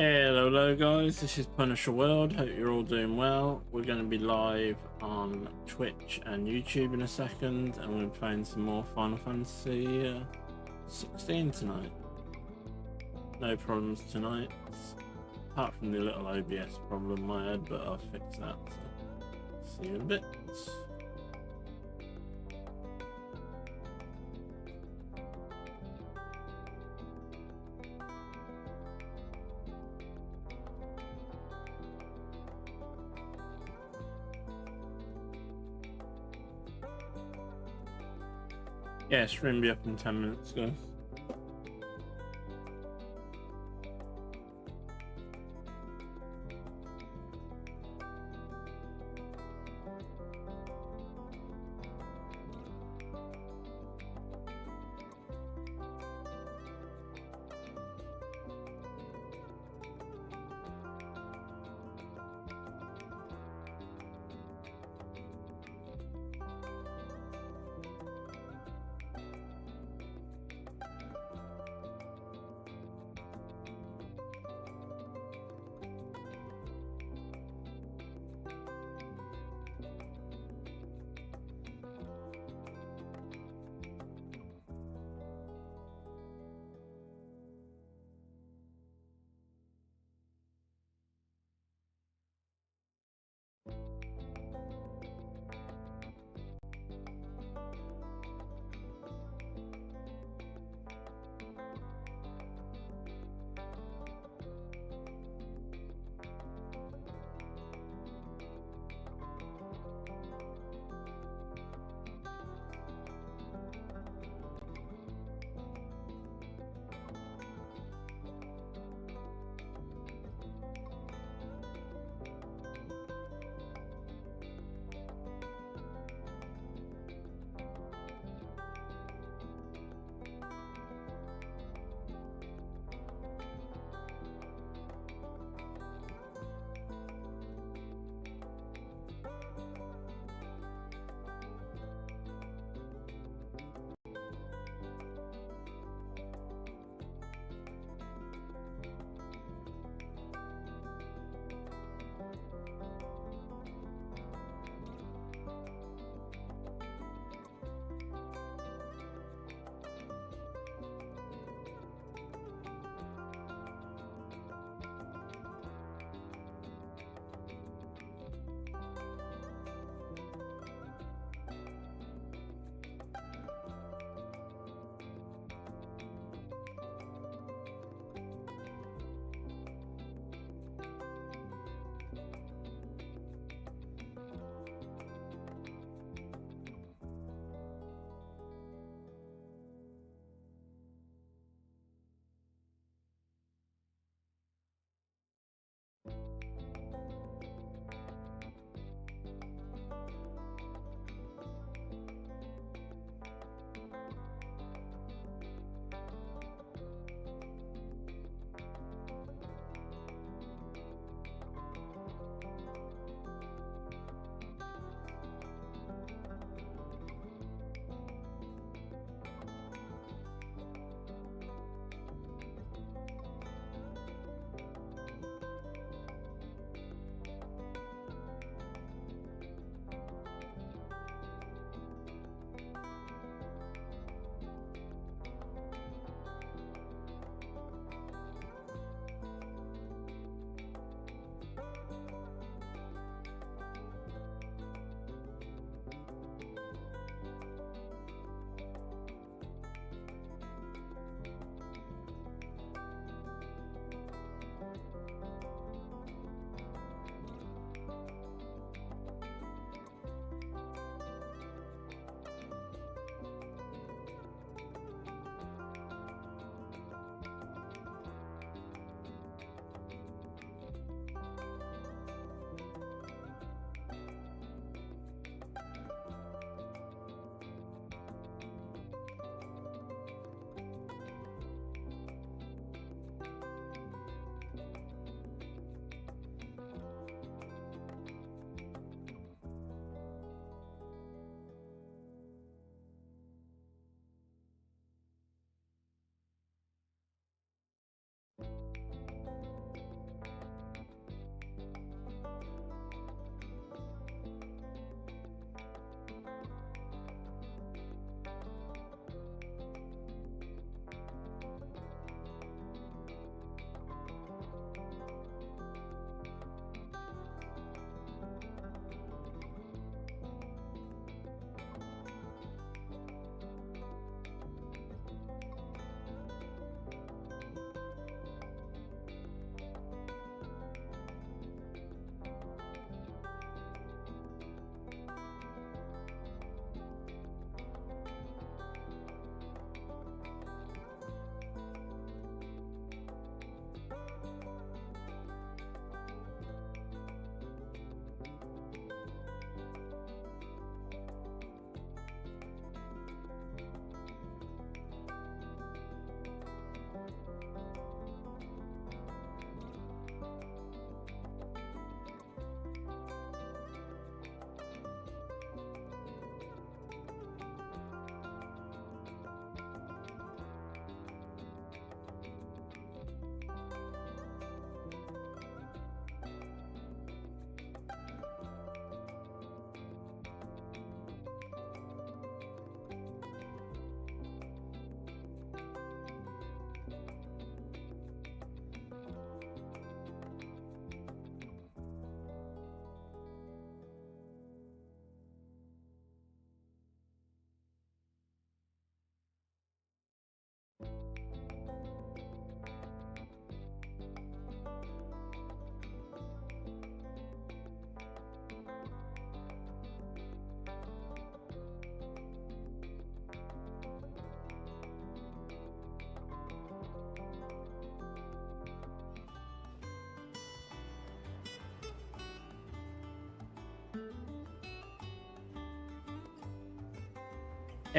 Hello guys, this is Punisher World. Hope you're all doing well. We're going to be live on Twitch and YouTube in a second, and we're playing some more Final Fantasy 16 tonight. No problems tonight, apart from the little OBS problem I had, but I'll fix that. So see you in a bit. Yeah, stream be up in 10 minutes, guys.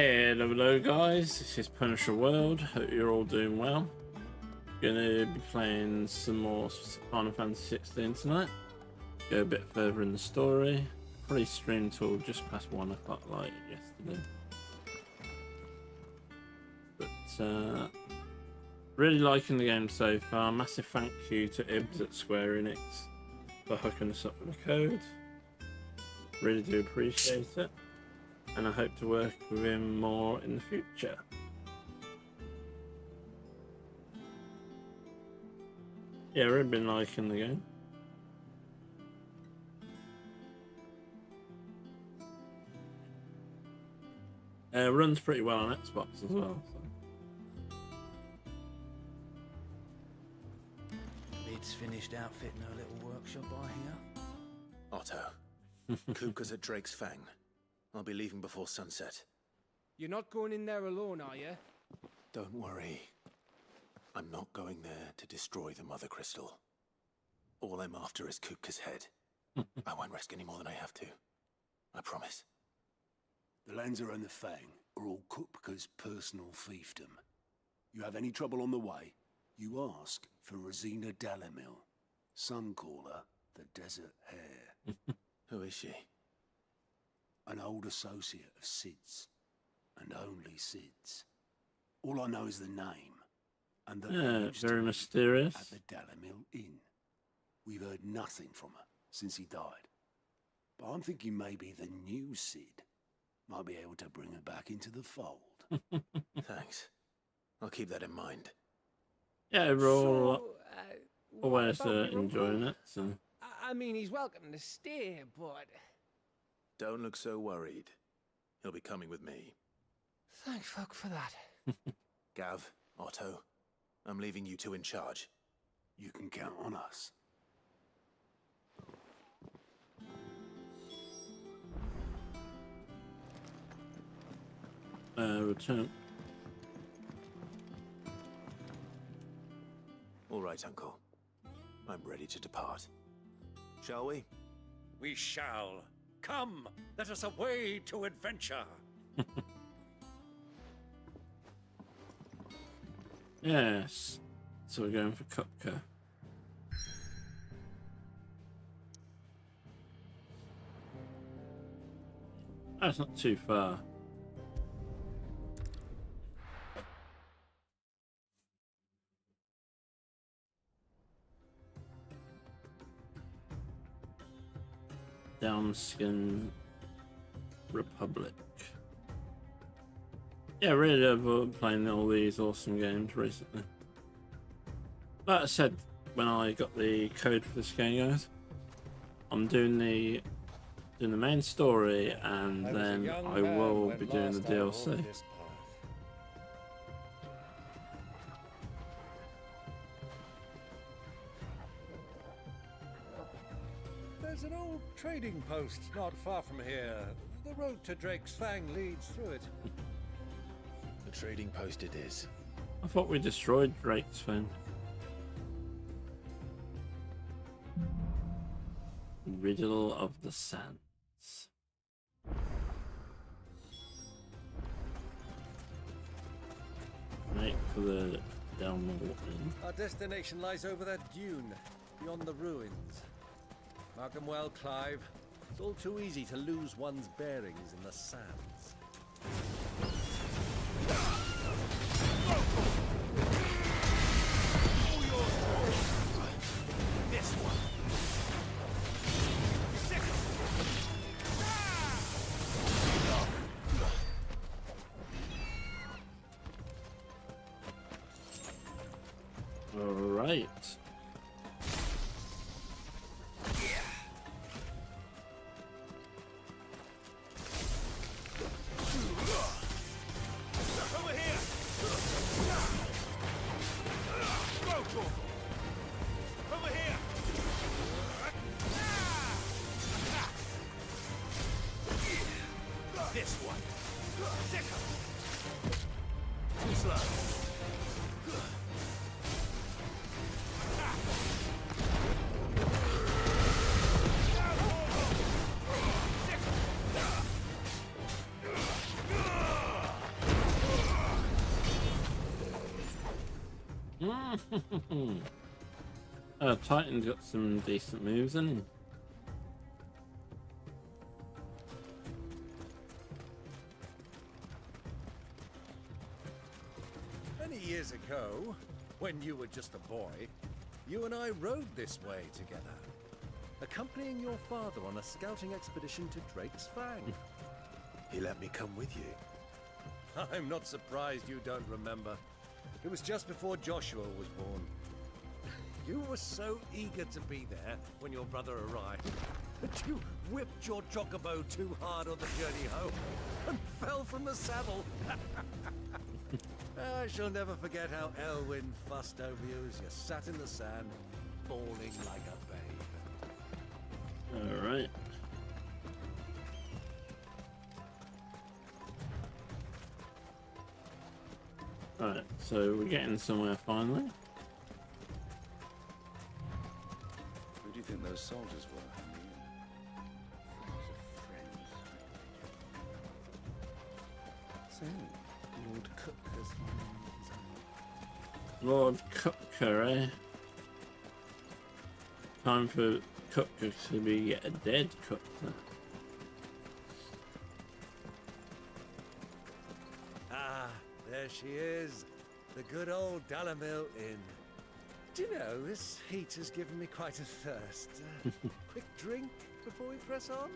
Hello guys, this is Punisher World. Hope you're all doing well. Gonna be playing some more Final Fantasy 16 tonight. Go a bit further in the story. Probably stream till just past 1 o'clock like yesterday. But really liking the game so far. Massive thank you to Ibs at Square Enix for hooking us up with the code. Really do appreciate it. And I hope to work with him more in the future. Yeah, I've really been liking the game. Runs pretty well on Xbox as well. So. Lid's finished outfitting her little workshop by here. Otto, Kupka's at Drake's Fang. I'll be leaving before sunset. You're not going in there alone, are you? Don't worry. I'm not going there to destroy the Mother Crystal. All I'm after is Kupka's head. I won't risk any more than I have to. I promise. The Lancer and the Fang are all Kupka's personal fiefdom. You have any trouble on the way, you ask for Rosina Dalamil. Some call her the Desert Hare. Who is she? An old associate of Sid's, and only Sid's. All I know is the name, and that they used very to live mysterious. at the Dalamil Inn. We've heard nothing from her since he died, but I'm thinking maybe the new Sid might be able to bring her back into the fold. Thanks. I'll keep that in mind. Yeah, we're all what always about your enjoying uncle? it. So. I mean, he's welcome to stay, but... Don't look so worried. He'll be coming with me. Thank fuck for that. Gav, Otto, I'm leaving you two in charge. You can count on us. Return. All right, Uncle. I'm ready to depart. Shall we? We shall. Come, let us away to adventure. Yes. So we're going for Kupka. That's not too far. Downskin Republic. Yeah, really love playing all these awesome games recently. Like I said when I got the code for this game, guys, I'm doing the main story and then I will be doing the DLC. There's an old trading post not far from here. The road to Drake's Fang leads through it. The trading post it is. I thought we destroyed Drake's Fang. Riddle of the Sands. Right for the downward inn. Our destination lies over that dune, beyond the ruins. Mark 'em well, Clive. It's all too easy to lose one's bearings in the sands. This one. All right. Over here. Go. Over here. This one. Too slow. Titan's got some decent moves, hasn't he? Many years ago, when you were just a boy, you and I rode this way together, accompanying your father on a scouting expedition to Drake's Fang. He let me come with you. I'm not surprised you don't remember. It was just before Joshua was born. You were so eager to be there when your brother arrived that you whipped your chocobo too hard on the journey home and fell from the saddle. I shall never forget how Elwyn fussed over you as you sat in the sand, bawling like a babe. All right. Right, so we're getting somewhere finally. Who do you think those soldiers were, Henry? Friends of friends. So, Lord Cook has Lord Cooker, eh? Time for Cooker to be a dead Cooker. Ah, there she is. The good old Dalamil Inn. Do you know, this heat has given me quite a thirst. Quick drink before we press on?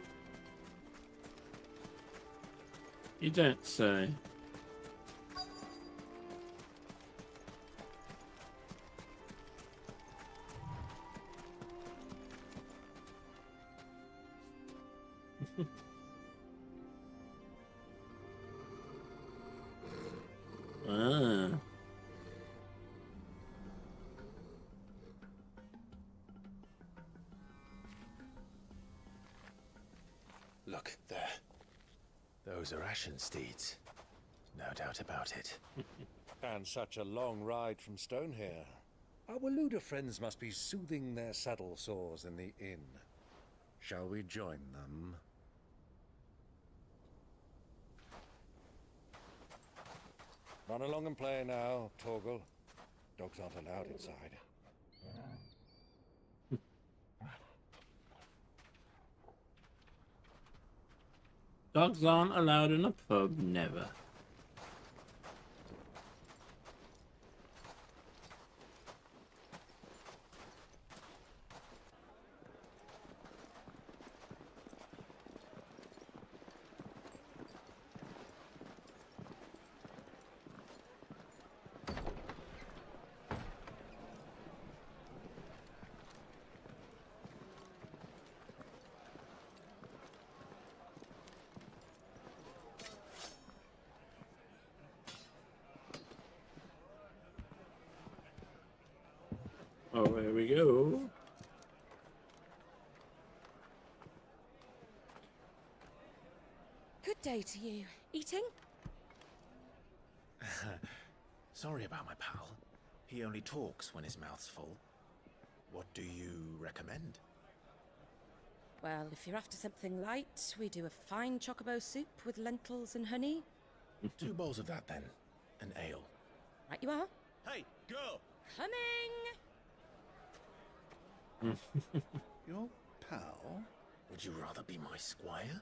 You don't say. Ah. Look, there. Those are Ashen steeds. No doubt about it. And such a long ride from Stonehair. Our Waluda friends must be soothing their saddle sores in the inn. Shall we join them? Run along and play now, Torgal. Dogs aren't allowed inside. Dogs aren't allowed in a pub, never. Oh, here we go. Good day to you. Eating? Sorry about my pal. He only talks when his mouth's full. What do you recommend? Well, if you're after something light, we do a fine chocobo soup with lentils and honey. 2 bowls of that then. An ale. Right you are. Hey, girl! Coming! Your pal? Would you rather be my squire?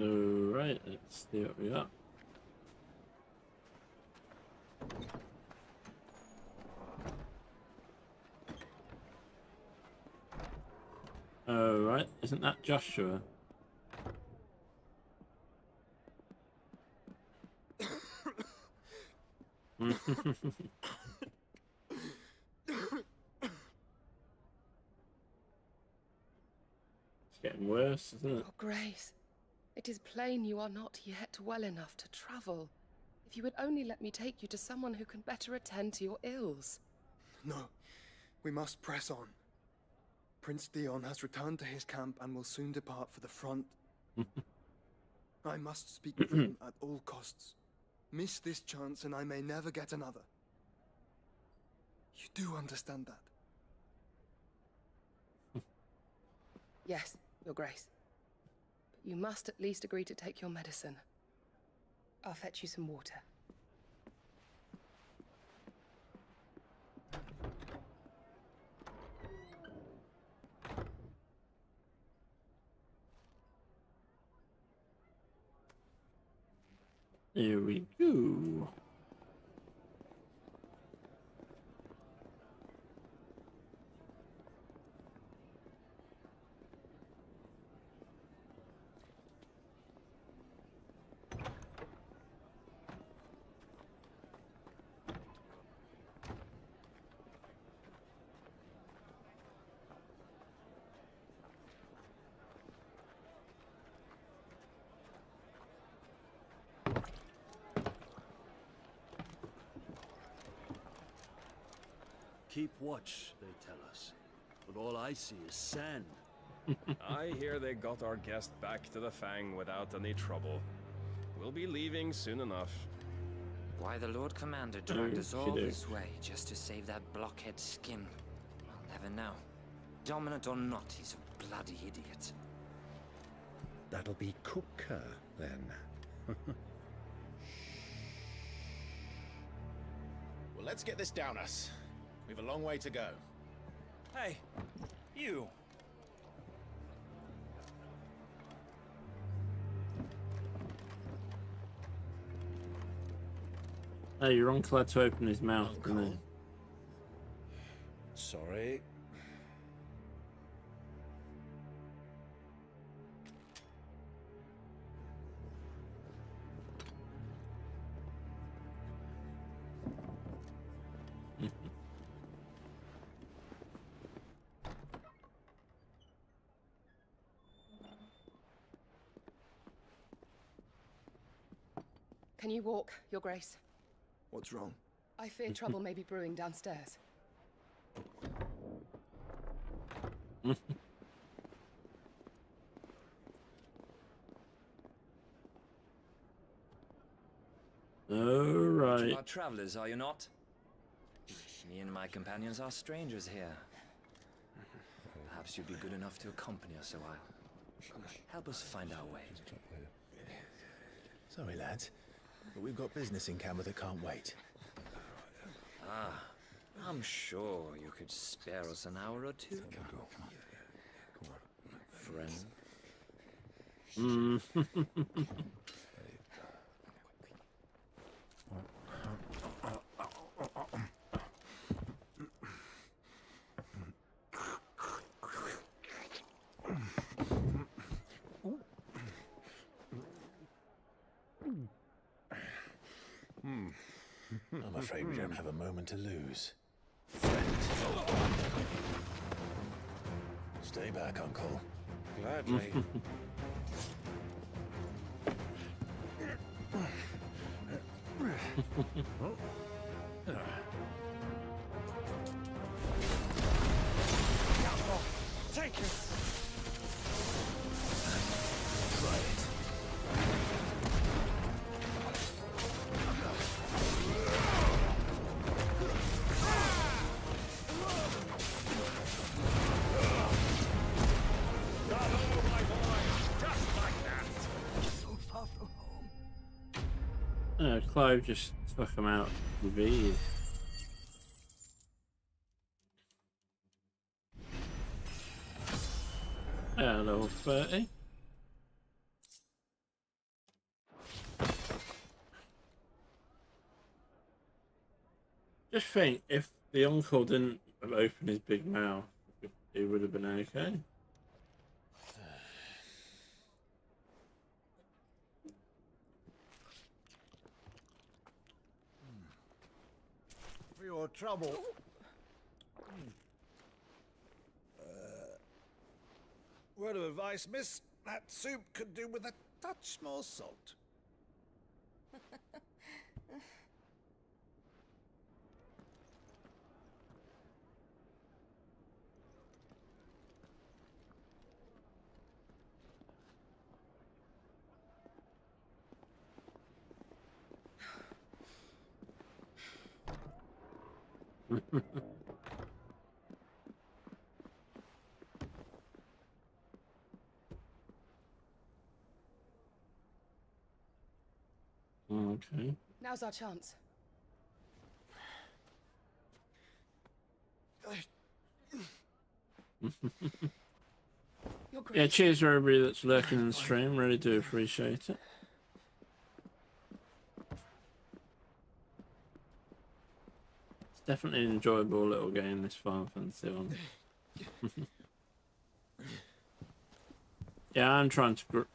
Alright, let's see what we got. Alright, isn't that Joshua? It's getting worse, isn't it? Your Grace, it is plain you are not yet well enough to travel. If you would only let me take you to someone who can better attend to your ills. No, we must press on. Prince Dion has returned to his camp and will soon depart for the front. I must speak with him at all costs. Miss this chance and I may never get another. You do understand that? Yes, Your Grace. But you must at least agree to take your medicine. I'll fetch you some water. Here we go. Keep watch, they tell us. But all I see is sand. I hear they got our guest back to the Fang without any trouble. We'll be leaving soon enough. Why the Lord Commander dragged us all this way just to save that blockhead's skin, I'll never know. Dominant or not, he's a bloody idiot. That'll be Cooker, then. Well, let's get this down us. We've a long way to go. Hey, you. Hey, your uncle had to open his mouth, didn't he? Sorry. Can you walk, Your Grace? What's wrong? I fear trouble may be brewing downstairs. Alright. You are travelers, are you not? Me and my companions are strangers here. Perhaps you'd be good enough to accompany us a while. Help us find our way. Sorry, lads, but we've got business in camera that can't wait. Ah, I'm sure you could spare us an hour or two. Friend. I'm afraid we don't have a moment to lose. Stay back, Uncle. Gladly. Take it. Try it. Clive just took him out with ease. Yeah, level 30. Just think, if the uncle didn't have opened his big mouth, it would have been okay. For your trouble. Word of advice, miss. That soup could do with a touch more salt. Okay. Now's our chance. You're great. Yeah, cheers for everybody that's lurking in the stream. Really do appreciate it. It's definitely an enjoyable little game, this Final Fantasy one. Yeah, I'm trying to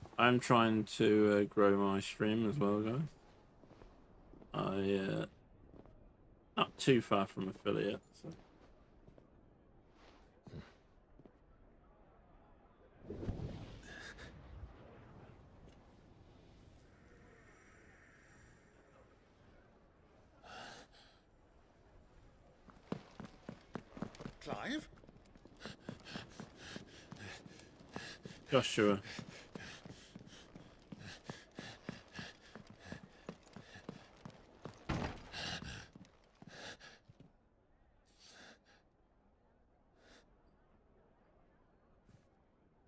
grow my stream as well, guys. Not too far from affiliate. So. Clive? Joshua.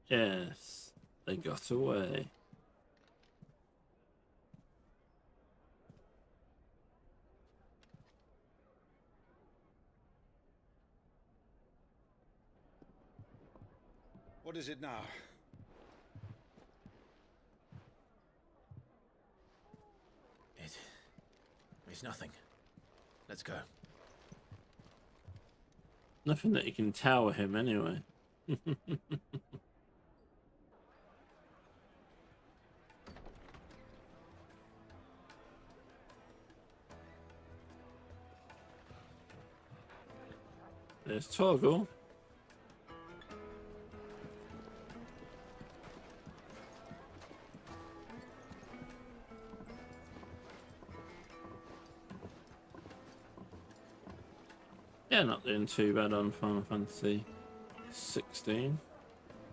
Yes, they got away. What is it now? It's nothing. Let's go. Nothing that you can tower him anyway. There's Toggle. Yeah, not doing too bad on Final Fantasy 16.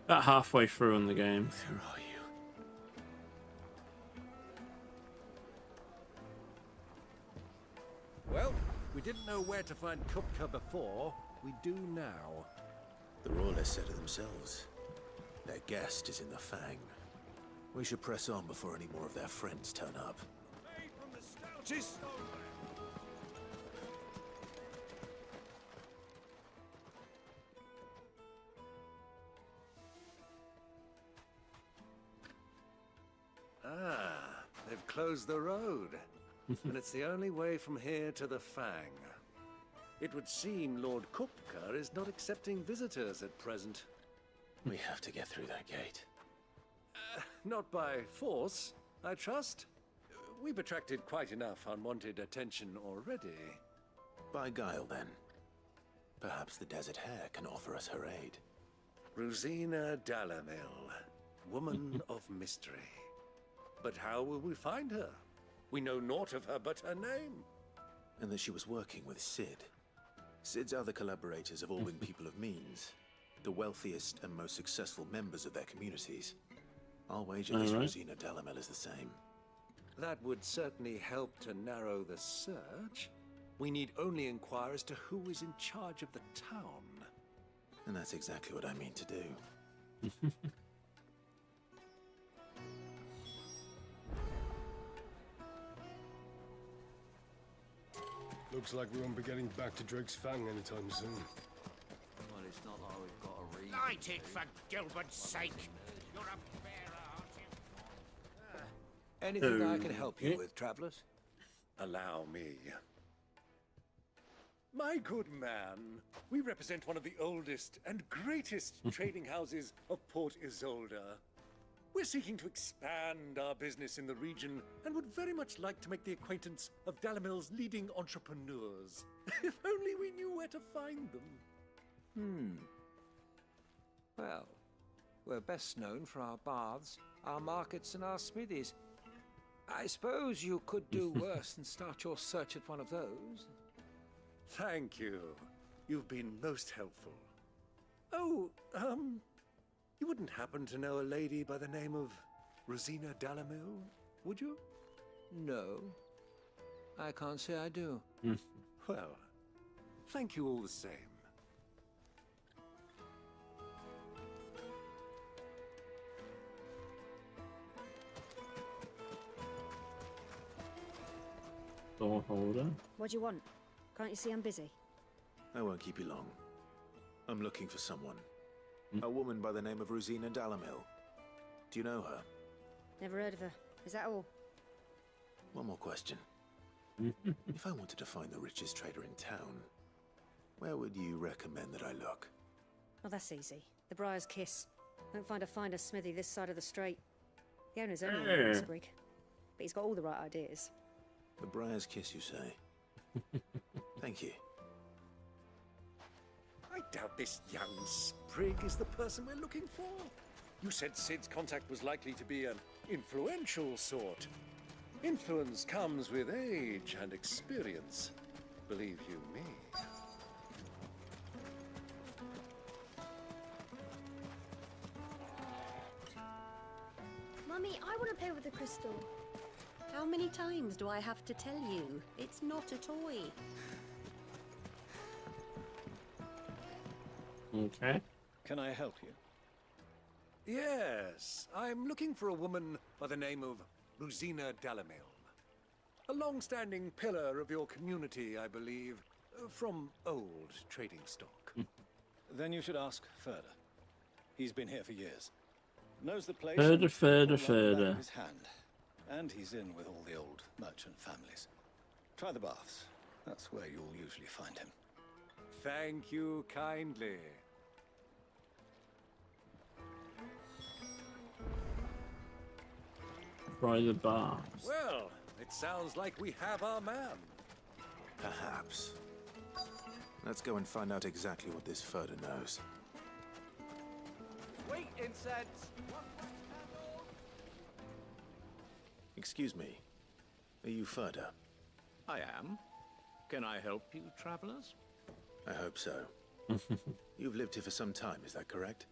About halfway through on the game. Where are you? Well, we didn't know where to find Kupka before. We do now. The Royalists said it themselves. Their guest is in the Fang. We should press on before any more of their friends turn up. Ah, they've closed the road. And it's the only way from here to the Fang. It would seem Lord Kupka is not accepting visitors at present. We have to get through that gate. Not by force, I trust. We've attracted quite enough unwanted attention already. By guile, then. Perhaps the Desert Hare can offer us her aid. Rosina Dalamil, woman of mystery. But how will we find her? We know naught of her but her name. And that she was working with Sid. Sid's other collaborators have all been people of means. The wealthiest and most successful members of their communities. I'll wager this Rosina Dalamil is the same. That would certainly help to narrow the search. We need only inquire as to who is in charge of the town. And that's exactly what I mean to do. Looks like we won't be getting back to Drake's Fang anytime soon. Well, it's not like we've got a reason. Light it, for Gilbert's sake. You're a bearer, aren't you? Anything I can help you with, travelers? Allow me. My good man, we represent one of the oldest and greatest trading houses of Port Isolde. We're seeking to expand our business in the region and would very much like to make the acquaintance of Dalamil's leading entrepreneurs. If only we knew where to find them. Well, we're best known for our baths, our markets, and our smithies. I suppose you could do worse than start your search at one of those. Thank you. You've been most helpful. Oh, you wouldn't happen to know a lady by the name of Rosina Dalamil, would you? No, I can't say I do. Well, Thank you all the same. Door holder. What do you want? Can't you see I'm busy? I won't keep you long. I'm looking for someone. A woman by the name of Rosina Dalamil. Do you know her? Never heard of her. Is that all? One more question. If I wanted to find the richest trader in town, where would you recommend that I look? Oh, that's easy. The Briar's Kiss. Won't find a finer smithy this side of the strait. The owner's only a sprig, but he's got all the right ideas. The Briar's Kiss, you say? Thank you. I doubt this young sprig is the person we're looking for. You said Sid's contact was likely to be an influential sort. Influence comes with age and experience, believe you me. Mummy, I want to play with the crystal. How many times do I have to tell you? It's not a toy. Okay. Can I help you? Yes, I'm looking for a woman by the name of Rosina Dalamil. A long-standing pillar of your community, I believe, from old trading stock. Then you should ask Furder. He's been here for years. Knows the place. Furder. His hand. And he's in with all the old merchant families. Try the baths. That's where you'll usually find him. Thank you kindly. Try the baths. Well, it sounds like we have our man. Perhaps. Let's go and find out exactly what this Furder knows. Wait, incense! Excuse me. Are you Furder? I am. Can I help you, travelers? I hope so. You've lived here for some time, is that correct?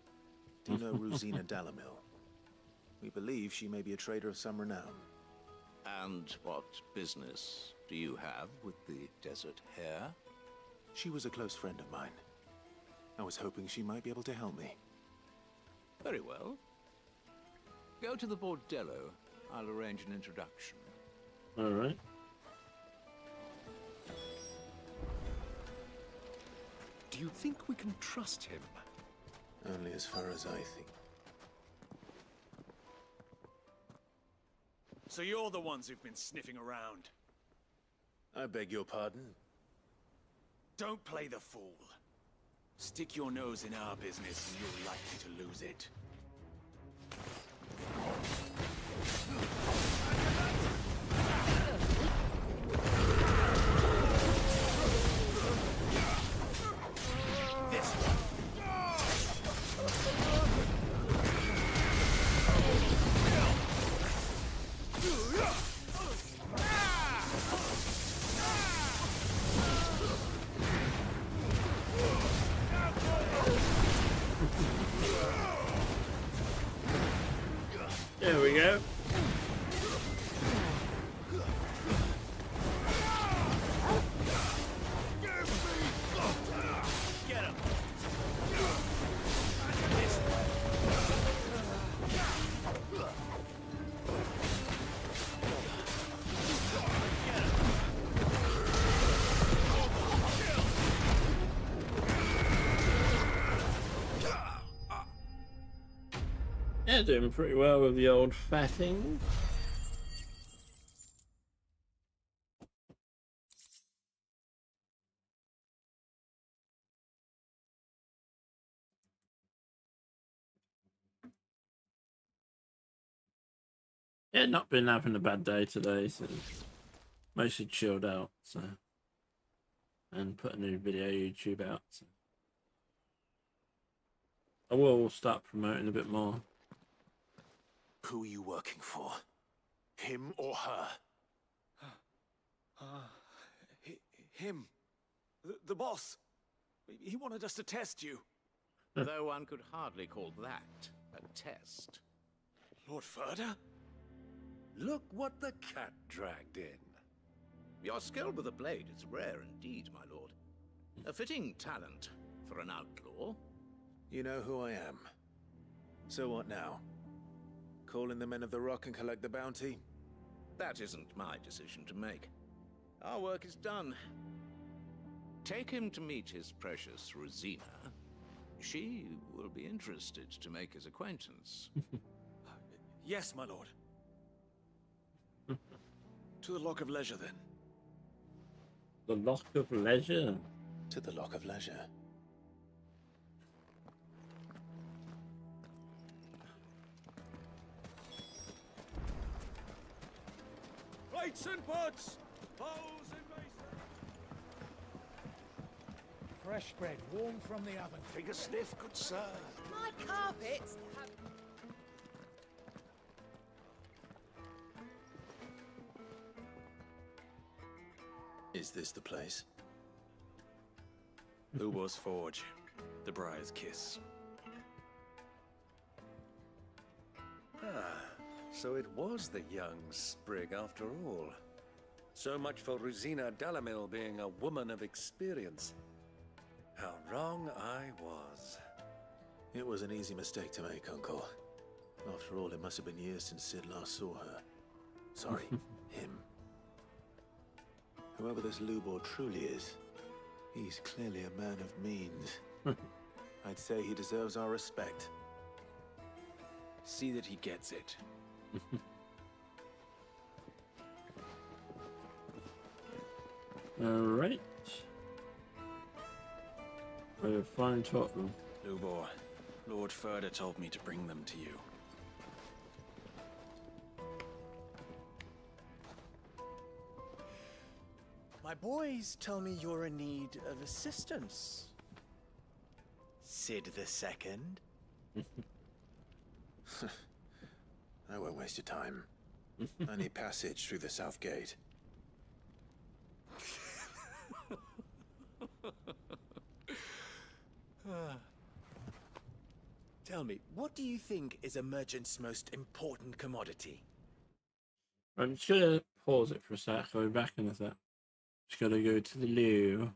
Do you know Rosina Dalamil? We believe she may be a trader of some renown. And what business do you have with the desert hare? She was a close friend of mine. I was hoping she might be able to help me. Very well. Go to the bordello. I'll arrange an introduction. All right. Do you think we can trust him? Only as far as I think. So you're the ones who've been sniffing around. I beg your pardon? Don't play the fool. Stick your nose in our business and you're likely to lose it. This one. There we go. Get him. Yeah, doing pretty well with the old fatting. Yeah, not been having a bad day today, so mostly chilled out, so and put a new video YouTube out. So I will start promoting a bit more. Who are you working for? Him or her? Him. The boss. He wanted us to test you. Though one could hardly call that a test. Lord Furder? Look what the cat dragged in. Your skill with the blade is rare indeed, my lord. A fitting talent for an outlaw. You know who I am. So what now? Call in the Men of the Rock and collect the bounty? That isn't my decision to make. Our work is done. Take him to meet his precious Rosina. She will be interested to make his acquaintance. Yes, my lord. To the Lock of Leisure, then. The Lock of Leisure? To the Lock of Leisure. Plates and pots! Bowls and basins! Fresh bread, warm from the oven. Take a sniff, good sir. My carpets have... Is this the place? Lubo's Forge. The Briar's Kiss. Ah, so it was the young sprig after all. So much for Rosina Dalamil being a woman of experience. How wrong I was. It was an easy mistake to make, Uncle. After all, it must have been years since Sid last saw her. Sorry, him. Whoever this Lubor truly is, he's clearly a man of means. I'd say he deserves our respect. See that he gets it. Alright. We're fine Tottenham. Lubor, Lord Furder told me to bring them to you. My boys tell me you're in need of assistance. Sid the Second? I won't waste your time. I need passage through the south gate. Tell me, what do you think is a merchant's most important commodity? I'm just gonna pause it for a sec. I'll be back in a sec. Just gotta go to the loo.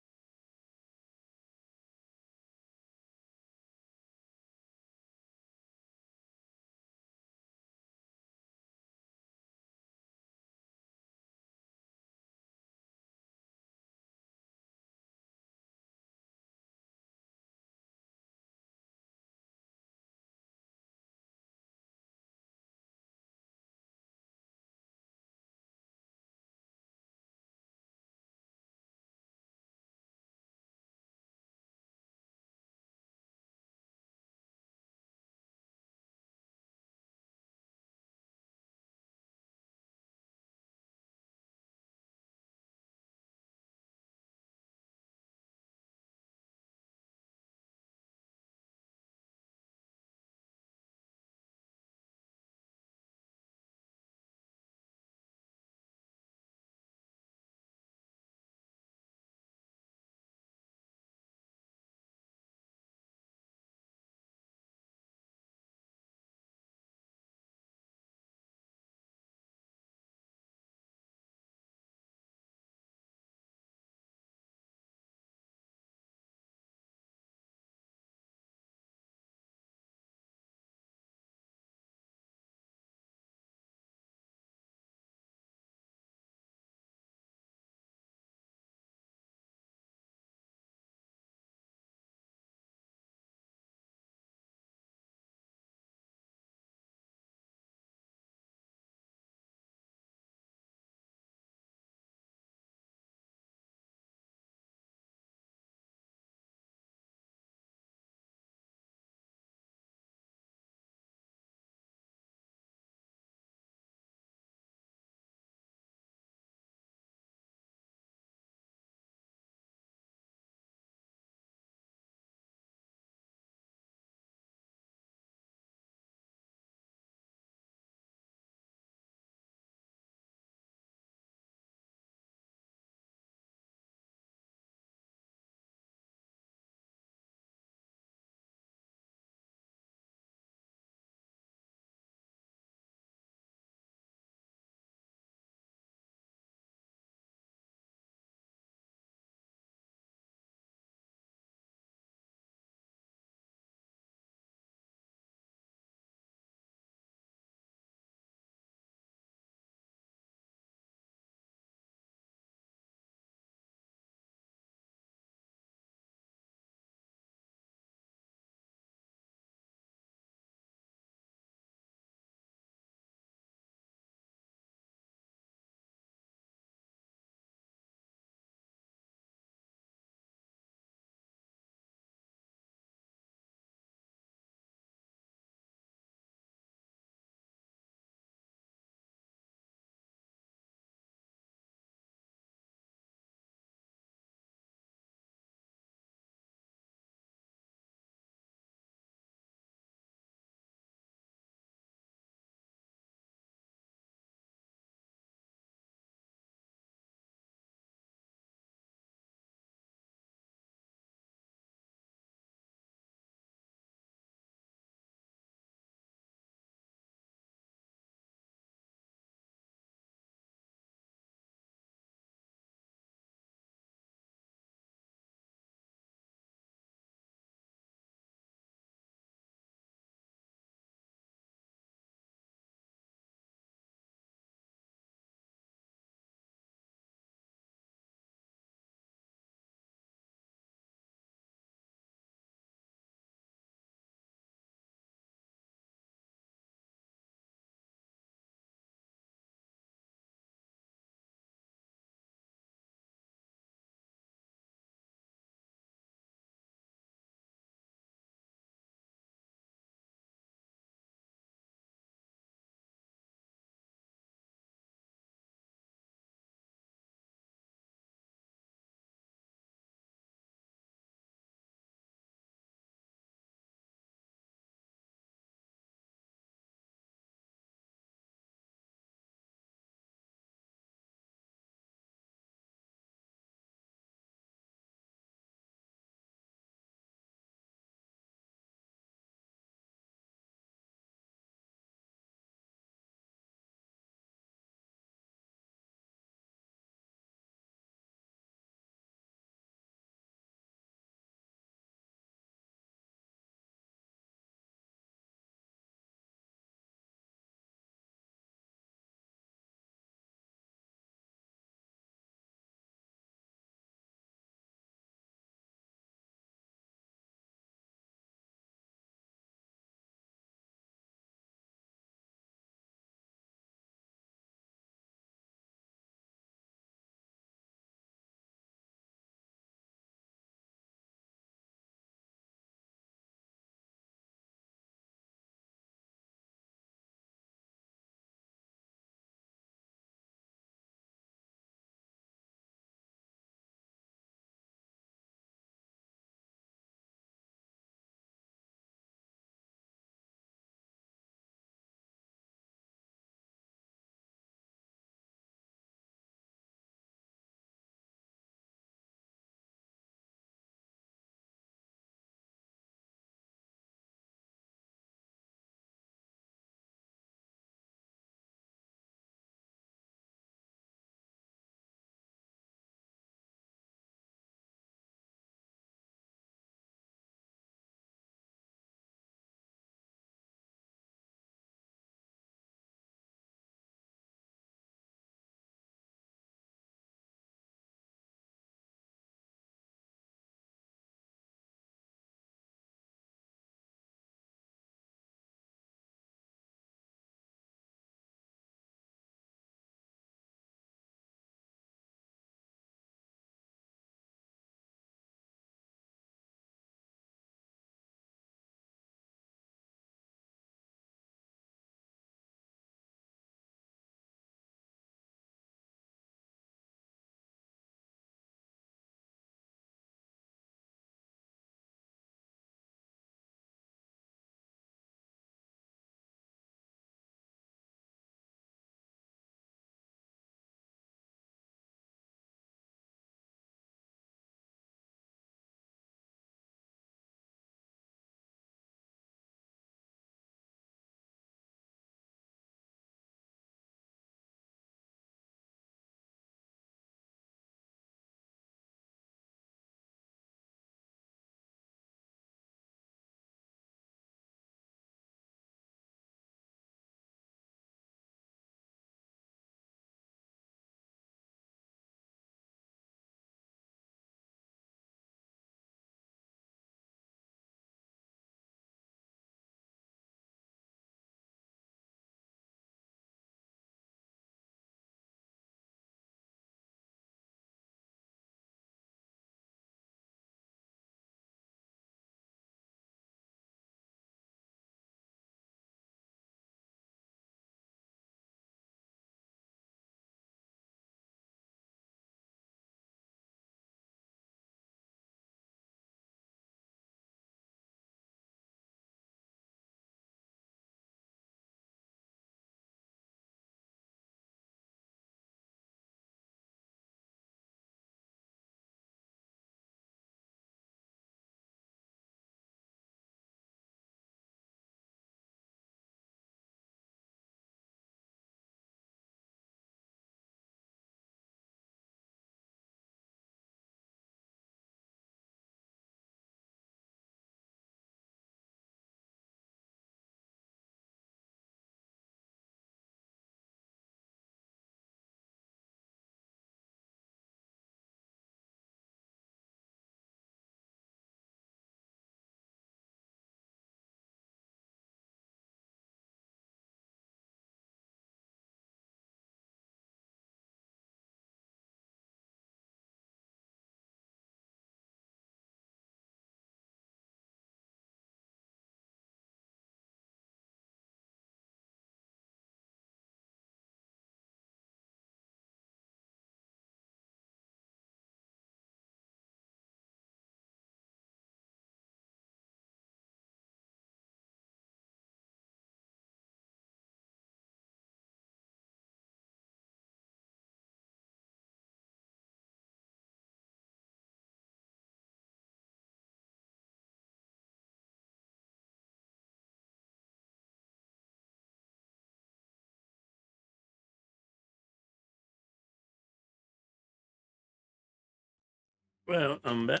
Well, bet.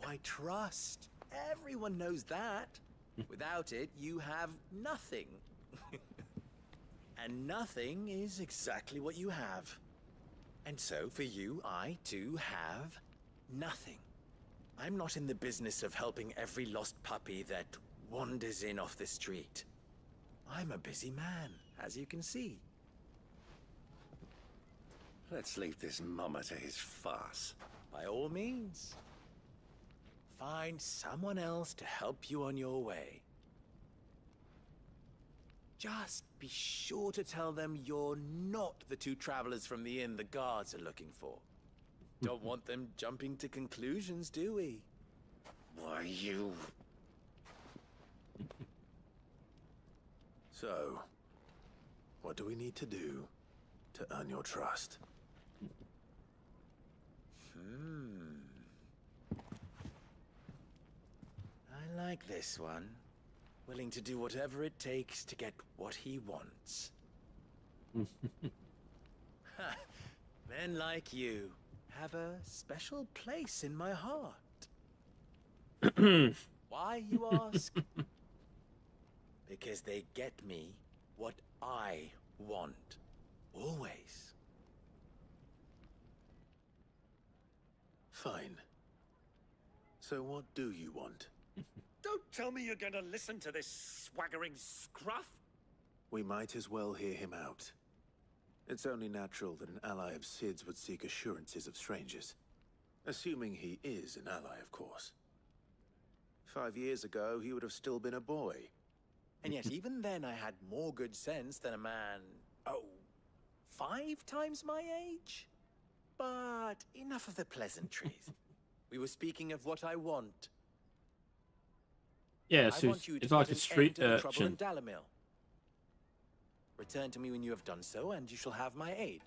Why, trust. Everyone knows that. Without it, you have nothing. And nothing is exactly what you have. And so, for you, I, too, have nothing. I'm not in the business of helping every lost puppy that wanders in off the street. I'm a busy man, as you can see. Let's leave this mummer to his farce. By all means. Find someone else to help you on your way. Just be sure to tell them you're not the two travelers from the inn the guards are looking for. Don't want them jumping to conclusions, do we? Why, you... So, what do we need to do to earn your trust? I like this one. Willing to do whatever it takes to get what he wants. Men like you have a special place in my heart. Why, you ask? Because they get me what I want. Always. Fine. So what do you want? Don't tell me you're going to listen to this swaggering scruff. We might as well hear him out. It's only natural that an ally of Sid's would seek assurances of strangers. Assuming he is an ally, of course. 5 years ago, he would have still been a boy. And yet even then I had more good sense than a man, 5 times my age? But enough of the pleasantries. We were speaking of what I want. Yeah, so it's like a street urchin. Return to me when you have done so, and you shall have my aid.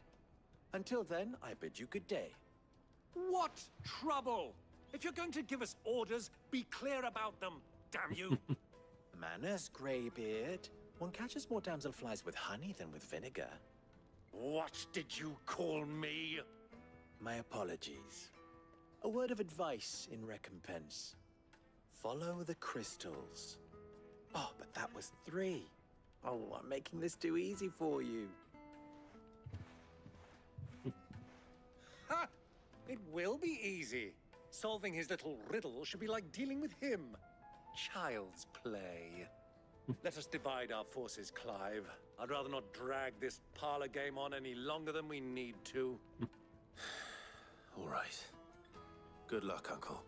Until then, I bid you good day. What trouble? If you're going to give us orders, be clear about them, damn you. Manners, Greybeard. One catches more damselflies with honey than with vinegar. What did you call me? My apologies. A word of advice in recompense. Follow the crystals. Oh, but that was 3. Oh, I'm making this too easy for you. Ha! It will be easy. Solving his little riddle should be like dealing with him. Child's play. Let us divide our forces, Clive. I'd rather not drag this parlor game on any longer than we need to. All right. Good luck, Uncle.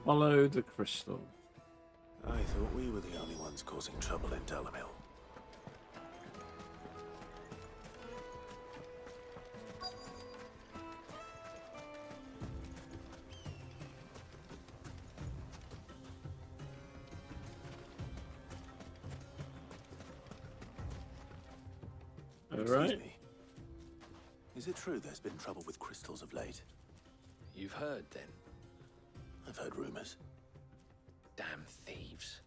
Follow the crystal. I thought we were the only ones causing trouble in Dalamil. Excuse me. Is it true there's been trouble with crystals of late? You've heard, then? I've heard rumors. Damn thieves.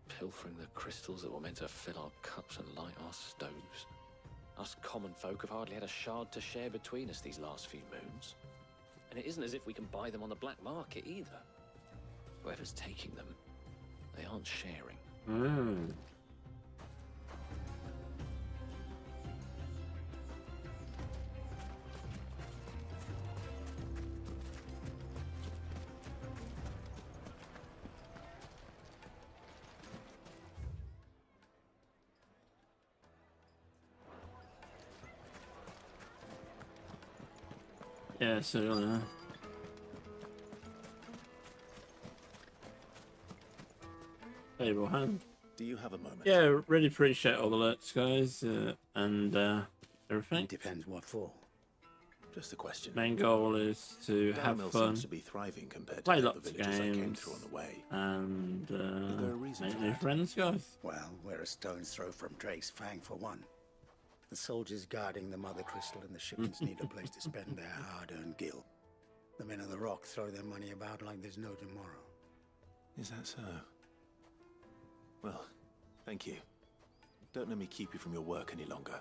Pilfering the crystals that were meant to fill our cups and light our stoves. Us common folk have hardly had a shard to share between us these last few moons. And it isn't as if we can buy them on the black market either. Whoever's taking them, they aren't sharing. Yeah, so table hand. Do you have a moment? Yeah, really appreciate all the alerts, guys, and everything. It depends what for. Just a question. Main goal is to have Dalamil fun, seems to be thriving compared to play the lots of villages I came games, through on the way. and there a reason make for new that? friends, guys. Well, we're a stone's throw from Drake's Fang for one. The soldiers guarding the Mother Crystal and the shipments need a place to spend their hard-earned gil. The men of the Rock throw their money about like there's no tomorrow. Is that so? Well, thank you. Don't let me keep you from your work any longer.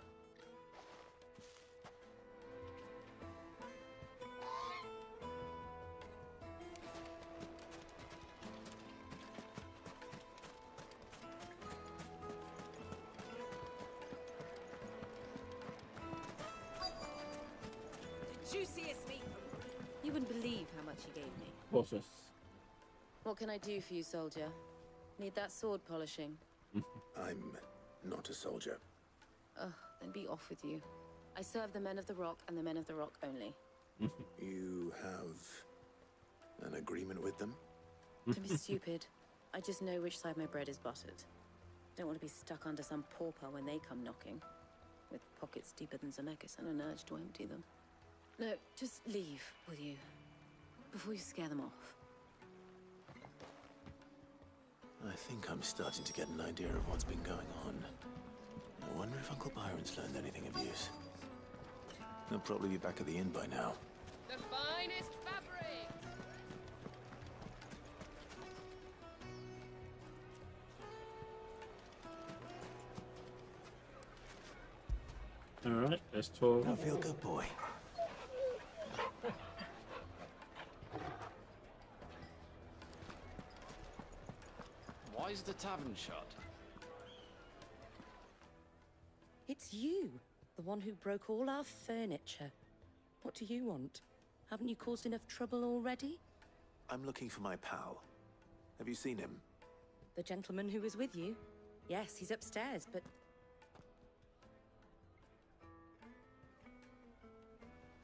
wouldn't believe how much he gave me. What's this? What can I do for you, soldier? Need that sword polishing? I'm not a soldier. Ugh, then be off with you. I serve the men of the Rock and the men of the Rock only. You have an agreement with them? Don't be stupid. I just know which side my bread is buttered. Don't want to be stuck under some pauper when they come knocking, with pockets deeper than Zemeckis and an urge to empty them. No, just leave, will you? Before you scare them off. I think I'm starting to get an idea of what's been going on. I wonder if Uncle Byron's learned anything of use. He'll probably be back at the inn by now. The finest fabric! Alright, let's talk. I feel good, boy. Why is the tavern shut? It's you, the one who broke all our furniture. What do you want? Haven't you caused enough trouble already? I'm looking for my pal. Have you seen him? The gentleman who was with you? Yes, he's upstairs, but...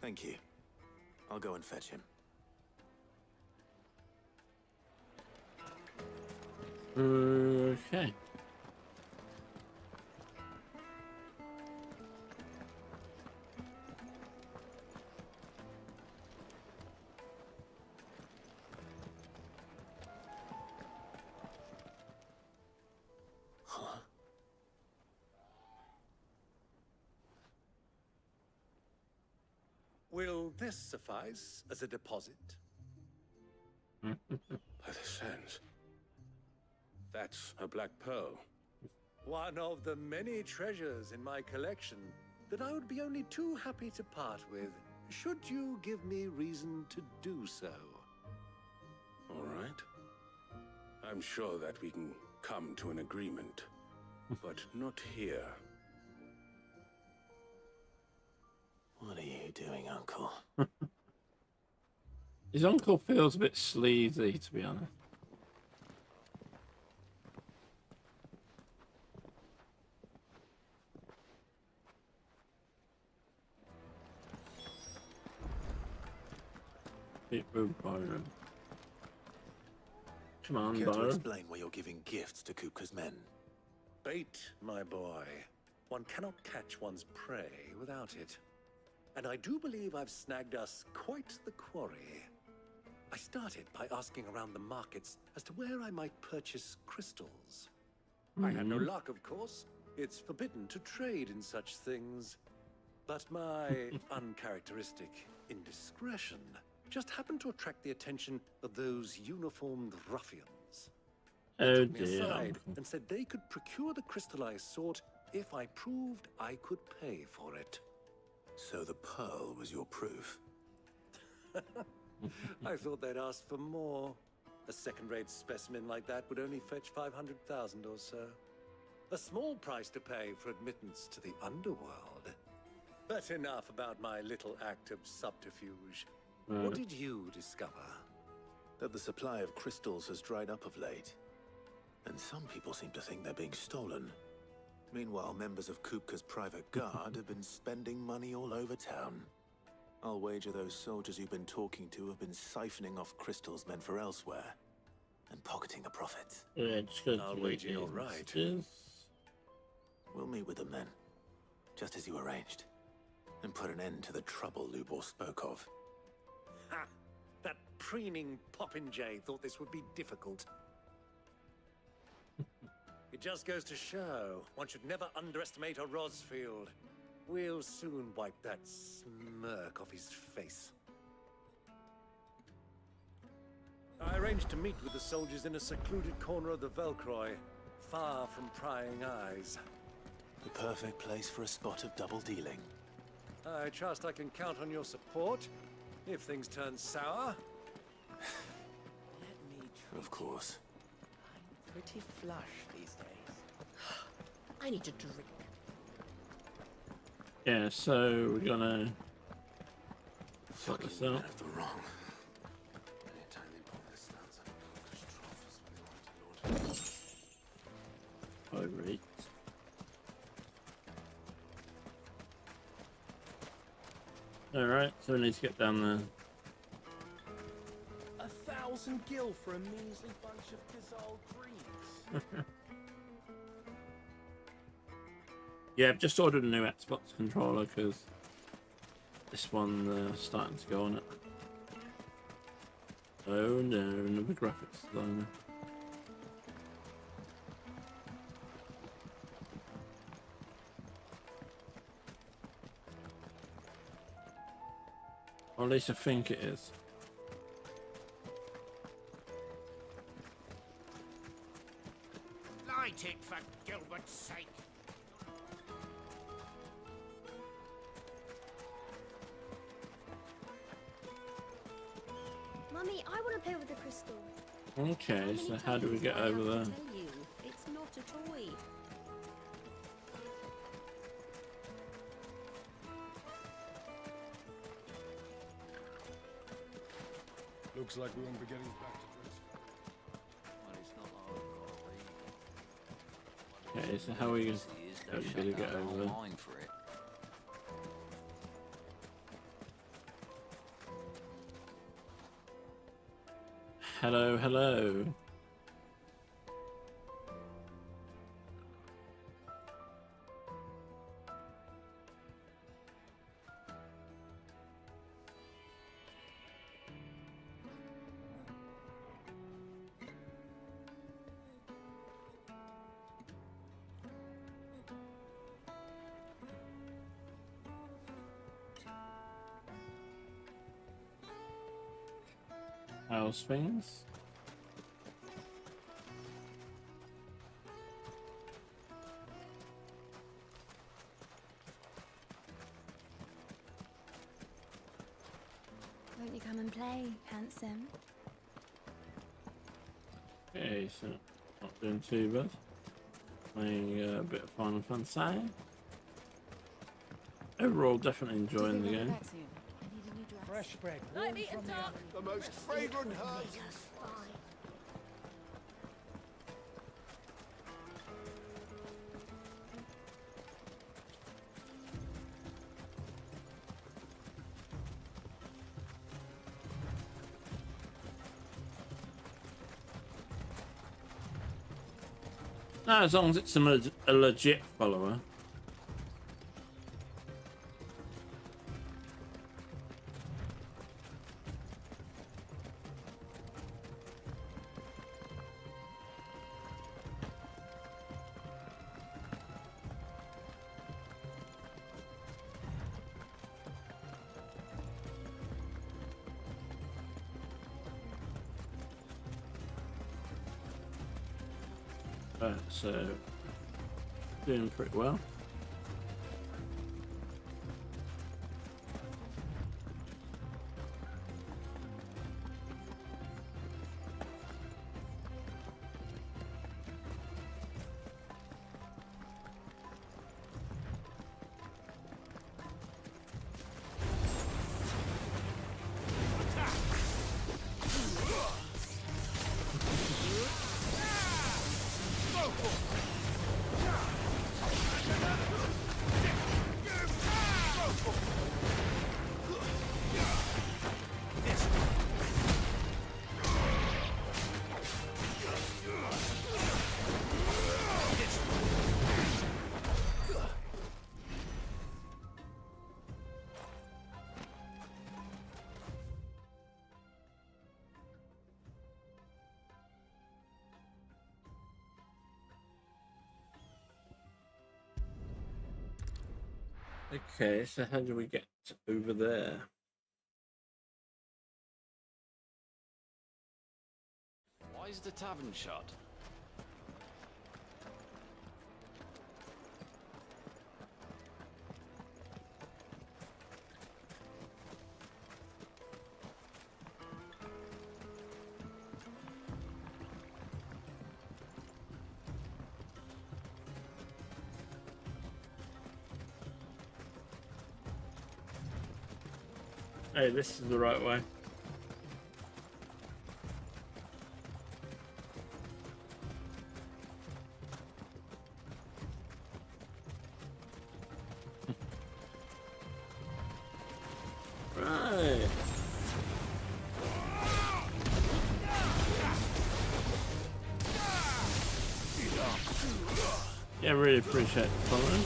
Thank you. I'll go and fetch him. Okay. Will this suffice as a deposit? By the sands. That's a black pearl. One of the many treasures in my collection that I would be only too happy to part with, should you give me reason to do so. All right. I'm sure that we can come to an agreement, but not here. What are you doing, Uncle? His uncle feels a bit sleazy, to be honest. Bit rude, Byron. Come on, Care to Byron. explain why you're giving gifts to Kupka's men? Bait, my boy. One cannot catch one's prey without it. And I do believe I've snagged us quite the quarry. I started by asking around the markets as to where I might purchase crystals. I had no luck, of course. It's forbidden to trade in such things. But my uncharacteristic indiscretion just happened to attract the attention of those uniformed ruffians. They Oh took me dear. aside and said they could procure the crystallized sort if I proved I could pay for it. So the pearl was your proof? I thought they'd ask for more. A second-rate specimen like that would only fetch 500,000 or so. A small price to pay for admittance to the underworld. But enough about my little act of subterfuge. What did you discover? That the supply of crystals has dried up of late. And some people seem to think they're being stolen. Meanwhile, members of Kupka's private guard have been spending money all over town. I'll wager those soldiers you've been talking to have been siphoning off crystals meant for elsewhere and pocketing the profits. Yeah, just go I'll to wager the you're right. messages. We'll meet with them then, just as you arranged, and put an end to the trouble Lubor spoke of. Ha! That preening popinjay thought this would be difficult. It just goes to show one should never underestimate a Rosfield. We'll soon wipe that smirk off his face. I arranged to meet with the soldiers in a secluded corner of the Velcroy, far from prying eyes. The perfect place for a spot of double dealing. I trust I can count on your support if things turn sour. Of course. Pretty flush these days. I need a drink. Yeah, so we're gonna sort Fucking this man out. of the wrong. Alright, so we need to get down there. 1,000 gil for a measly bunch of Gazal greens. Yeah, I've just ordered a new Xbox controller because this one starting to go on it. Oh no, another graphics designer. Or at least I think it is. Light it for Gilbert's sake. Mummy, I want to play with the crystal. Okay, so how do we get over there? Tell you, it's not a toy. Looks like we won't be getting back to Dresden. Okay, so how are we going to get over there? Hello, hello. House things. Won't you come and play, handsome? Okay, so not doing too bad. Playing a bit of Final Fantasy. Overall, definitely enjoying the game. Fresh bread, warm from the oven. The most fragrant herbs. No, as long as it's a legit follower. So doing pretty well. Okay, so how do we get over there? Why is the tavern shut? Hey, this is the right way. Yeah, really appreciate the following.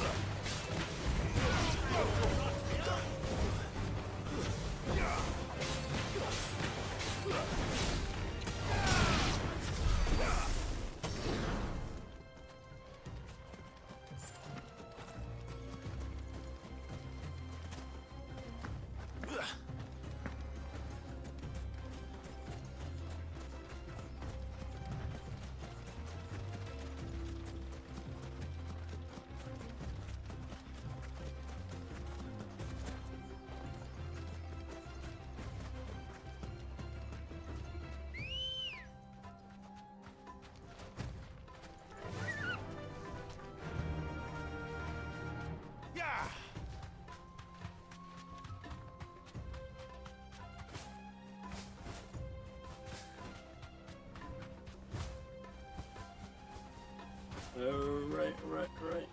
Right.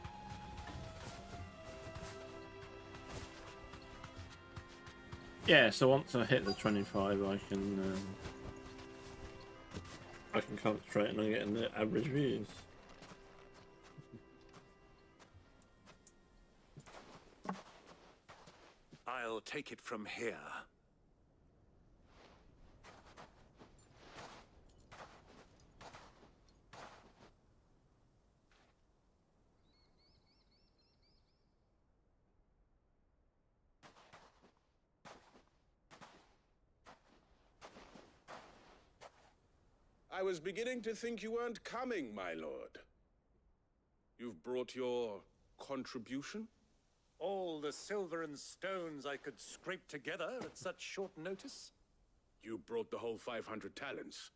Yeah, so once I hit the 25, I can concentrate on getting the average views. I'll take it from here. I was beginning to think you weren't coming, my lord. You've brought your contribution? All the silver and stones I could scrape together at such short notice? You brought the whole 500 talents.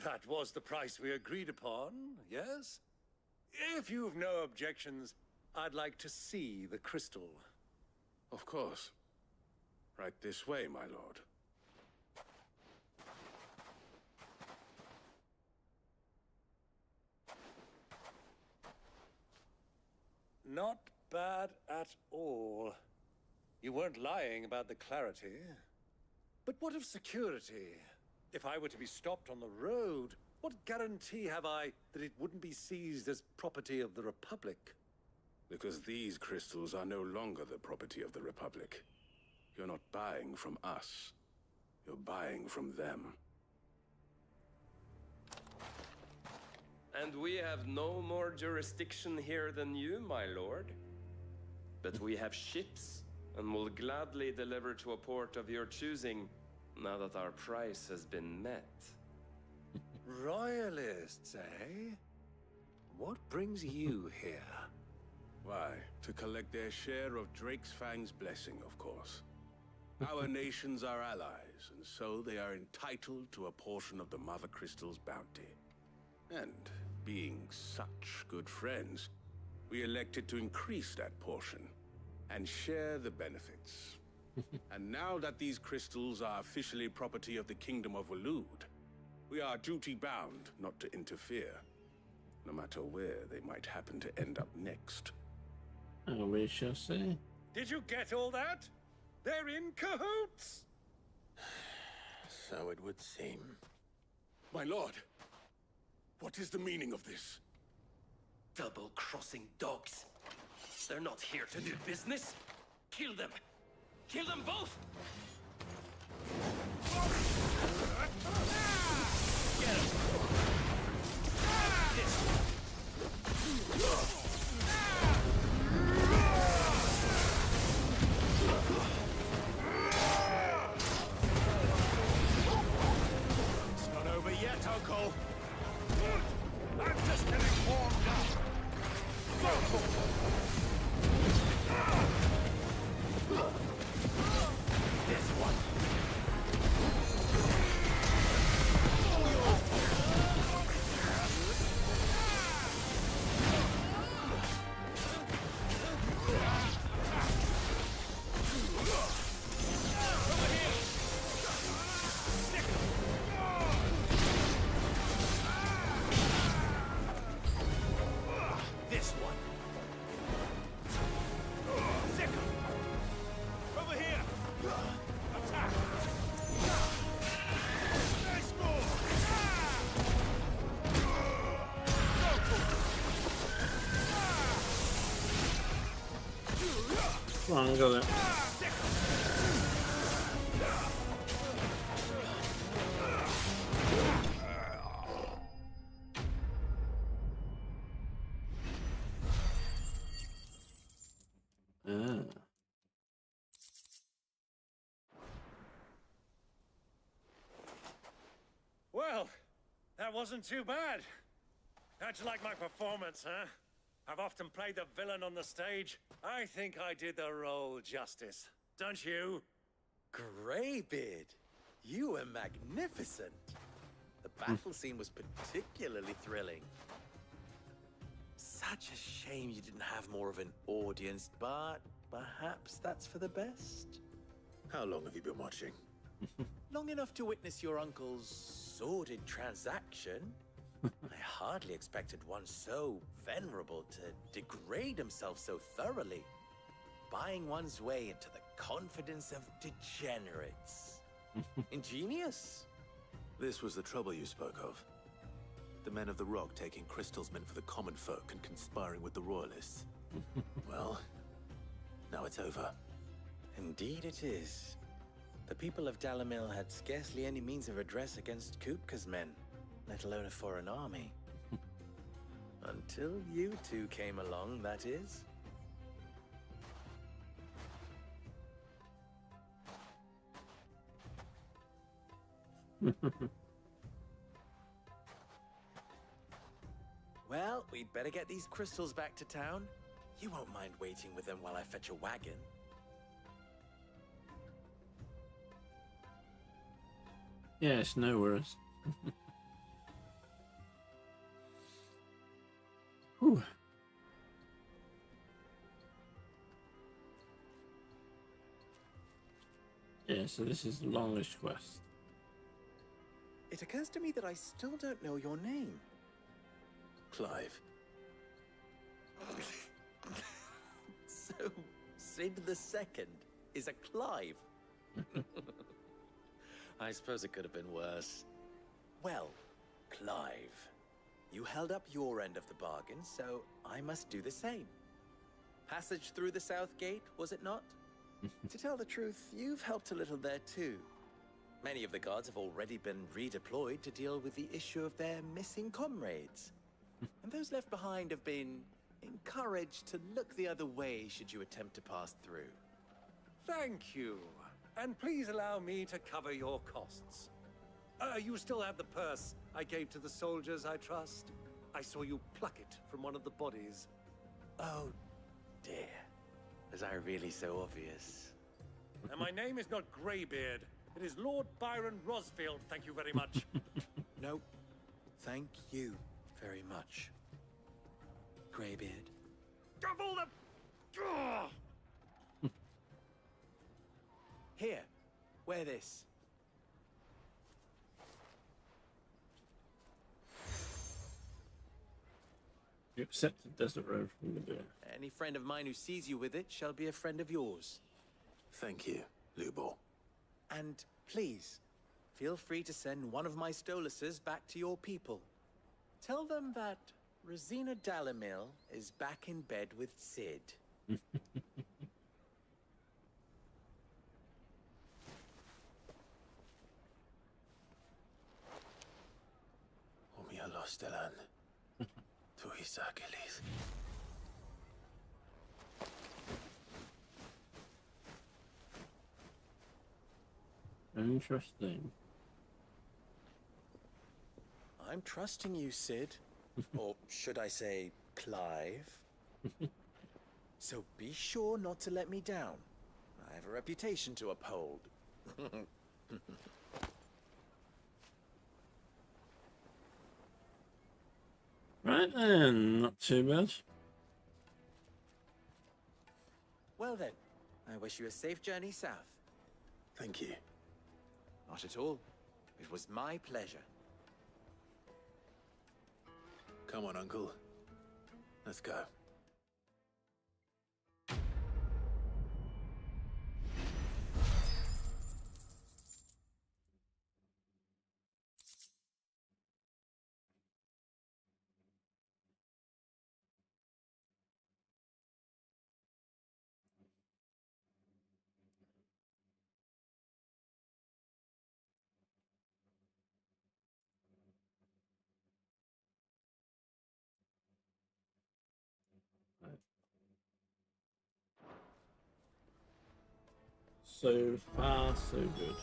That was the price we agreed upon, yes? If you've no objections, I'd like to see the crystal. Of course. Right this way, my lord. Not bad at all. You weren't lying about the clarity. But what of security? If I were to be stopped on the road, what guarantee have I that it wouldn't be seized as property of the Republic? Because these crystals are no longer the property of the Republic. You're not buying from us. You're buying from them. And we have no more jurisdiction here than you, my lord. But we have ships, and will gladly deliver to a port of your choosing, now that our price has been met. Royalists, eh? What brings you here? Why, to collect their share of Drake's Fang's blessing, of course. Our nations are allies, and so they are entitled to a portion of the Mother Crystal's bounty. And being such good friends, we elected to increase that portion and share the benefits. And now that these crystals are officially property of the Kingdom of Waloed, we are duty-bound not to interfere, no matter where they might happen to end up next. Oh, we shall see. Did you get all that? They're in cahoots! So it would seem. My lord, what is the meaning of this? Double-crossing dogs. They're not here to do business. Kill them. Kill them both! Get him! It's not over yet, Uncle. I'm just getting warmed up. This one. This one. Come on, got it. Well, that wasn't too bad. How'd you like my performance, huh? I've often played the villain on the stage. I think I did the role justice. Don't you? Greybeard, you were magnificent. The battle scene was particularly thrilling. Such a shame you didn't have more of an audience, but perhaps that's for the best. How long have you been watching? Long enough to witness your uncle's sordid transaction. I hardly expected one so venerable to degrade himself so thoroughly, buying one's way into the confidence of degenerates. Ingenious. This was the trouble you spoke of. The men of the Rock taking crystals meant for the common folk and conspiring with the royalists. Well, now it's over. Indeed it is. The people of Dalamil had scarcely any means of redress against Kupka's men, let alone a foreign army. Until you two came along, that is. Well, we'd better get these crystals back to town. You won't mind waiting with them while I fetch a wagon. Yes, no worries. Whew. Yeah, so this is the longest quest. It occurs to me that I still don't know your name. Clive. So, Sid the Second is a Clive. I suppose it could have been worse. Well, Clive, you held up your end of the bargain, so I must do the same. Passage through the South Gate, was it not? To tell the truth, you've helped a little there too. Many of the guards have already been redeployed to deal with the issue of their missing comrades. And those left behind have been encouraged to look the other way should you attempt to pass through. Thank you. And please allow me to cover your costs. You still have the purse I gave to the soldiers, I trust? I saw you pluck it from one of the bodies. Oh, dear. Was I really so obvious? And my name is not Greybeard. It is Lord Byron Rosfield, thank you very much. No, thank you very much, Greybeard. Of all the... Here, wear this. You accept the desert road from the beer. Any friend of mine who sees you with it shall be a friend of yours. Thank you, Lubor. And please, feel free to send one of my Stoluses back to your people. Tell them that Rosina Dalamil is back in bed with Sid. Umia Lostelan. Tuisakelis. Interesting. I'm trusting you, Sid. Or should I say, Clive? So be sure not to let me down. I have a reputation to uphold. Right then, not too bad. Well then, I wish you a safe journey south. Thank you. Not at all. It was my pleasure. Come on, Uncle. Let's go. So far, so good.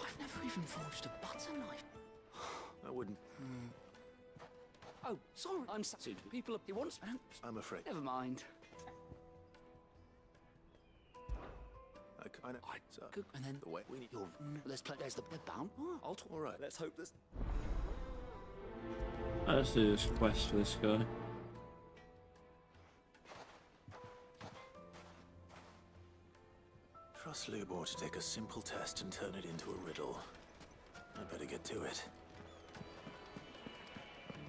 I've never even forged a butter knife. I wouldn't. Oh, sorry. I'm sorry. People, he wants. I'm afraid. Never mind. I kind of. Good. And then the way we need. Let's play. There's the bound. I'll talk. All right. Let's hope this. Let's do this quest for this guy. Trust Lubor to take a simple test and turn it into a riddle. I better get to it.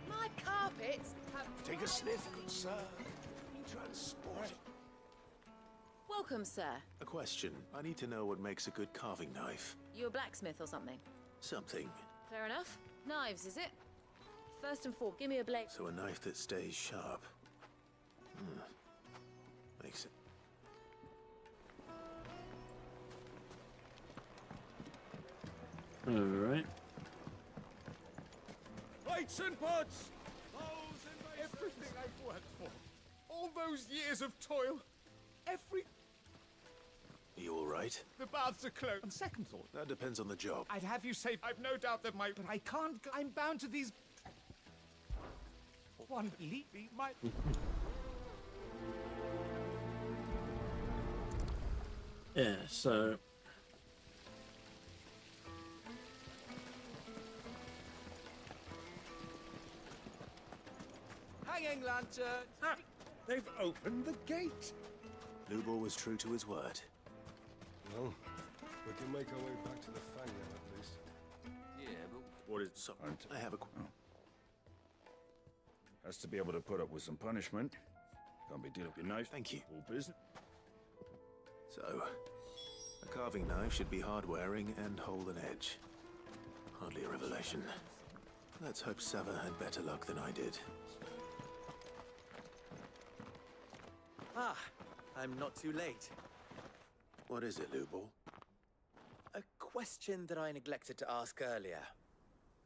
My carpets have... Take a sniff, good sir. Transport. Welcome, sir. A question. I need to know what makes a good carving knife. You a blacksmith or something? Something. Fair enough. Knives, is it? First and foremost, give me a blade. So a knife that stays sharp. Makes it. Alright. Plates and pots! Everything I've worked for. All those years of toil. You all right? The baths are closed. On second thought. That depends on the job. I'd have you safe. I've no doubt that but I can't. I'm bound to these. One leave me, my. Yeah, so. Hanging lantern. Ah, they've opened the gate. Lubor was true to his word. Well, we can make our way back to the Fang now, at least. Yeah, but What is so? I have a. has to be able to put up with some punishment. Can't be dealing with your knife. Thank you. All business. So, a carving knife should be hard-wearing and hold an edge. Hardly a revelation. Let's hope Sava had better luck than I did. Ah, I'm not too late. What is it, Lubor? A question that I neglected to ask earlier.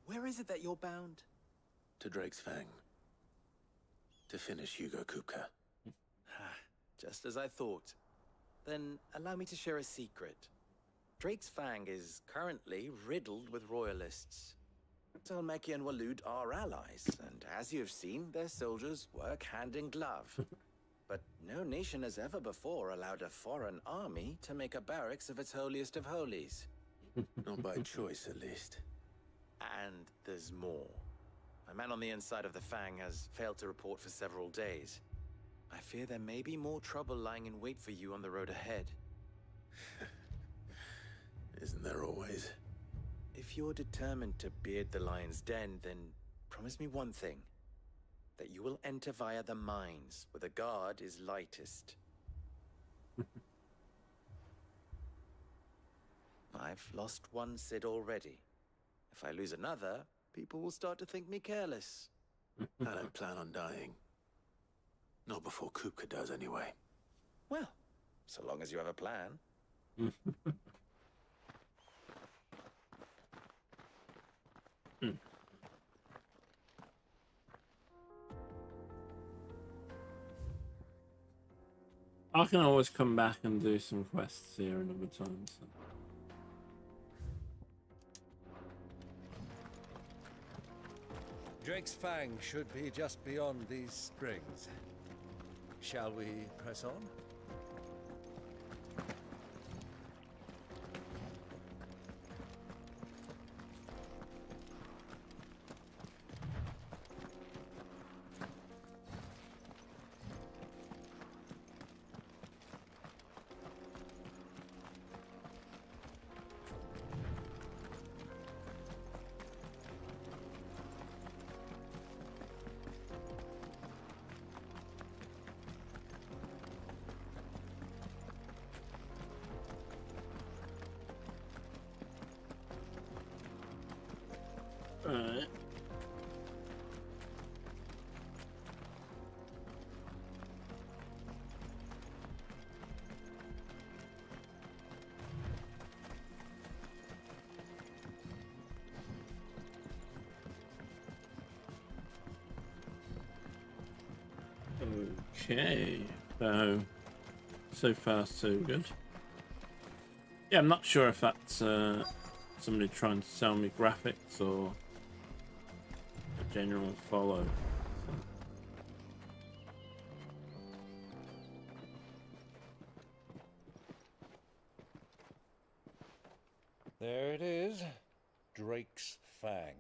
Where is it that you're bound? To Drake's Fang. To finish Hugo Kupka. Just as I thought. Then allow me to share a secret. Drake's Fang is currently riddled with royalists. Talmeki and Walud are allies, and as you've seen, their soldiers work hand in glove. But no nation has ever before allowed a foreign army to make a barracks of its holiest of holies. Not by choice, at least. And there's more. A man on the inside of the Fang has failed to report for several days. I fear there may be more trouble lying in wait for you on the road ahead. Isn't there always? If you're determined to beard the lion's den, then promise me one thing. That you will enter via the mines, where the guard is lightest. I've lost one Cid already. If I lose another, people will start to think me careless. I don't plan on dying. Not before Kupka does, anyway. Well, so long as you have a plan. I can always come back and do some quests here another time. So. Drake's Fang should be just beyond these springs. Shall we press on? Alright. Okay, so far so good. Yeah, I'm not sure if that's somebody trying to sell me graphics or a general follow. So. There it is, Drake's Fang.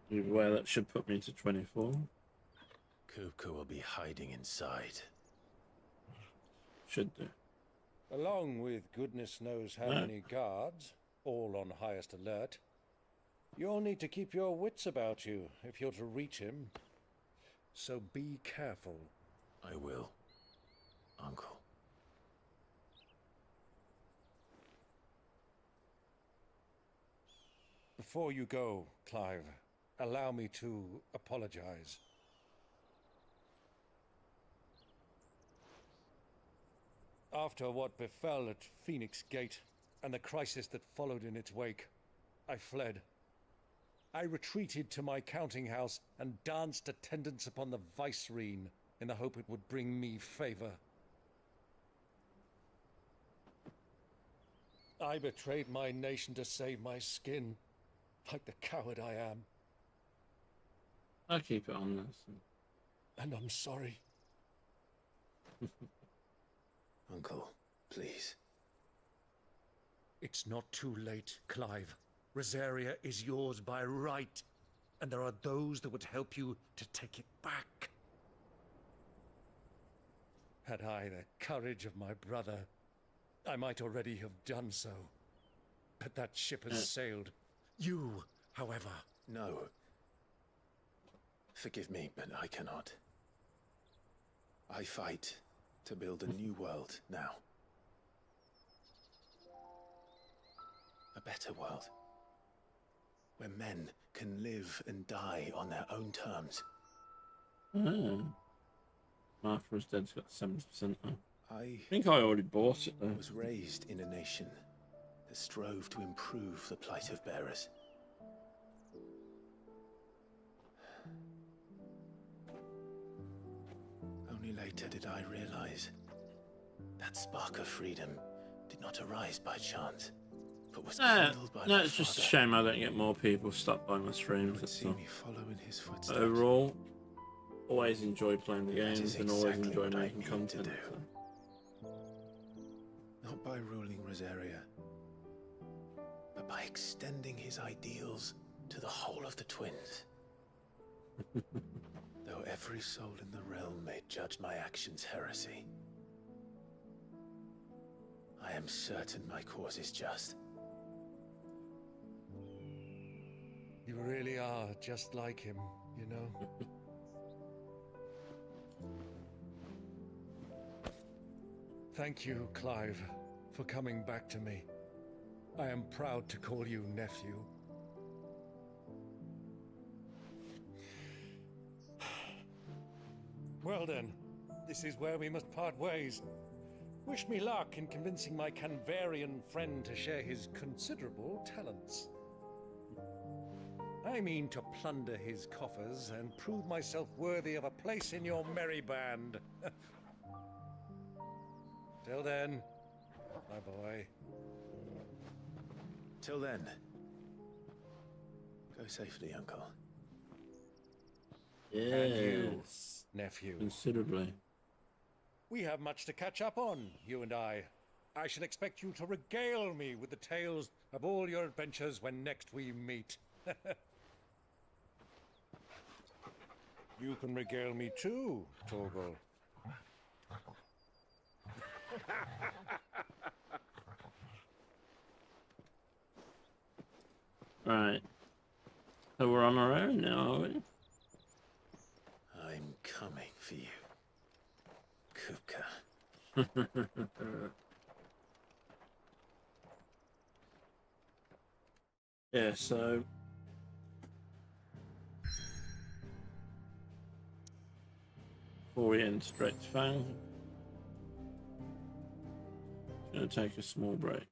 Either way, that should put me to 24. Kupka will be hiding inside. Should do. Along with goodness knows how many guards, all on highest alert. You'll need to keep your wits about you if you're to reach him. So be careful. I will, Uncle. Before you go, Clive, allow me to apologize. After what befell at Phoenix Gate and the crisis that followed in its wake, I fled. I retreated to my counting house and danced attendance upon the vicereine in the hope it would bring me favor. I betrayed my nation to save my skin, like the coward I am. I'll keep it on this. And I'm sorry. Uncle, please. It's not too late, Clive. Rosaria is yours by right, and there are those that would help you to take it back. Had I the courage of my brother, I might already have done so. But that ship has sailed. You, however... No. Forgive me, but I cannot. I fight to build a new world now. A better world. Where men can live and die on their own terms. Martha's Dead's got 70% now. I think I already bought it though. Was raised in a nation that strove to improve the plight of bearers. Only later did I realize that spark of freedom did not arise by chance, but was kindled by no, my it's just a father. shame I don't get more people stop by my streams. That's all. Me follow in his footsteps. But overall, always enjoy playing the That games is and always exactly enjoy what I making need content. to do. Not by ruling Rosaria, but by extending his ideals to the whole of the twins. Though every soul in the realm may judge my actions heresy, I am certain my cause is just. You really are just like him, you know? Thank you, Clive, for coming back to me. I am proud to call you nephew. Well then, this is where we must part ways. Wish me luck in convincing my Canvarian friend to share his considerable talents. I mean to plunder his coffers and prove myself worthy of a place in your merry band. Till then, my boy. Till then, go safely, Uncle. Yes. And you, nephew. Considerably. We have much to catch up on, you and I. I shall expect you to regale me with the tales of all your adventures when next we meet. You can regale me too, Torgal. Right. So we're on our own now, are we? I'm coming for you, Kupka. Yeah, so... Before we end straight to Fang, going to take a small break.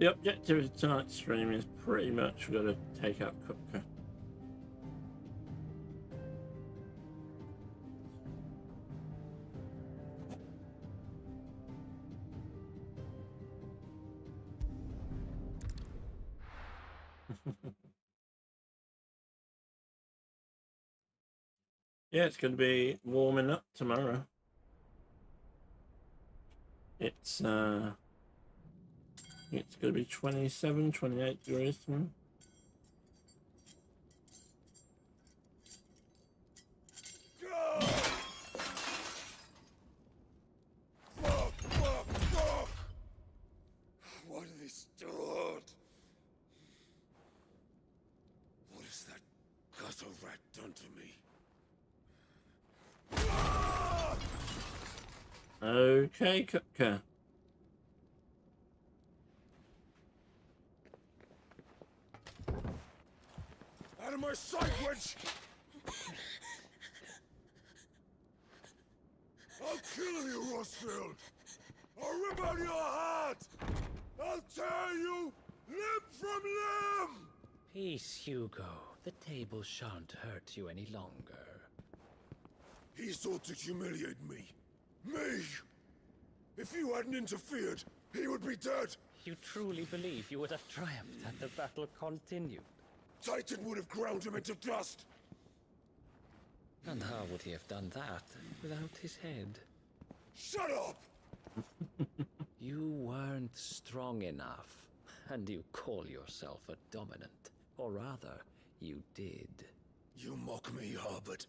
The objective of tonight's stream is pretty much we've got to take out Kupka. Yeah, it's going to be warming up tomorrow. It's going to be 27, 28 degrees tomorrow. Fuck! Why do they still hurt? What has that gutter rat done to me? Okay, Kupka. Out of my sight, witch! I'll kill you, Rosfield! I'll rip out your heart! I'll tear you limb from limb! Peace, Hugo. The table shan't hurt you any longer. He sought to humiliate me. Me! If you hadn't interfered, he would be dead! You truly believe you would have triumphed had the battle continued? Titan would have ground him into dust! And how would he have done that without his head? Shut up! You weren't strong enough, and you call yourself a dominant. Or rather, you did. You mock me, Harbert.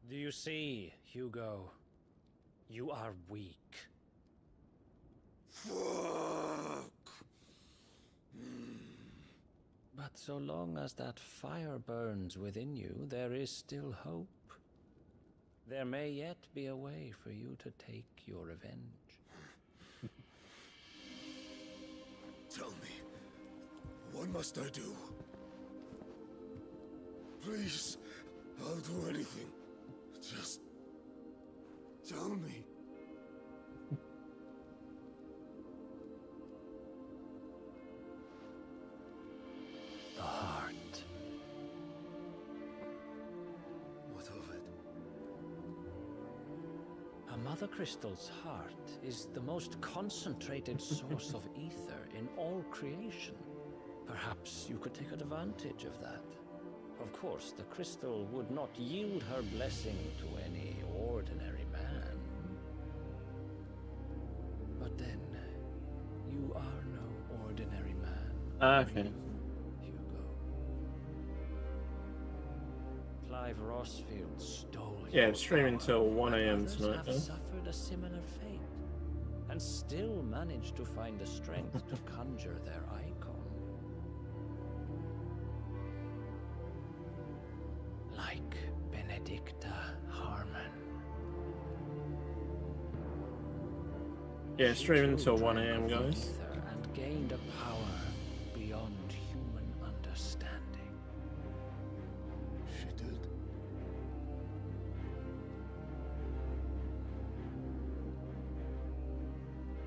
Do you see, Hugo? You are weak. Fuck! But so long as that fire burns within you, there is still hope. There may yet be a way for you to take your revenge. Tell me, what must I do? Please, I'll do anything. Just tell me. The heart. What of it? A mother crystal's heart is the most concentrated source of ether in all creation. Perhaps you could take advantage of that. Of course, the crystal would not yield her blessing to any ordinary man. But then, you are no ordinary man. Okay. Hugo. Clive Rosfield stole Yeah, it's streaming till 1 AM others tonight. have Though. suffered a similar fate, and still managed to find the strength to conjure their icon. Like Benedicta Harmon. Yeah, streaming until 1 AM, guys. And gained a power beyond human understanding. She did.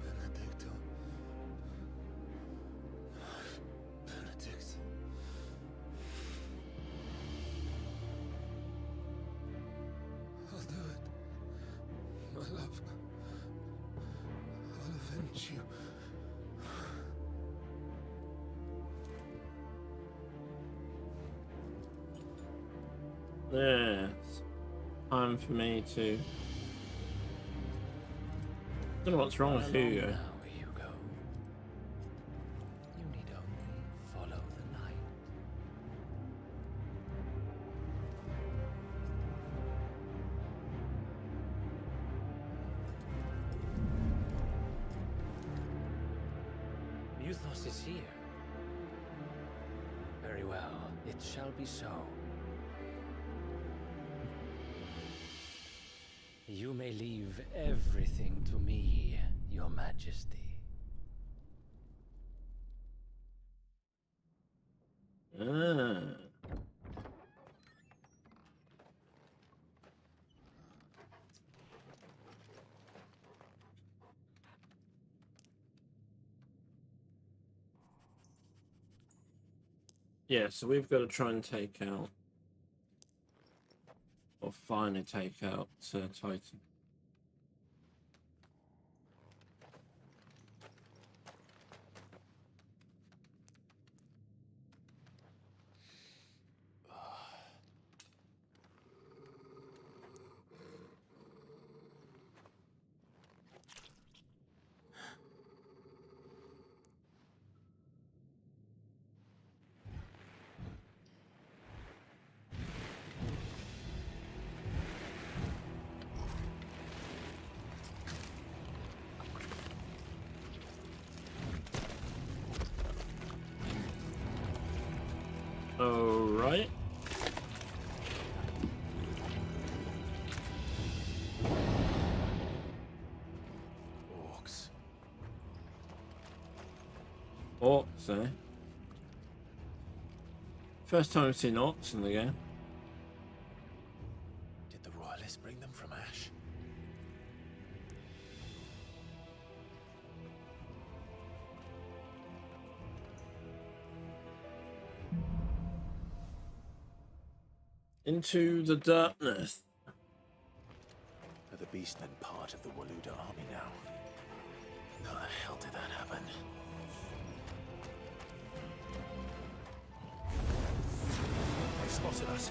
Benedicta. Benedict. I'll do it. My love. I'll avenge you. Yes. Time for me to... Don't know what's wrong with Hugo. Now, Hugo. You need only follow the light. Muthos is here. Very well, it shall be so. You may leave everything to me, Your Majesty. Yeah, so we've got to try and take out, or finally take out Titan. Alright. Orcs. Orcs, eh? First time I've seen orcs in the game. Did the royalists bring them from Ash? Into the darkness. Are the beastmen part of the Waluda army now? How the hell did that happen? They spotted us.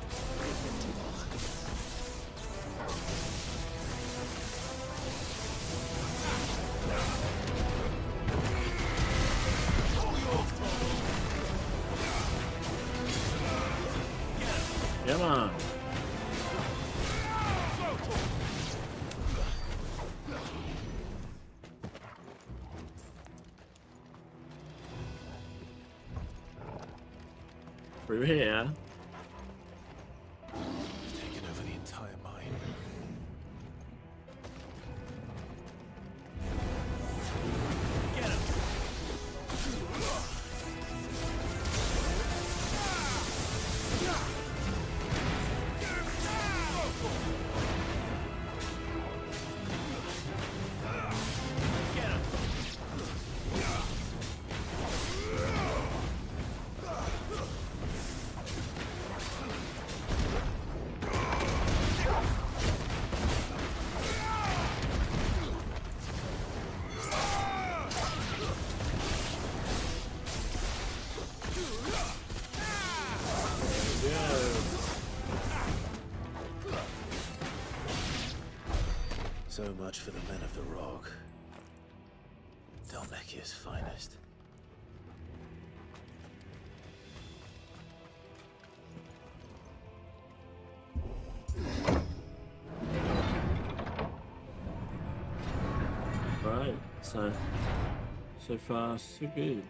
Come on. Through here. Taken over the entire mine. Get him! So much for the men of the Rock. Dalmekia's finest. Right, so far so good.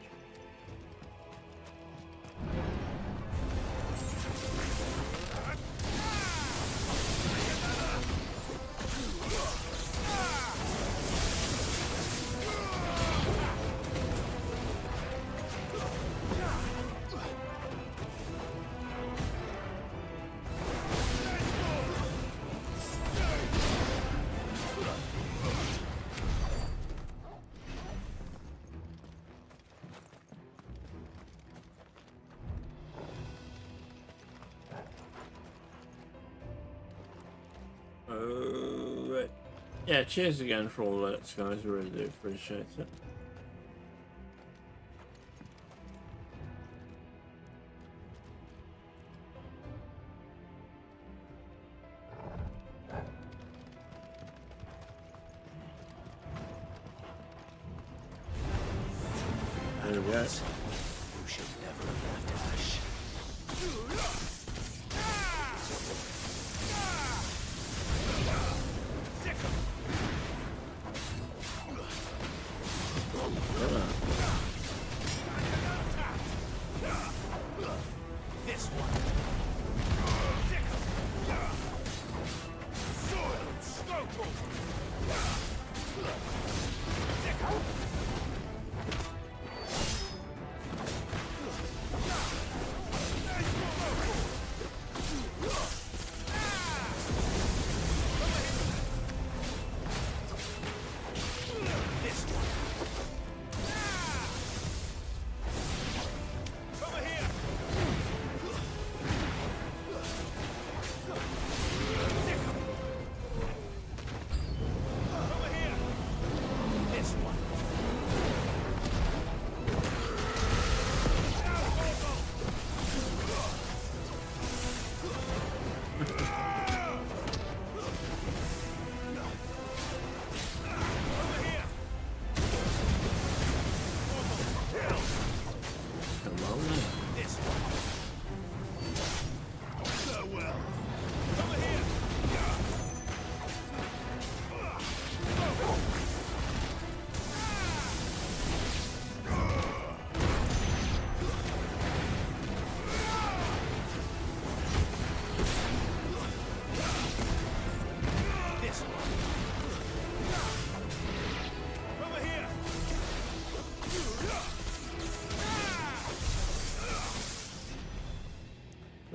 Right. Yeah, cheers again for all that, guys. I really do appreciate it. There we go. You should never have left Ash. This one.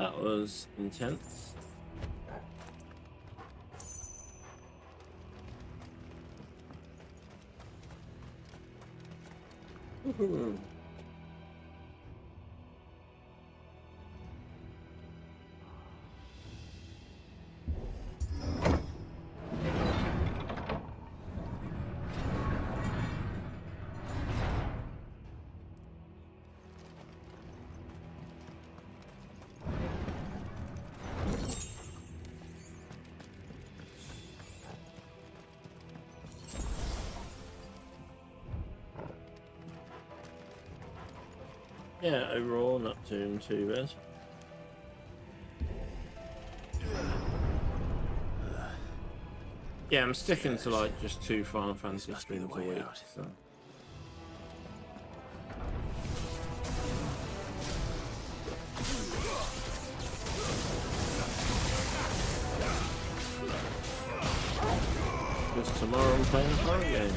That was intense. Woohoo. Yeah, overall not too bad. Yeah, I'm sticking to like just 2 Final Fantasy streams a week. So. Just tomorrow I'm playing a horror game.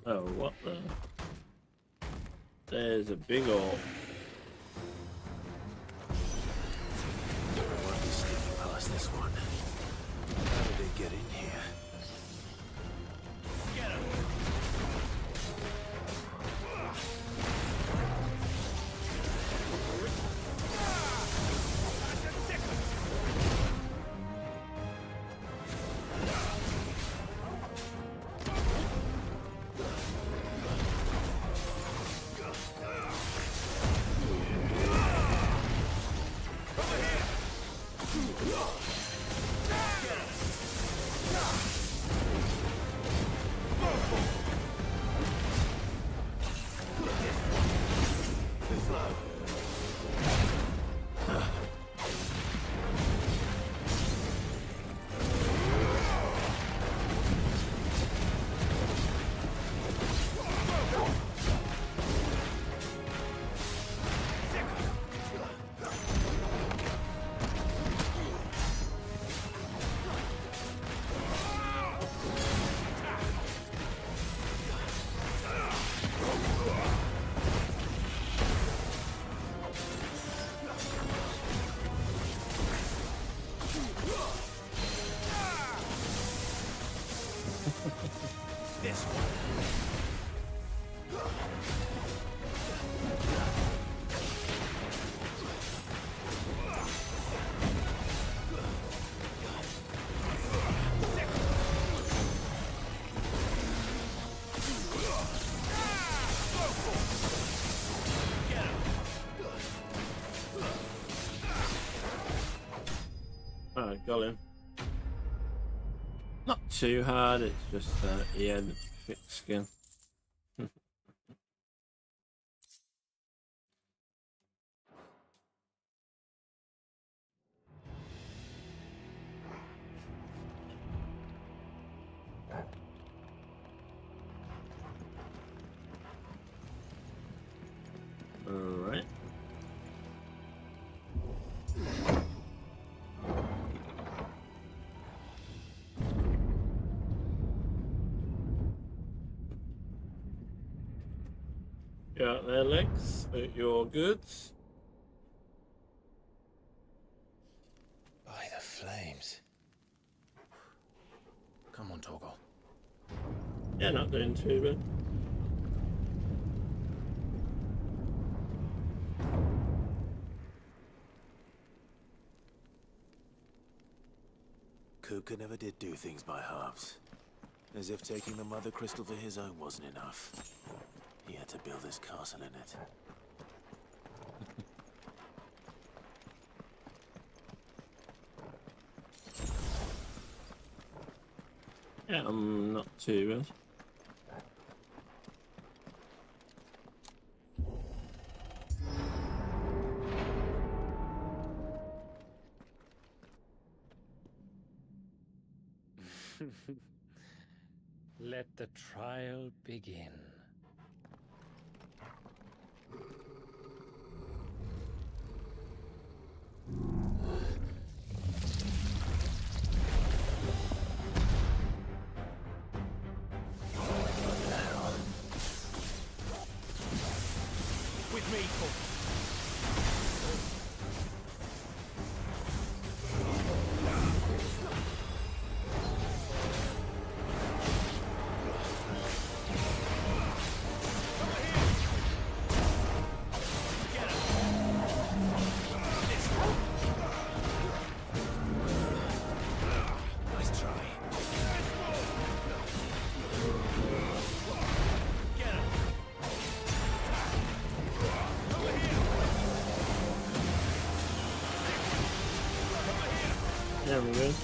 Oh, what the? There's a big ol'. I won't be sneaking past this one. How did it get in here? Get him! Alright, got him. Not too hard, it's just he had thick skin. Alright. You're out there, Lex, at your goods. By the flames. Come on, Torgal. Yeah, not doing too bad. Kuka never did do things by halves. As if taking the Mother Crystal for his own wasn't enough. He had to build his castle in it. Yeah, I'm not too bad. Let the trial begin. I'm good.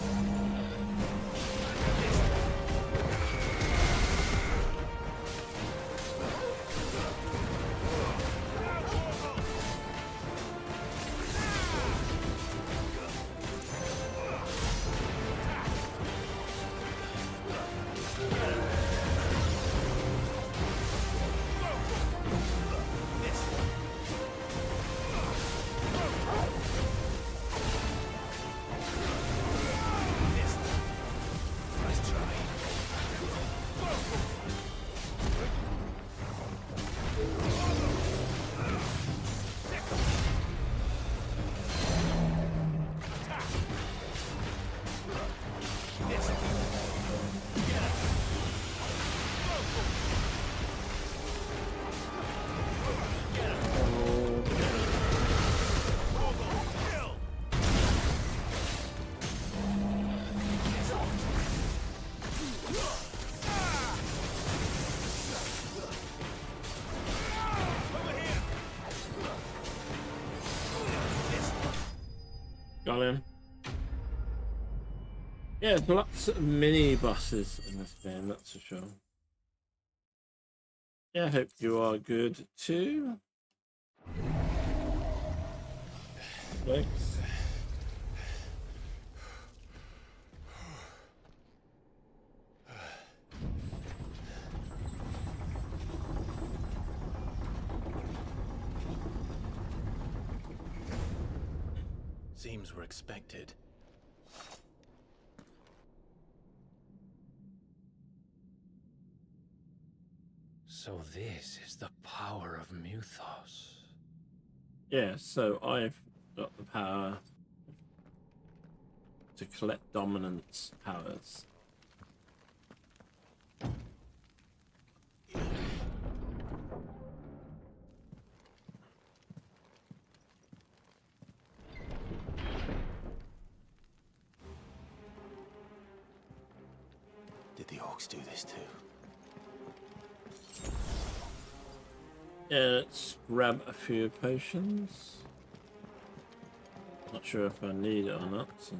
Got him. Yeah, there's lots of mini bosses in this game, that's for sure. Yeah, I hope you are good too. Thanks. Seems we're expected. So this is the power of Muthos. Yeah, so I've got the power to collect dominance powers. Did the orcs do this too? Yeah, let's grab a few potions. Not sure if I need it or not. So.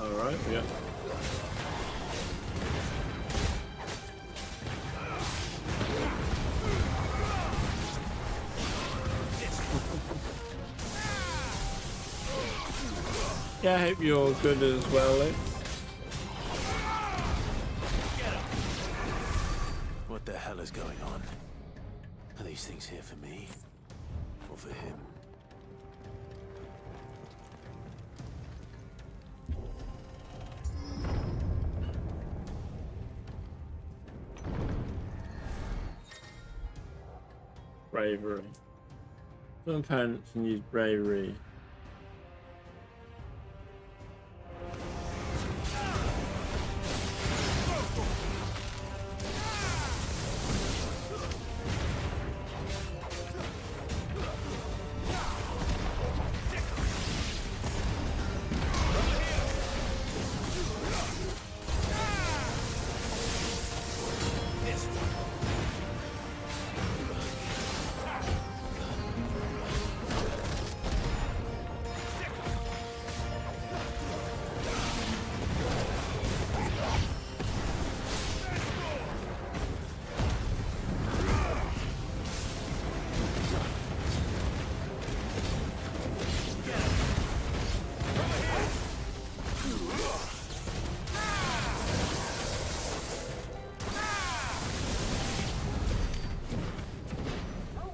Alright, yeah. Yeah, I hope you're good as well, Lex. What the hell is going on? Are these things here for me? Or for him? Bravery. Some opponents can use bravery.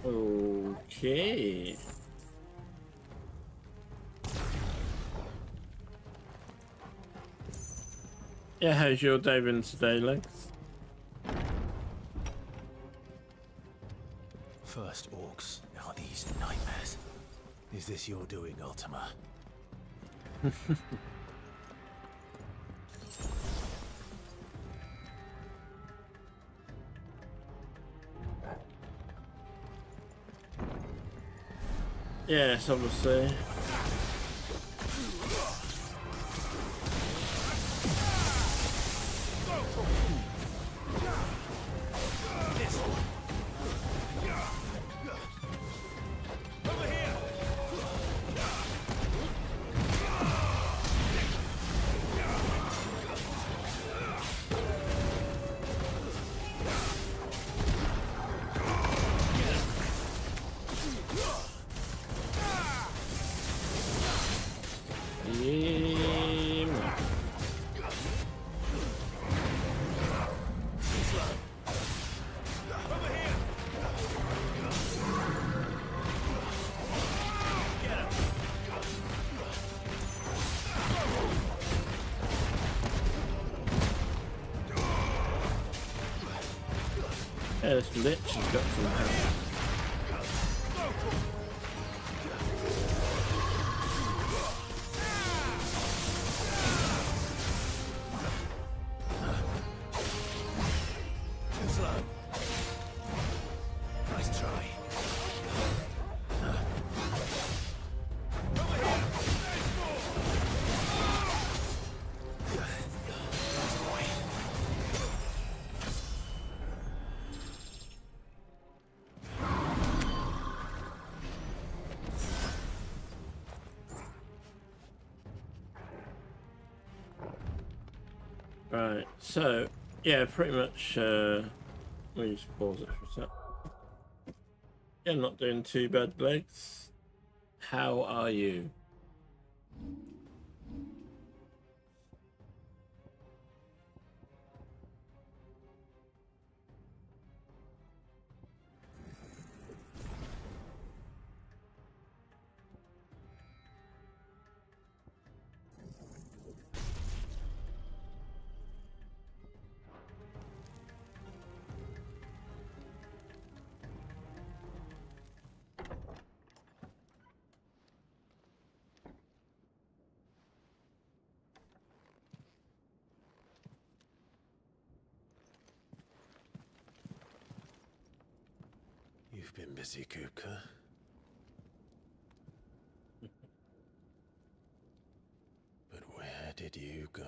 Okay. Yeah, how's your day been today, Lex? worst orcs are these nightmares. Is this your doing, Ultima? Yes, obviously. Yeah, this lich has got some power. Nice try. Right, so yeah, pretty much. Let me just pause it for a sec. Yeah, not doing too bad, Legs. How are you? You've been busy, Kupka. But where did you go?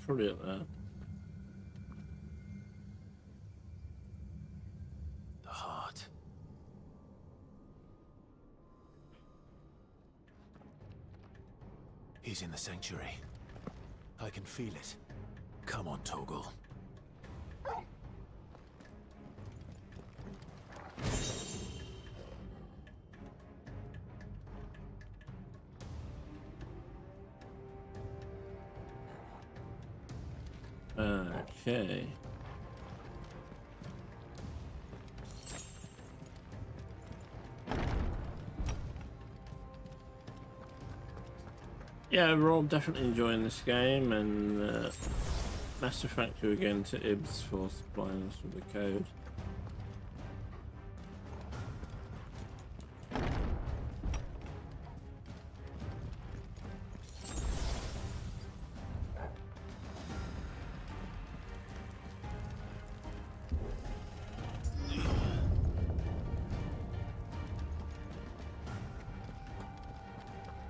Probably up there. The heart. He's in the sanctuary. I can feel it. Come on, Toggle. Okay. Yeah, we're all definitely enjoying this game, and massive thank you again to Ibs for supplying us with the code.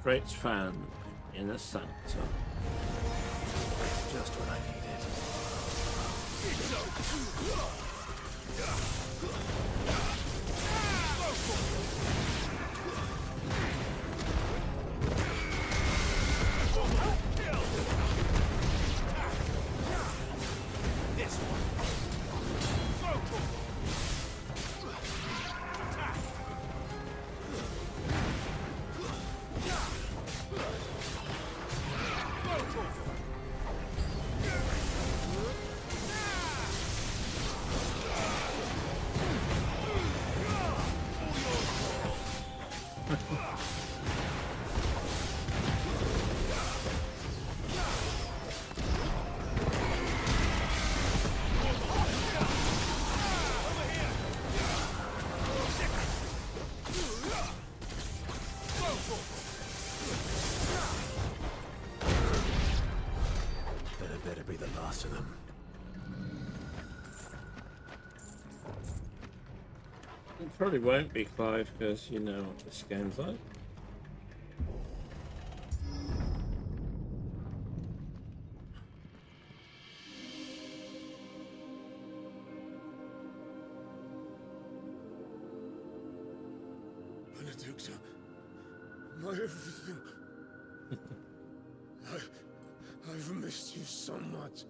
Great fan in the Santa. Just what I needed. This one. That better be the last of them. It probably won't be, Clive, because you know what this game's like. Benedicta, my everything. I've missed you so much.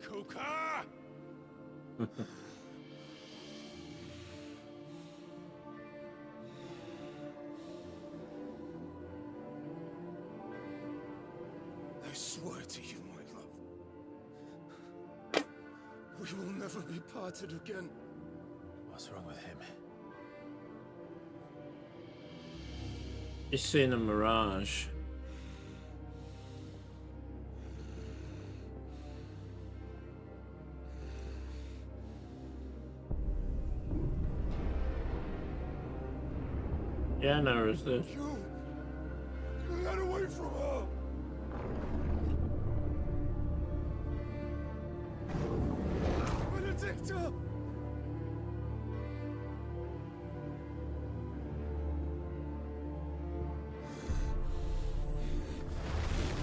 Coca! I swear to you, my love, we will never be parted again. What's wrong with him? He's seen a mirage. Yeah, no, is this? You got away from her. Benedicta!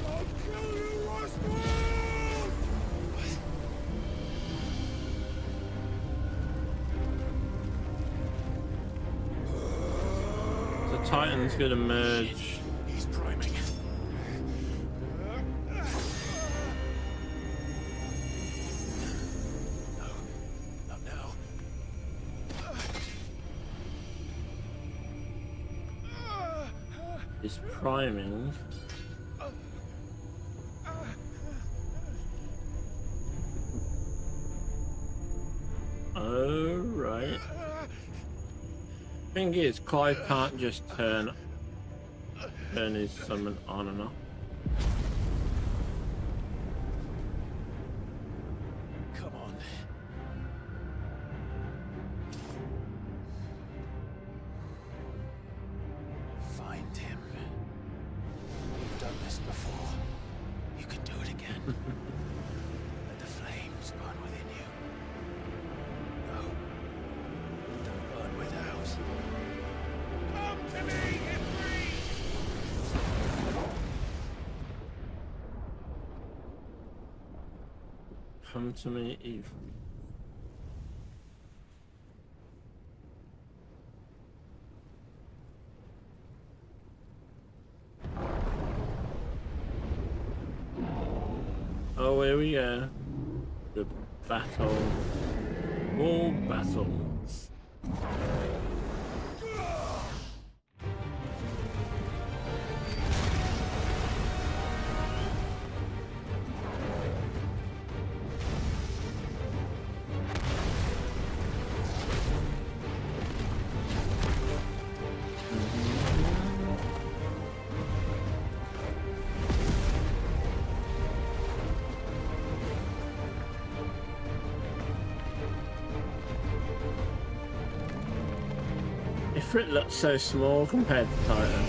I'll kill you, Rosfield! The Titan's gonna merge. He's priming. Not now. He's priming. Oh, right. Thing is, Clive can't just turn his summon on and off. Come on. Find him. You've done this before. You can do it again. Let the flames burn within you. No. Don't burn without. Come to me, Ifrit! Come to me, Eve. Oh, here we go. The battle. All battles. Ifrit looks so small compared to Titan.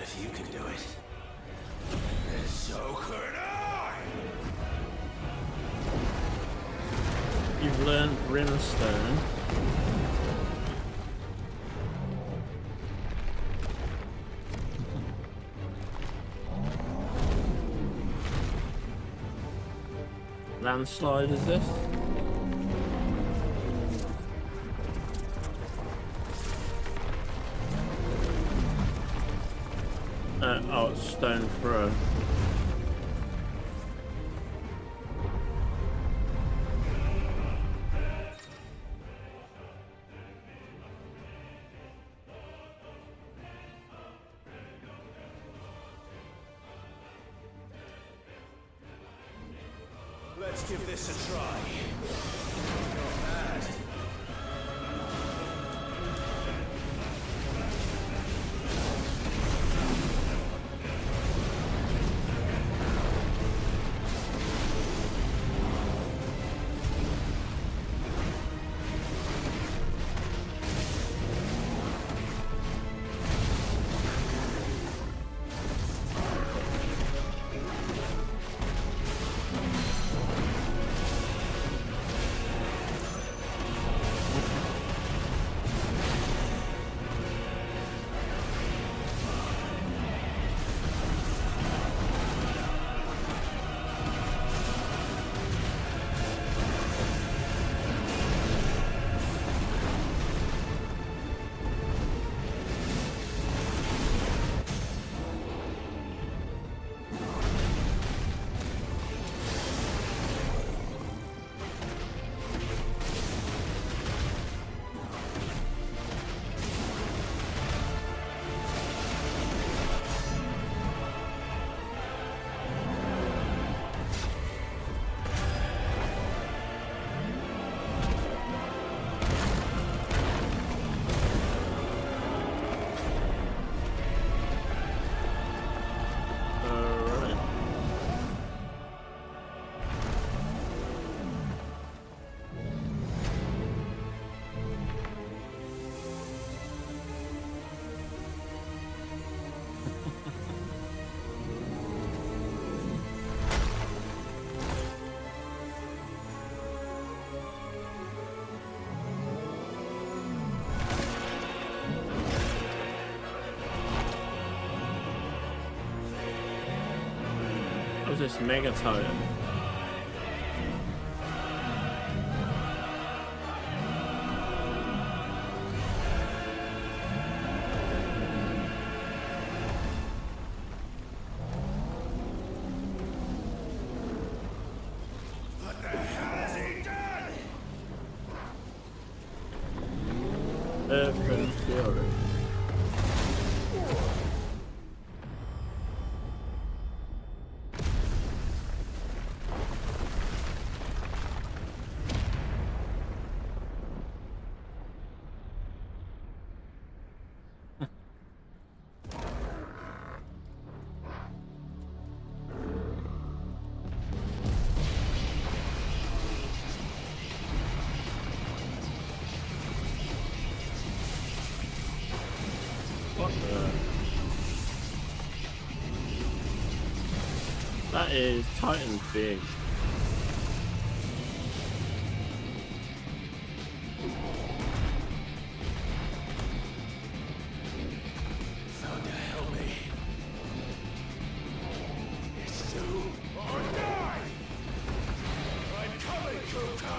if you can do it, then so could I! You've learned Brimstone. Landslide is this? Oh, it's stone throw. Let's give this a try. Not bad. This mega titan. What the hell has he done? Earth and Fury. That is Titan's big. Thunder, help me. It's do or die! I'm coming, Kuka!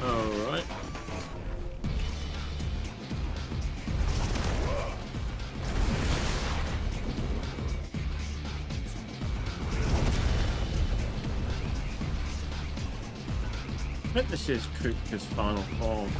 Alright. I think this is Kuka's final form.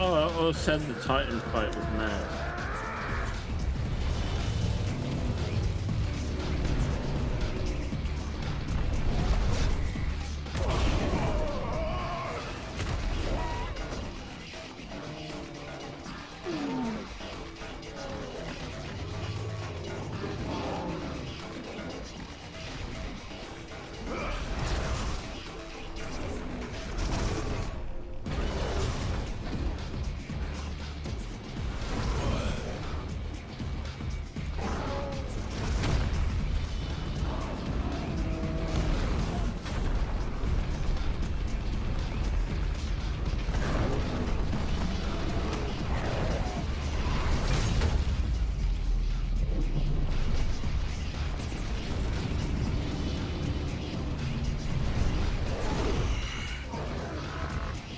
Oh, I always said the Titan fight was mad.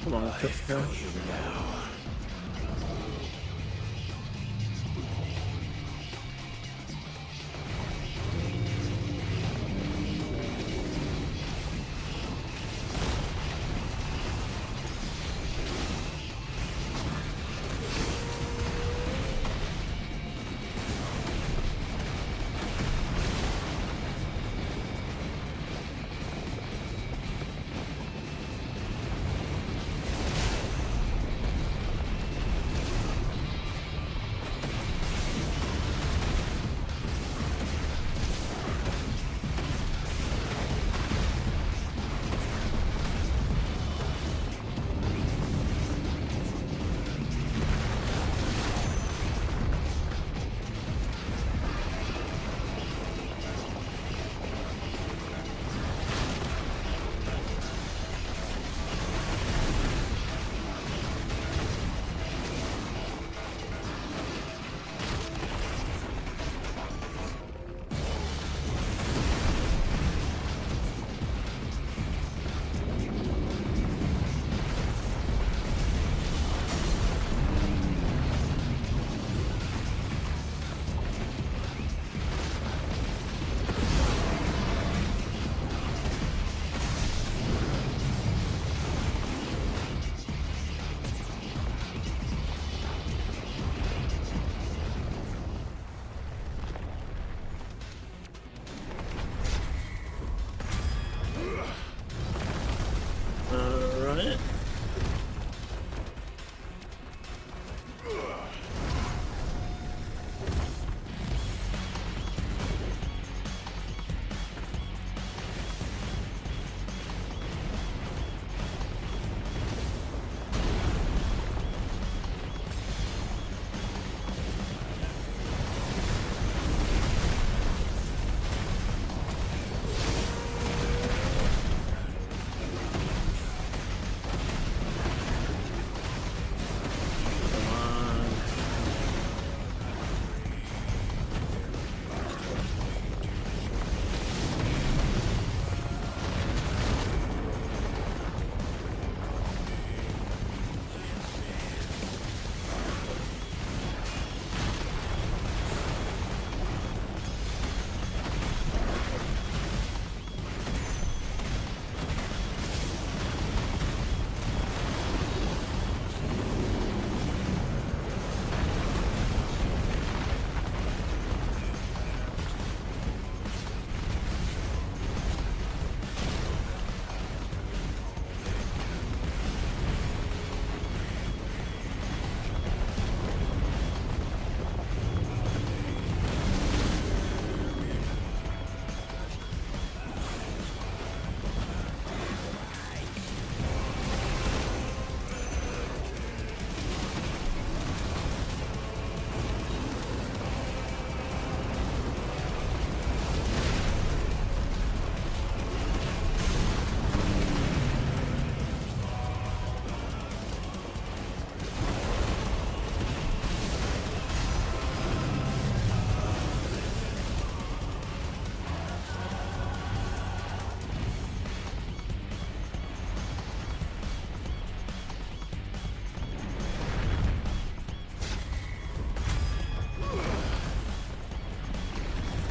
Come on, I've got you now.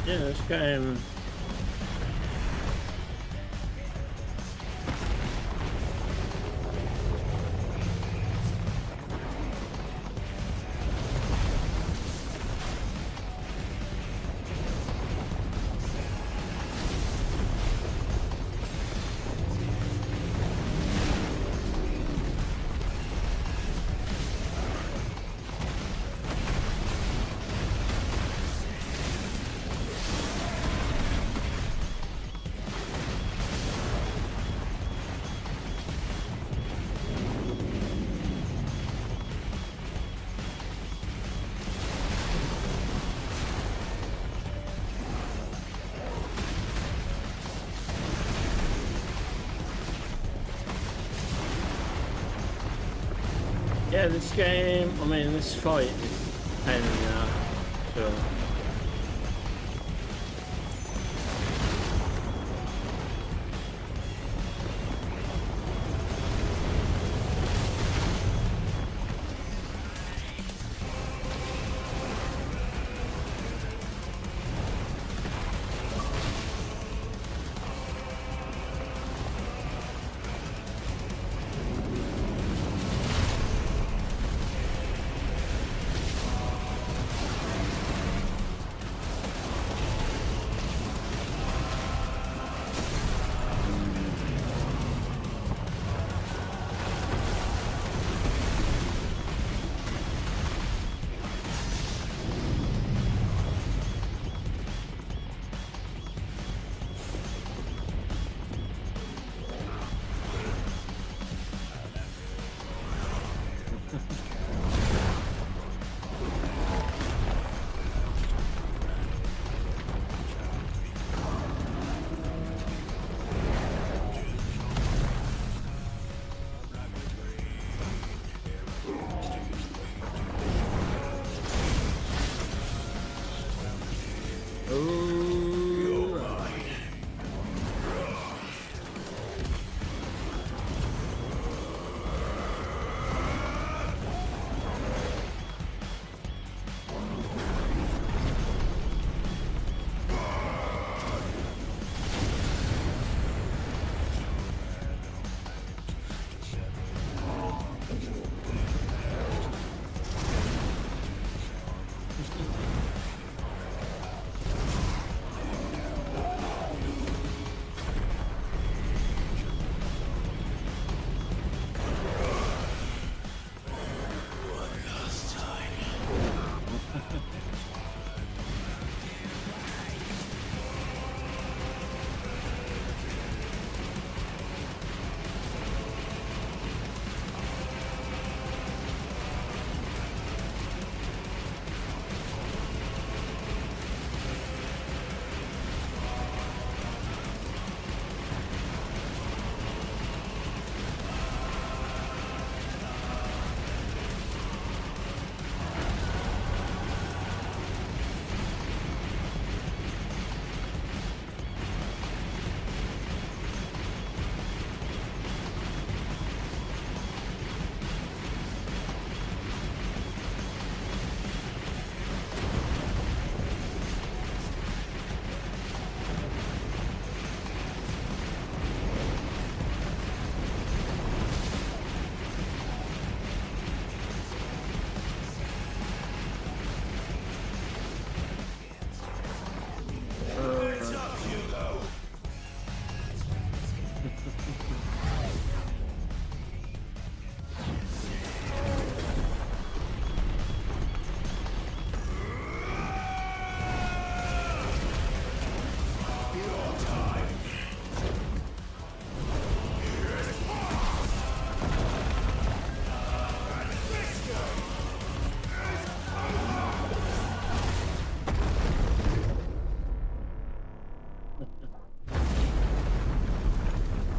Yeah, this game. Yeah, this game, I mean, this fight is pain in the ass, sure.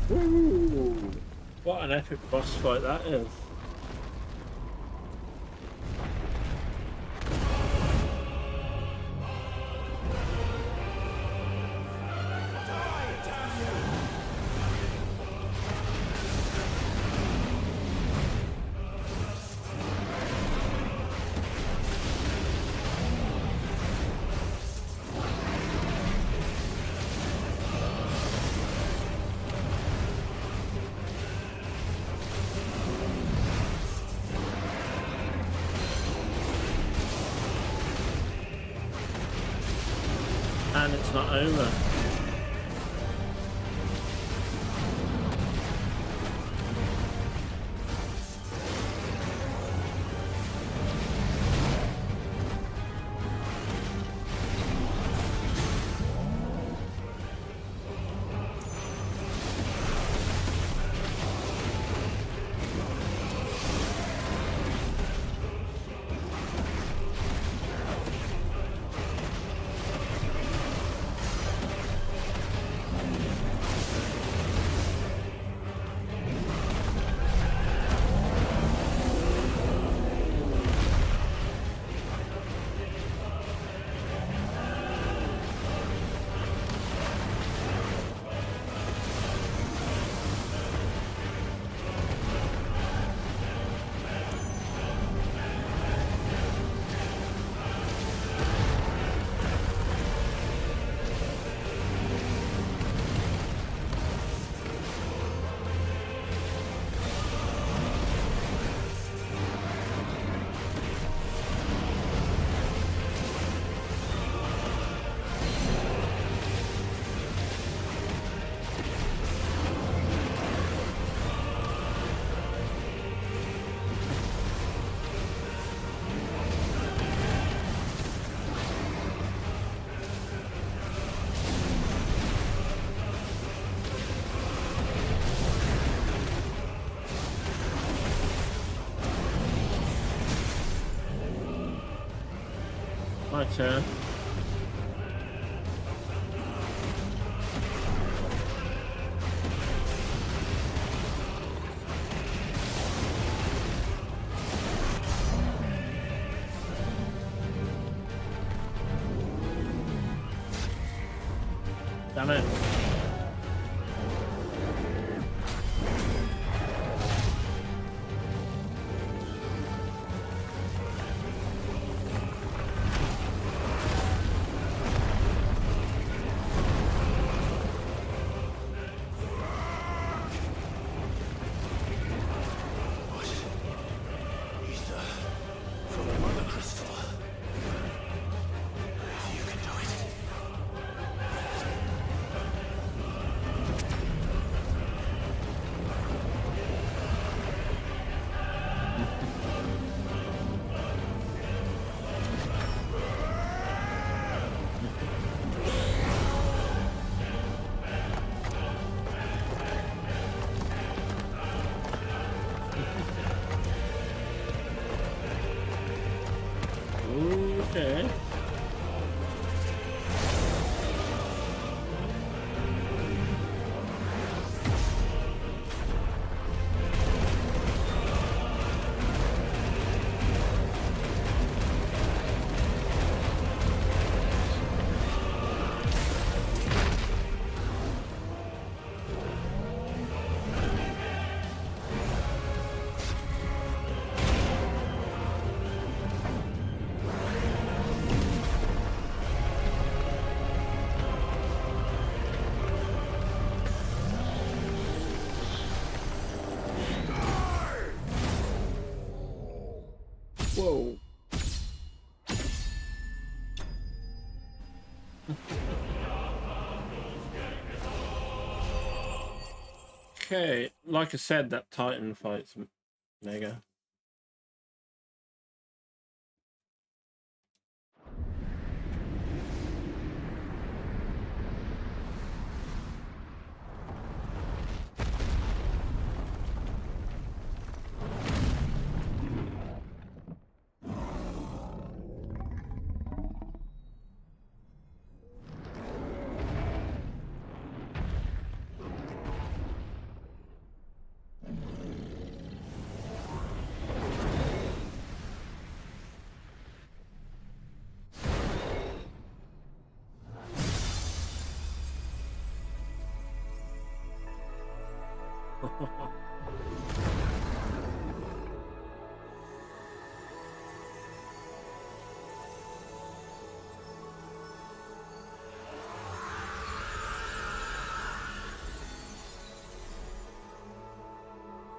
Ooh, what an epic boss fight that is. And it's not over. My turn. Damn it. Okay. Whoa. Okay, like I said, that Titan fight's mega.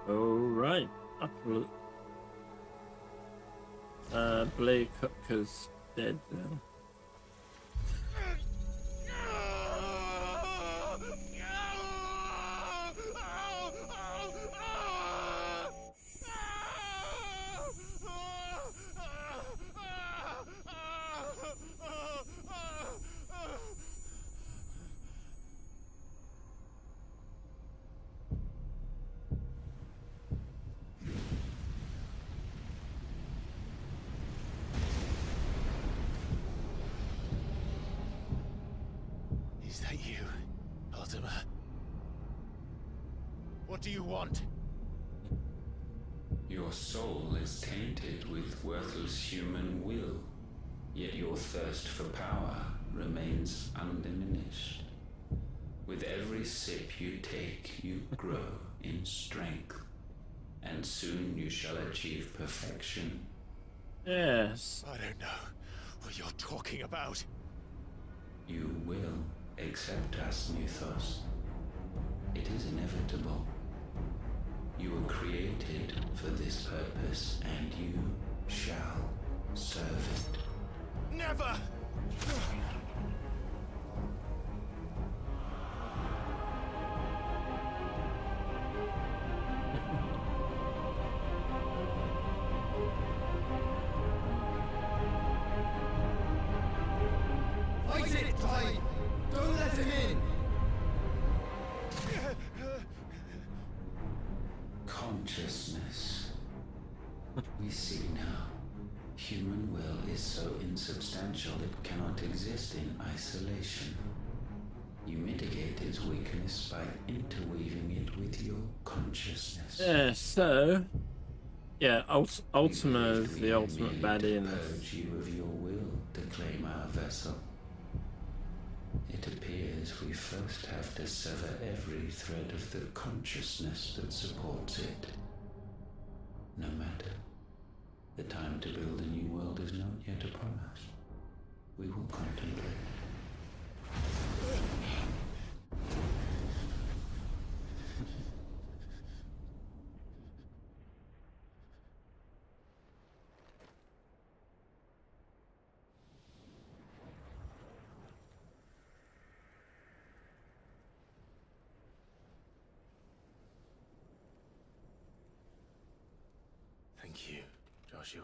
Alright, Blade Cooker's dead now. Is that you, Ultima? What do you want? Your soul is tainted with worthless human will, yet your thirst for power remains undiminished. With every sip you take, you grow in strength, and soon you shall achieve perfection. Yes. I don't know what you're talking about. You will accept us, Mythos. It is inevitable. You were created for this purpose, and you shall serve it. Never! Fight it, Clive! Don't let him in! Consciousness. We see now. Human will is so insubstantial it cannot exist in isolation. You mitigate its weakness by interweaving it with your consciousness. Yeah, so... Yeah, Ultima is the ultimate baddie in this. Purge you of your will to claim our vessel. It appears we first have to sever every thread of the consciousness that supports it. No matter. The time to build a new world is not yet upon us. We will contemplate. Thank you, Joshua.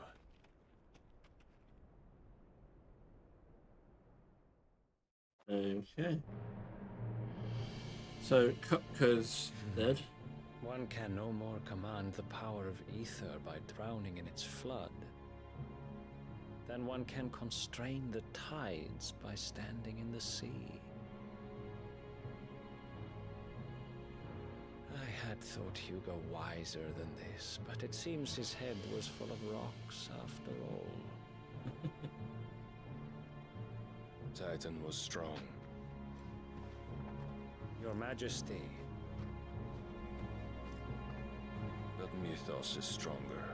Okay. So, Kupka's dead. One can no more command the power of ether by drowning in its flood than one can constrain the tides by standing in the sea. I had thought Hugo wiser than this, but it seems his head was full of rocks after all. Titan was strong. Your Majesty. But Mythos is stronger.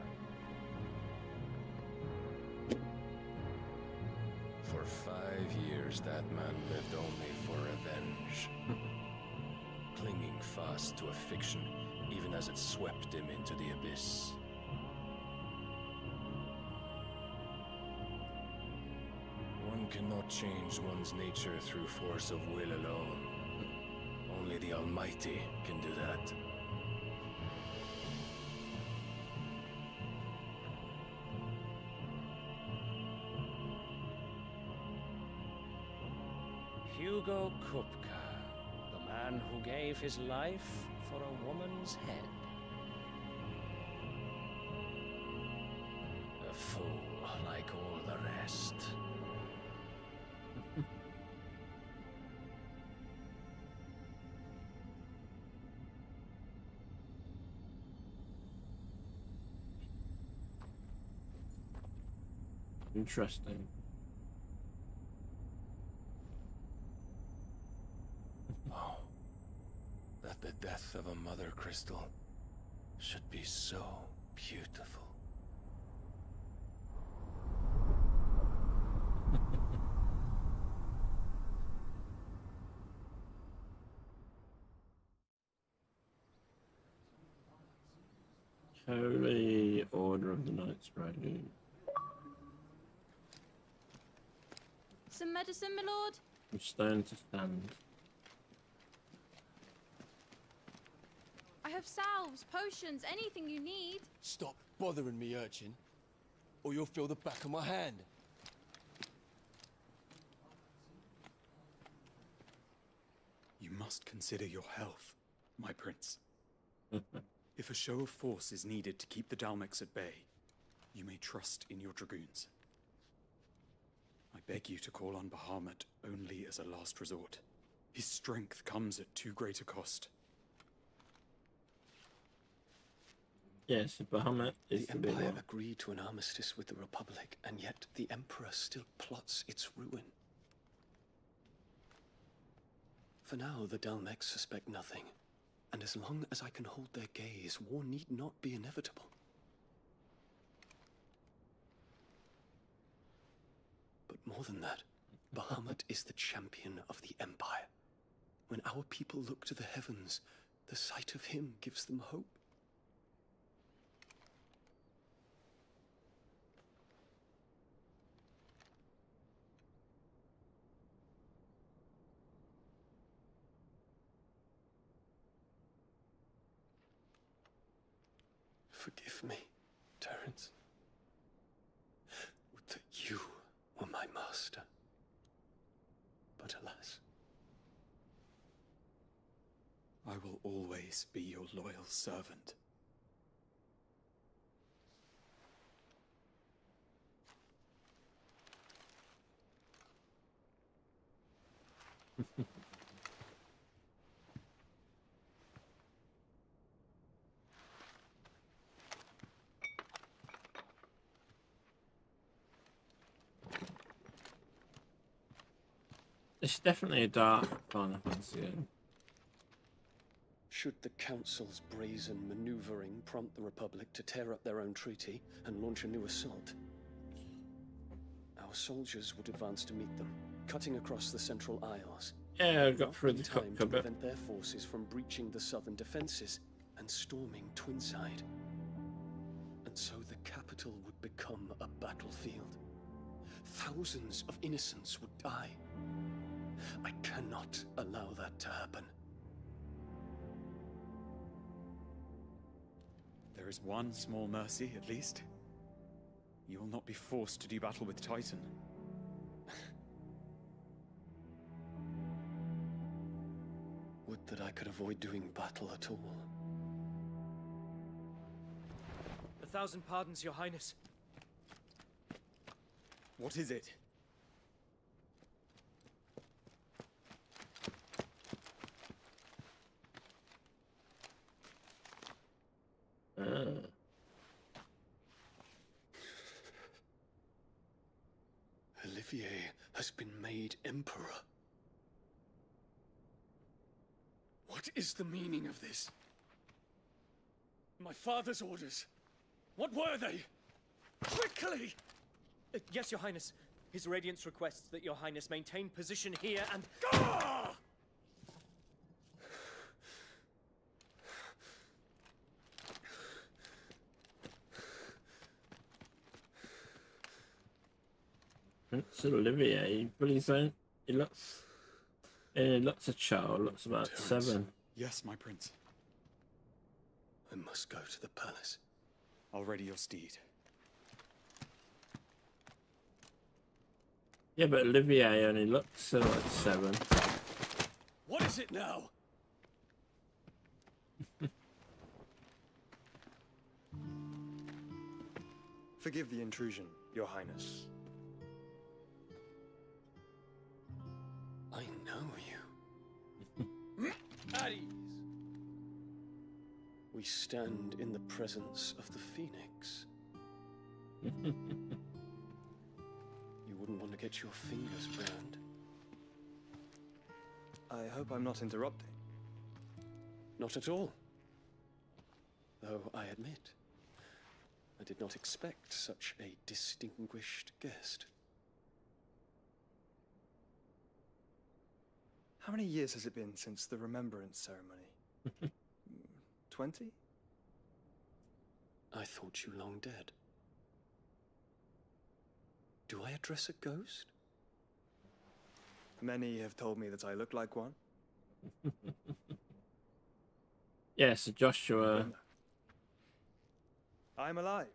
For 5 years, that man lived only for revenge. Clinging fast to a fiction, even as it swept him into the abyss. One cannot change one's nature through force of will alone. Only the Almighty can do that. Hugo Kupka, the man who gave his life for a woman's head. A fool like all the rest. Interesting. Oh, that the death of a mother crystal should be so beautiful. Holy Order of the Knights Dragoon. Some medicine, my lord? From stone to stand. I have salves, potions, anything you need. Stop bothering me, urchin, or you'll feel the back of my hand. You must consider your health, my prince. If a show of force is needed to keep the Dalmex at bay, you may trust in your dragoons. I beg you to call on Bahamut only as a last resort. His strength comes at too great a cost. Yes, Bahamut is the the big Empire one. agreed to an armistice with the Republic, and yet the Emperor still plots its ruin. For now, the Dalmex suspect nothing, and as long as I can hold their gaze, war need not be inevitable. But more than that, Bahamut is the champion of the Empire. When our people look to the heavens, the sight of him gives them hope. Forgive me, Terence. Would that you were my master. But alas. I will always be your loyal servant. It's definitely a dark Final Fantasy game. Should the Council's brazen maneuvering prompt the Republic to tear up their own treaty and launch a new assault, our soldiers would advance to meet them, cutting across the Central Isles. Yeah, I got through the time to cockpit. prevent their forces from breaching the southern defenses and storming Twinside. And so the capital would become a battlefield. Thousands of innocents would die. I cannot allow that to happen. There is one small mercy, at least. You will not be forced to do battle with Titan. Would that I could avoid doing battle at all. 1,000 pardons, Your Highness. What is it? Olivier has been made Emperor. What is the meaning of this? My father's orders. What were they? Quickly! Yes, Your Highness. His Radiance requests that Your Highness maintain position here and... Gah! Prince Olivier, but he looks a child, looks about Terence. 7. Yes, my prince. I must go to the palace. I'll ready your steed. Yeah, but Olivier only looks like 7. What is it now? Forgive the intrusion, Your Highness. I know you. At ease. We stand in the presence of the Phoenix. You wouldn't want to get your fingers burned. I hope I'm not interrupting. Not at all. Though I admit, I did not expect such a distinguished guest. How many years has it been since the Remembrance ceremony? 20? I thought you long dead. Do I address a ghost? Many have told me that I look like one. Yeah, so Joshua. I'm alive.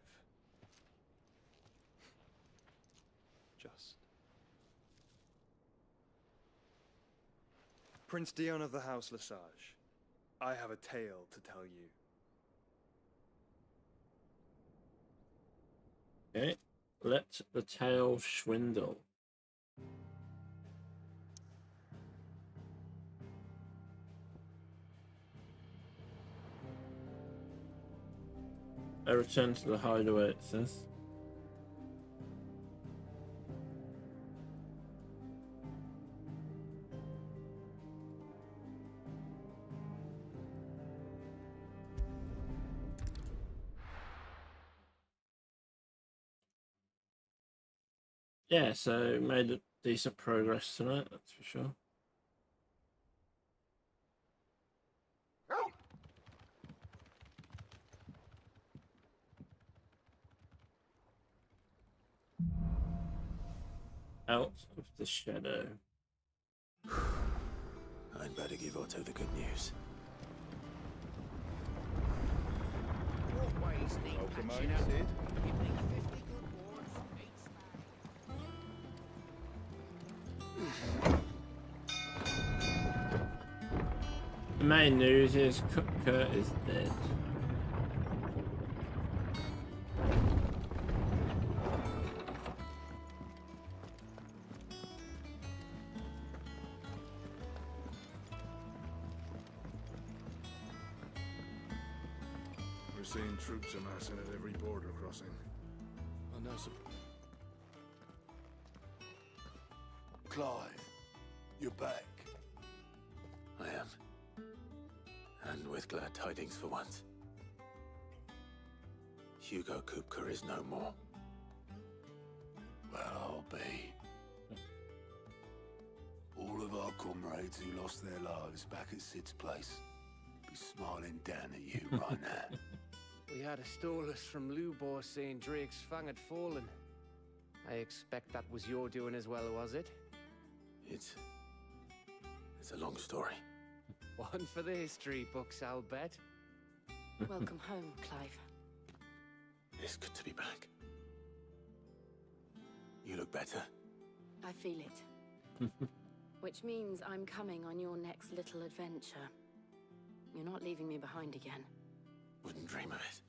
Just. Prince Dion of the House Lesage, I have a tale to tell you. Okay, let the tale swindle. I return to the hideaway, it says. Yeah, so made a decent progress tonight, that's for sure. Out of the shadow. I'd better give Otto the good news. Welcome home, Sid. The main news is Kupka is dead. We're seeing troops amassing at every border crossing. I know some. Clive, you're back. I am. And with glad tidings for once. Hugo Kupka is no more. Well, I'll be. All of our comrades who lost their lives back at Sid's place be smiling down at you right now. We had a stolus from Lubor saying Drake's Fang had fallen. I expect that was your doing as well, was it? It's a long story. One for the history books, I'll bet. Welcome home, Clive. It's good to be back. You look better. I feel it. Which means I'm coming on your next little adventure. You're not leaving me behind again. Wouldn't dream of it.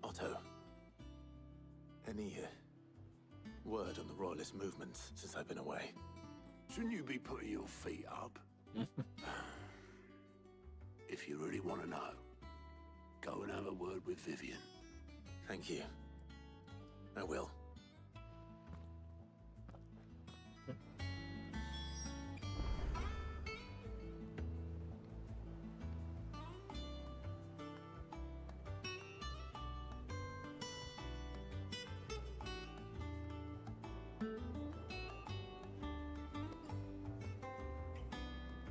Otto, any word on the royalist movements since I've been away? Shouldn't you be putting your feet up? If you really want to know, go and have a word with Vivian. Thank you. I will.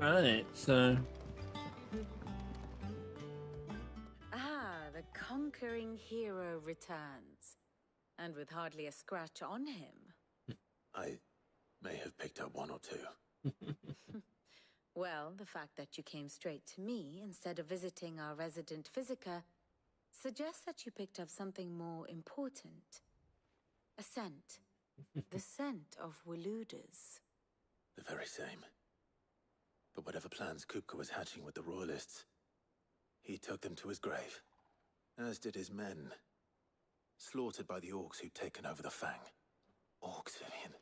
Right, so... The conquering hero returns. And with hardly a scratch on him. I may have picked up one or two. Well, the fact that you came straight to me instead of visiting our resident physiker suggests that you picked up something more important. A scent. The scent of Waludas. The very same. But whatever plans Kupka was hatching with the royalists, he took them to his grave. As did his men. Slaughtered by the orcs who'd taken over the Fang. Orcs, Vivian.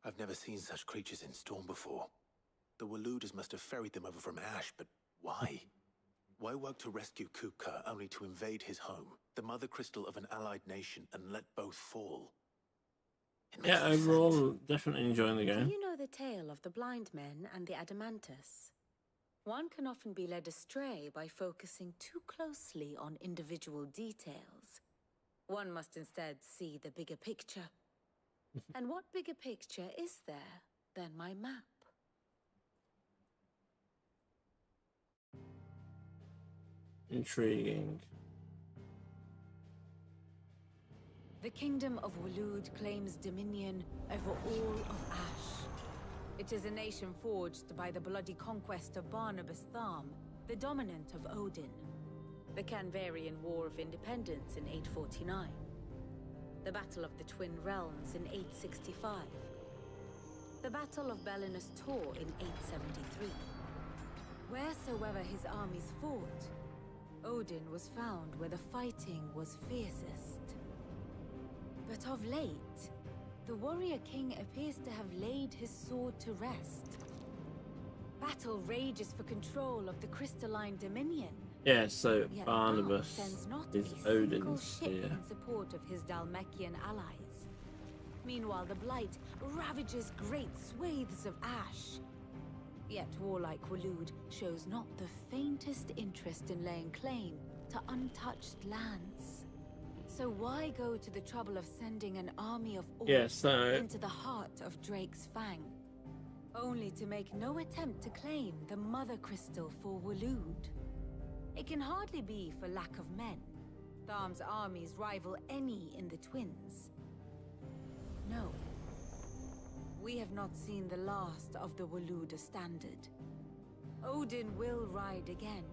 I've never seen such creatures in Storm before. The Waludas must have ferried them over from Ash, but why? Why work to rescue Kupka only to invade his home, the mother crystal of an allied nation, and let both fall? Yeah, overall, definitely enjoying the game. Do you know the tale of the blind men and the Adamantus? One can often be led astray by focusing too closely on individual details. One must instead see the bigger picture. And what bigger picture is there than my map? Intriguing. The kingdom of Walud claims dominion over all of Ash. It is a nation forged by the bloody conquest of Barnabas Tharm, the dominant of Odin. The Canvarian War of Independence in 849. The Battle of the Twin Realms in 865. The Battle of Belinus Tor in 873. Wheresoever his armies fought, Odin was found where the fighting was fiercest. But of late, the warrior king appears to have laid his sword to rest. Battle rages for control of the crystalline dominion. Yeah, so Yet Barnabas sends not is a single Odin's ship spear. in support of his Dalmekian allies. Meanwhile, the Blight ravages great swathes of Ash. Yet warlike Walud shows not the faintest interest in laying claim to untouched lands. So why go to the trouble of sending an army of orcs into the heart of Drake's Fang, only to make no attempt to claim the Mother Crystal for Walud? It can hardly be for lack of men. Tharm's armies rival any in the Twins. No. We have not seen the last of the Waluda standard. Odin will ride again.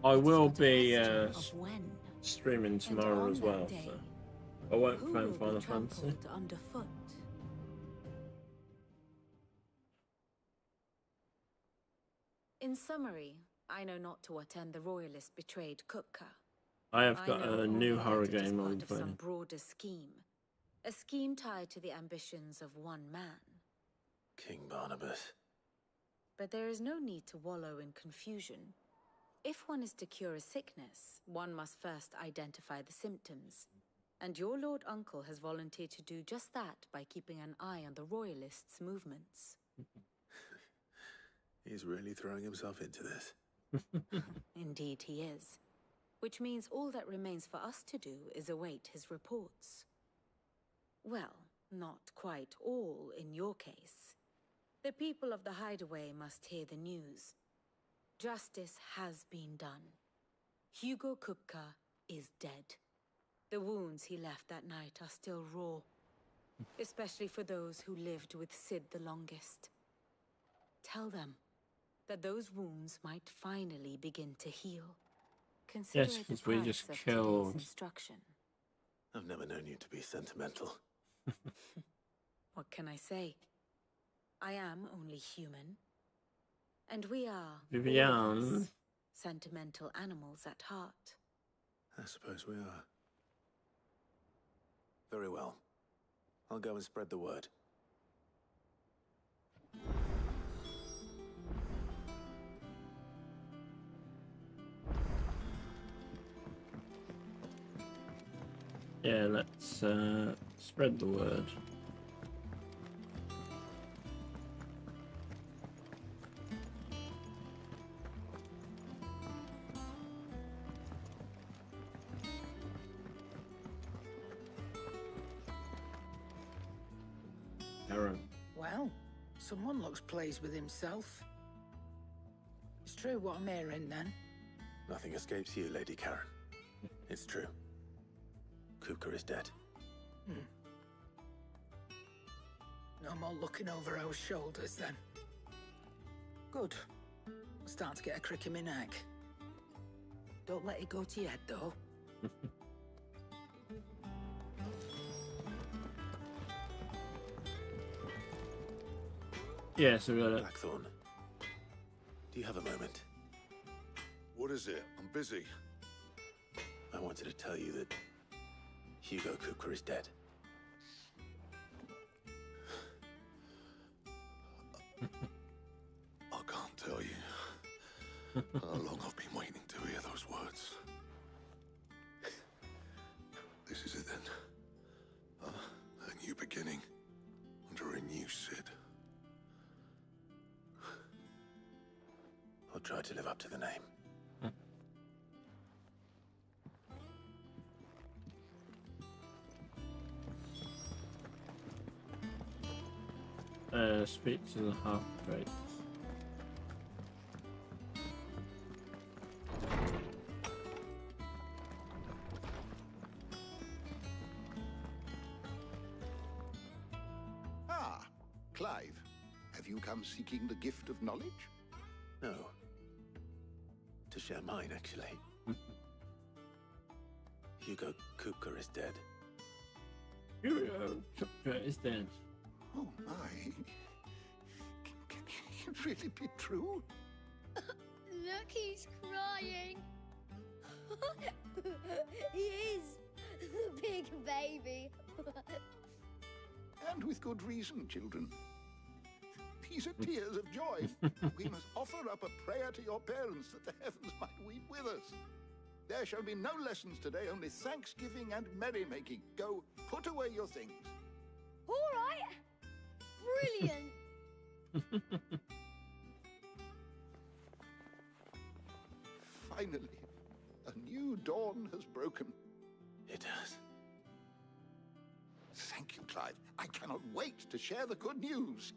I will be of when. streaming tomorrow as well, so I won't be playing Final Fantasy. Underfoot. In summary, I know not to what end the royalist betrayed Kupka. I have got a new horror game I'll I'll be part of some playing. broader scheme. A scheme tied to the ambitions of one man. King Barnabas. But there is no need to wallow in confusion. if one is to cure a sickness, one must first identify the symptoms. And your Lord Uncle has volunteered to do just that by keeping an eye on the Royalists' movements. He's really throwing himself into this. Indeed he is. Which means all that remains for us to do is await his reports. Well, not quite all in your case. The people of the Hideaway must hear the news. Justice has been done. Hugo Kupka is dead. The wounds he left that night are still raw, especially for those who lived with Sid the longest. Tell them that those wounds might finally begin to heal. Consider Yes, it because the we price just of killed. today's instruction. I've never known you to be sentimental. What can I say? I am only human. And we are all of Vivian. us sentimental animals at heart. I suppose we are. Very well. I'll go and spread the word. Yeah, let's spread the word. Aaron. Well, someone looks pleased with himself. It's true what I'm hearing, then. Nothing escapes you, Lady Karen. It's true. Kupka is dead. No more looking over our shoulders, then. Good. I'm starting to get a crick in my neck. Don't let it go to your head, though. Yeah, so we got it. Blackthorn, do you have a moment? What is it? I'm busy. I wanted to tell you that Hugo Kupka is dead. I can't tell you how long I've been waiting to hear those words. This is it then. A new beginning under a new Sid. I'll try to live up to the name. Speak to the half-breed. Ah, Clive. Have you come seeking the gift of knowledge? No. To share mine, actually. Hugo Kupka is dead. Hugo Kupka is dead. Oh my. Can it really be true? Look, he's crying. He is. The big baby. And with good reason, children. These are tears of joy. We must offer up a prayer to your parents that the heavens might weep with us. There shall be no lessons today, only thanksgiving and merrymaking. Go, put away your things. All right. Brilliant. Finally, a new dawn has broken. It has. Thank you, Clive. I cannot wait to share the good news.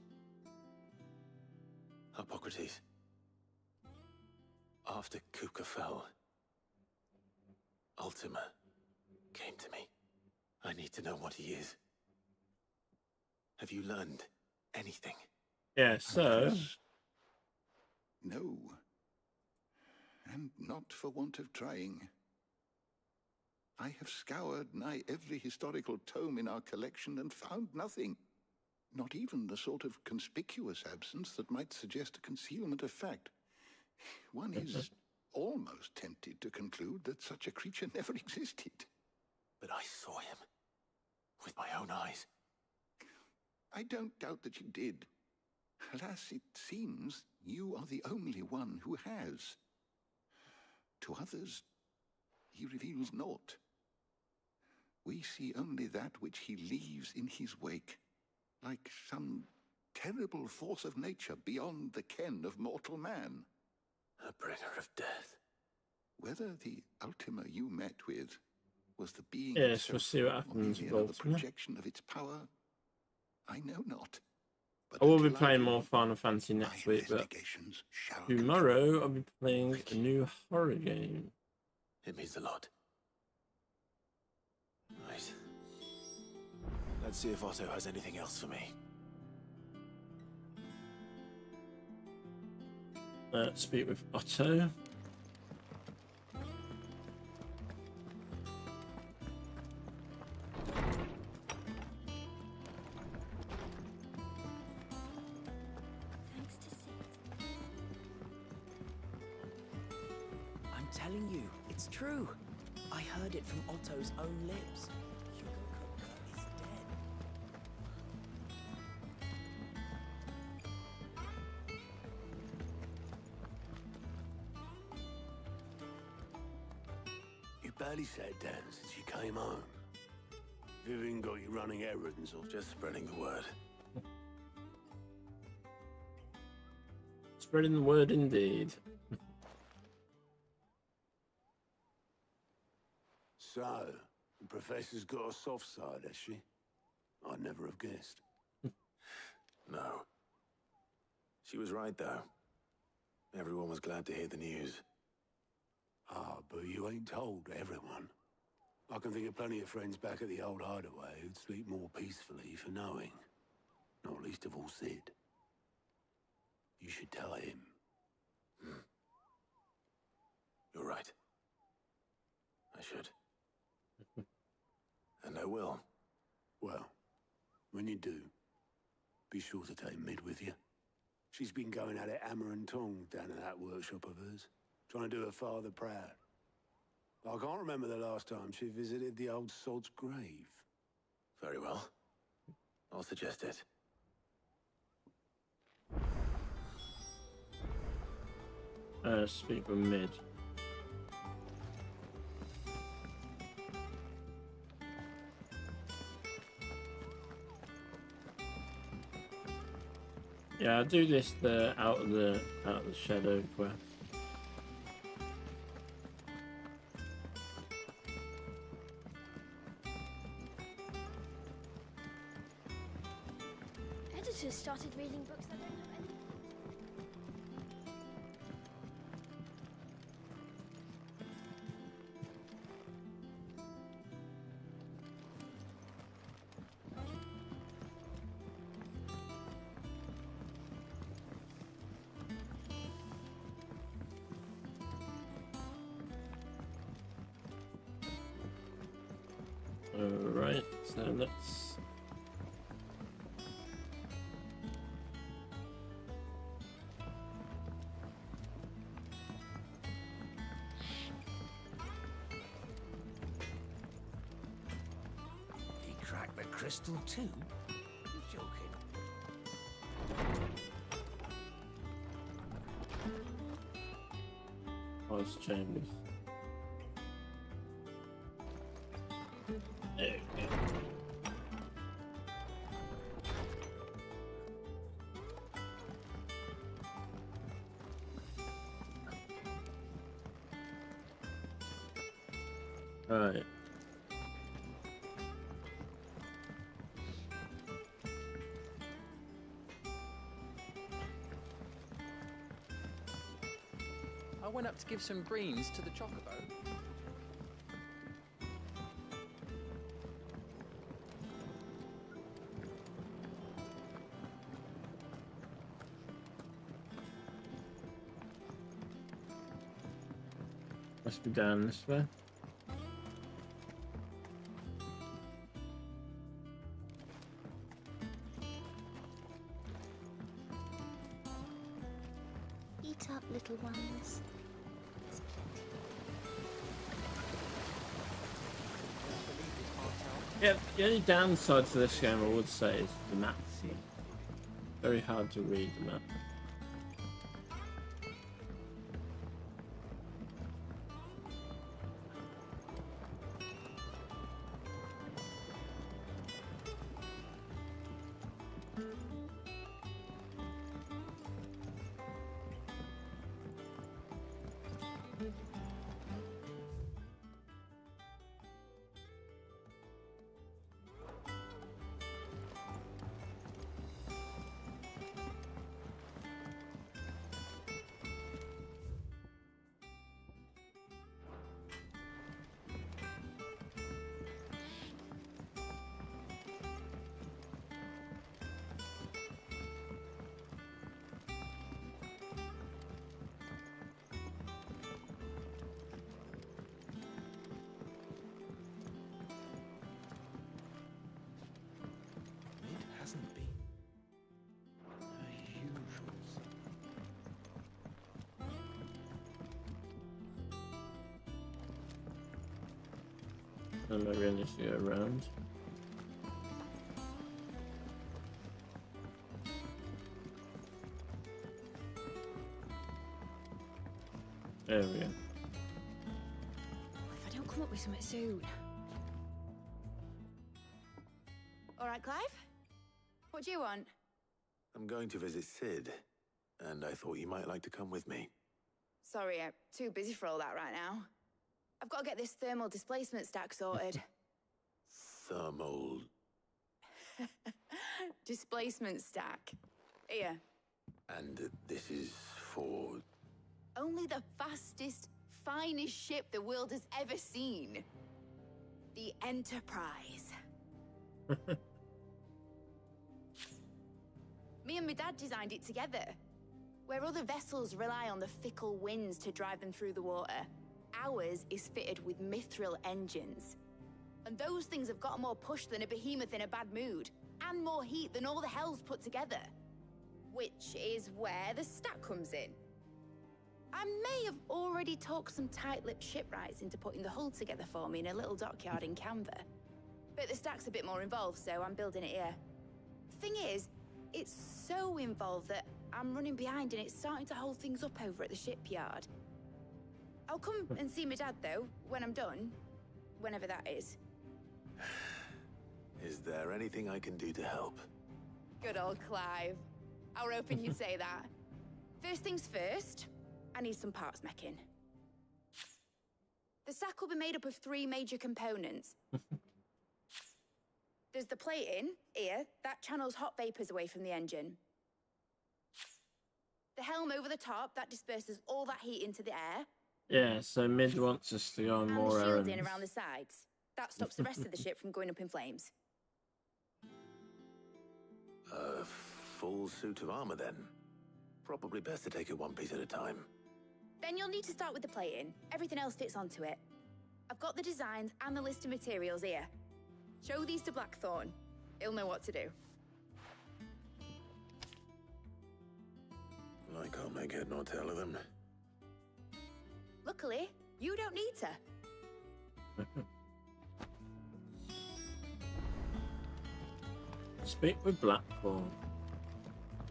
Hippocrates. After Kupka fell, Ultima came to me. I need to know what he is. Have you learned anything? Yeah, so... No. And not for want of trying. I have scoured nigh every historical tome in our collection and found nothing. Not even the sort of conspicuous absence that might suggest a concealment of fact. One is almost tempted to conclude that such a creature never existed. But I saw him. With my own eyes. I don't doubt that you did. Alas, it seems you are the only one who has. To others, he reveals naught. We see only that which he leaves in his wake, like some terrible force of nature beyond the ken of mortal man. A bringer of death. Whether the Ultima you met with was the being Yes, we'll itself, see what or happens merely with another Ultima. projection of its power, I know not. But I will be until playing do, more Final Fantasy next my week, but investigations shall tomorrow I'll be playing a new horror game. It means a lot. Right. Let's see if Otto has anything else for me. Speak with Otto. I'm telling you, it's true. I heard it from Otto's own lips. Hugo Kupka is dead. You barely sat down since you came home. Vivian got you running errands or just spreading the word? Spreading the word indeed. So, the professor's got a soft side, has she? I'd never have guessed. No. She was right, though. Everyone was glad to hear the news. Ah, but you ain't told everyone. I can think of plenty of friends back at the old hideaway who'd sleep more peacefully for knowing. Not least of all Sid. You should tell him. You're right. I should. And I will. Well, when you do, be sure to take Mid with you. She's been going at it hammer and tongs down at that workshop of hers, trying to do her father proud. I can't remember the last time she visited the old sod's grave. Very well. I'll suggest it. Speak with Mid. Yeah, I'll do this out of the shadow quest. Editors started reading books that don't have any. Alright, so let's... He cracked the crystal too? You're joking. House chambers. There we go. Right. I went up to give some greens to the chocobo. Must be down this way. Eat up, little ones. There's plenty. Yeah, the only downside to this game I would say is the map. Very hard to read the map. And maybe I need to go around. There we go. If I don't come up with something soon. All right, Clive? What do you want? I'm going to visit Sid, and I thought you might like to come with me. Sorry, I'm too busy for all that right now. I've got to get this thermal displacement stack sorted. Thermal... Displacement stack. Here. And this is for... Only the fastest, finest ship the world has ever seen. The Enterprise. Me and my dad designed it together. Where other vessels rely on the fickle winds to drive them through the water, ours is fitted with mithril engines. And those things have got more push than a behemoth in a bad mood, and more heat than all the hells put together. Which is where the stack comes in. I may have already talked some tight-lipped shipwrights into putting the hull together for me in a little dockyard in Canva. But the stack's a bit more involved, so I'm building it here. Thing is, it's so involved that I'm running behind and it's starting to hold things up over at the shipyard. I'll come and see my dad, though, when I'm done. Whenever that is. Is there anything I can do to help? Good old Clive. I were hoping you'd say that. First things first, I need some parts meching. The stack will be made up of 3 major components. There's the plating, here, that channels hot vapors away from the engine. The helm over the top, that disperses all that heat into the air. Yeah, so Mid wants us to go on more And the errands. shielding around the sides. That stops the rest of the ship from going up in flames. A full suit of armor, then. Probably best to take it one piece at a time. Then you'll need to start with the plating. Everything else fits onto it. I've got the designs and the list of materials here. Show these to Blackthorn. He'll know what to do. I can't make head nor tail of them. Luckily, you don't need to. Speak with Blackthorn.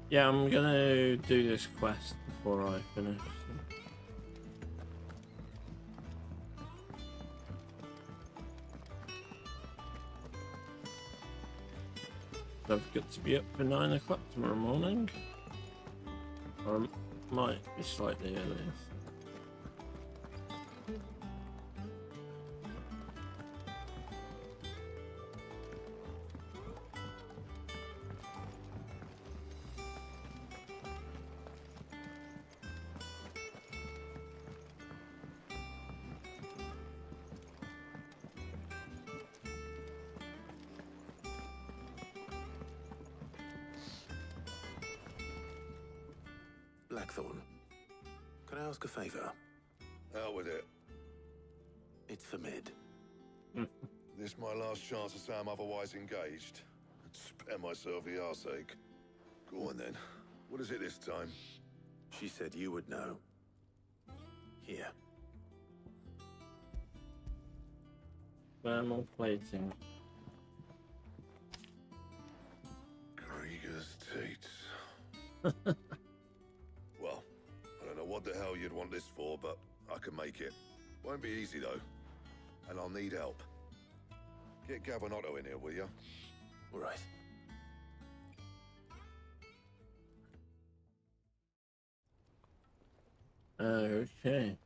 Yeah, I'm gonna do this quest before I finish. So I've got to be up for 9 o'clock tomorrow morning. Or I might be slightly earlier. Blackthorn, can I ask a favor? Out with it. It's for Mid. This my last chance to say I'm otherwise engaged. Spare myself the arseache. Go on then. What is it this time? She said you would know. Here. Thermal plating. Krieger's teats. Well, I don't know what the hell you'd want this for, but I can make it. Won't be easy, though. And I'll need help. Get Gavin-Otto in here, will you? All right. Okay.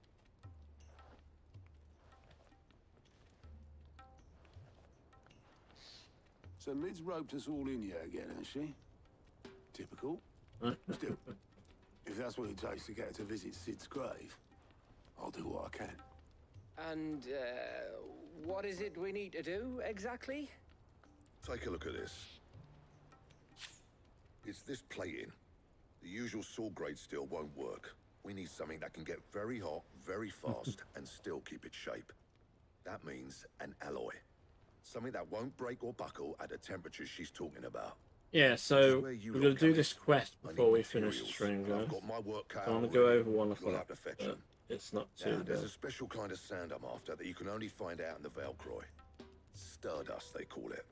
So Mid's roped us all in here again, has she? Typical. Still, if that's what it takes to get her to visit Sid's grave, I'll do what I can. And, what is it we need to do, exactly? Take a look at this. It's this plating. The usual saw grade steel won't work. We need something that can get very hot, very fast, and still keep its shape. That means an alloy. Something that won't break or buckle at the temperatures she's talking about. Yeah, so we're going to do this quest before we finish the stream, guys. I've got my work cut I want out to go already. over 1 You'll o'clock, have to fetch but them. it's not too Now, there's bad. a special kind of sand I'm after that you can only find out in the Valcroy. Stardust, they call it.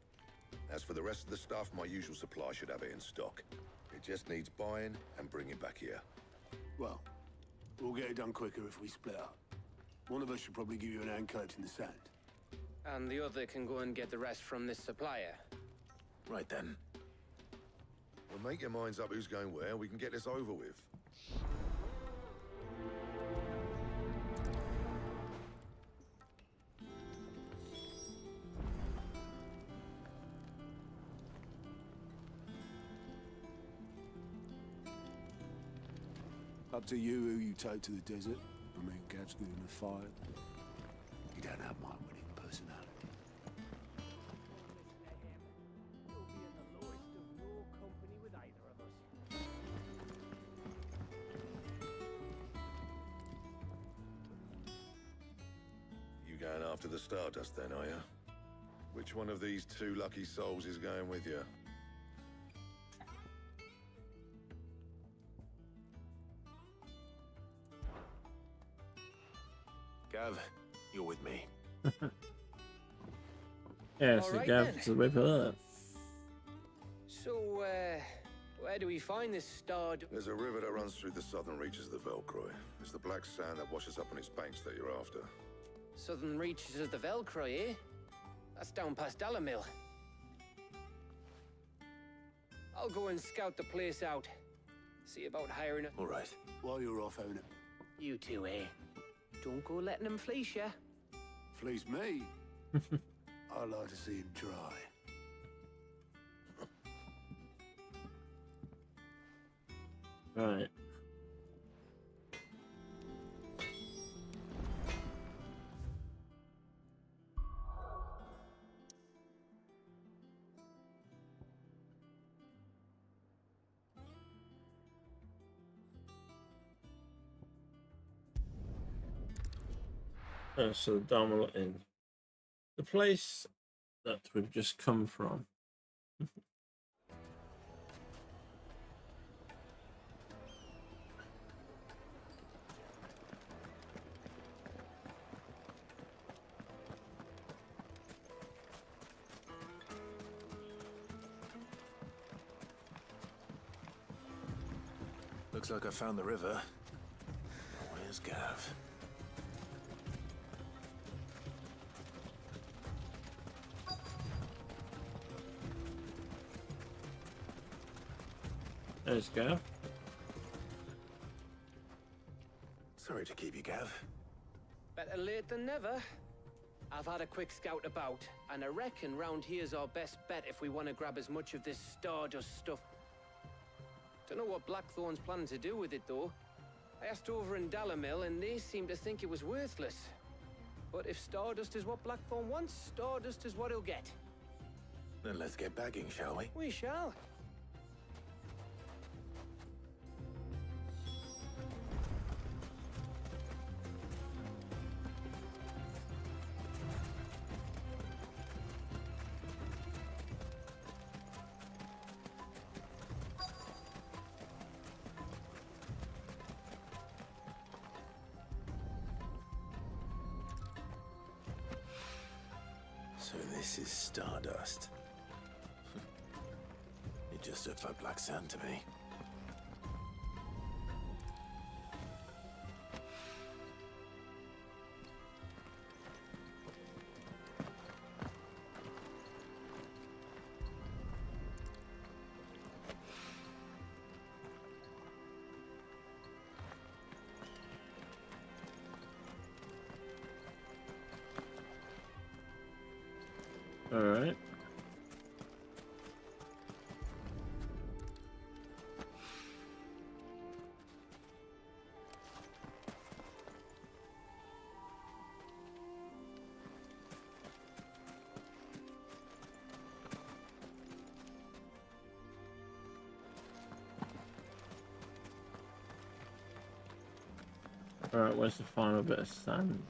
As for the rest of the stuff, my usual supply should have it in stock. It just needs buying and bringing back here. Well, we'll get it done quicker if we split up. One of us should probably give you an hand coat in the sand. And the other can go and get the rest from this supplier. Right then. Well, make your minds up who's going where. We can get this over with. Up to you who you take to the desert. I mean, Gav's good in a fight. You don't have my winning personality. You going after the Stardust then, are you? Which one of these two lucky souls is going with you? Gav, you're with me. Yeah, so Alright Gav's then. the whipper. So, where do we find this starred? There's a river that runs through the southern reaches of the Velcroy. It's the black sand that washes up on its banks that you're after. Southern reaches of the Velcroy, eh? That's down past Dalamil. I'll go and scout the place out. See about hiring a... All right. While you're off, own it. You two, eh? Don't go letting them fleece ya. Fleece me? I'd like to see him try. Right. So Darmal Inn, the place that we've just come from. Looks like I found the river. Where's Gav? There's Gav. Sorry to keep you, Gav. Better late than never. I've had a quick scout about, and I reckon round here's our best bet if we want to grab as much of this Stardust stuff. Don't know what Blackthorn's planning to do with it, though. I asked over in Dalamil, and they seem to think it was worthless. But if Stardust is what Blackthorn wants, Stardust is what he'll get. Then let's get bagging, shall we? We shall. So this is Stardust. It just looks like black sand to me. All right. All right, where's the final bit of sand?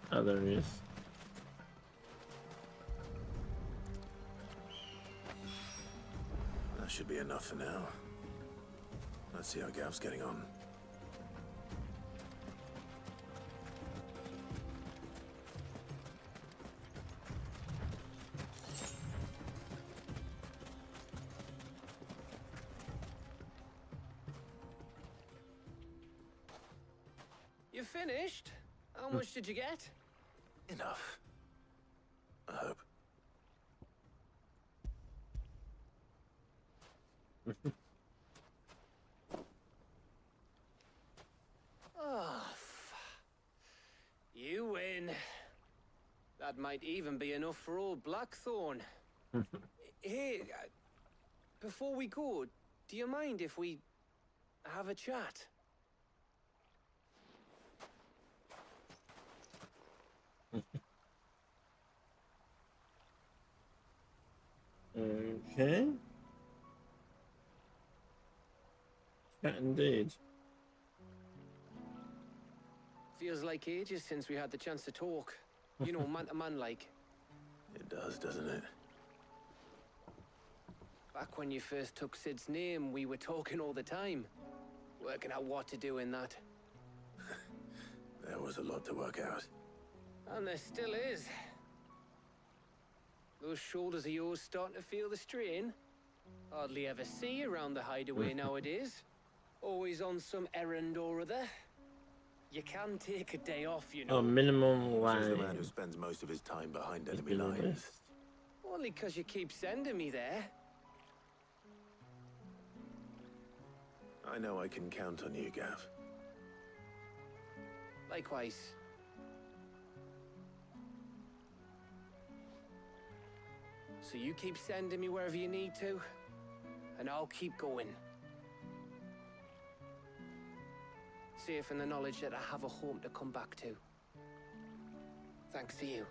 Oh, there he is. That should be enough for now. Let's see how Gav's getting on. You finished? How much did you get? Enough. I hope. Oh, you win. That might even be enough for old Blackthorn. Hey, before we go, do you mind if we have a chat? Okay. Yeah, indeed. Feels like ages since we had the chance to talk. You know, man to man like. It does, doesn't it? Back when you first took Sid's name, we were talking all the time. Working out what to do in that. There was a lot to work out. And there still is. Those shoulders of yours starting to feel the strain. Hardly ever see you around the hideaway nowadays. Always on some errand or other. You can take a day off, you know. Oh, minimum Says line. the man who spends most of his time behind enemy lines. Only 'cause you keep sending me there. I know I can count on you, Gav. Likewise. So you keep sending me wherever you need to, and I'll keep going. Safe in the knowledge that I have a home to come back to. Thanks to you.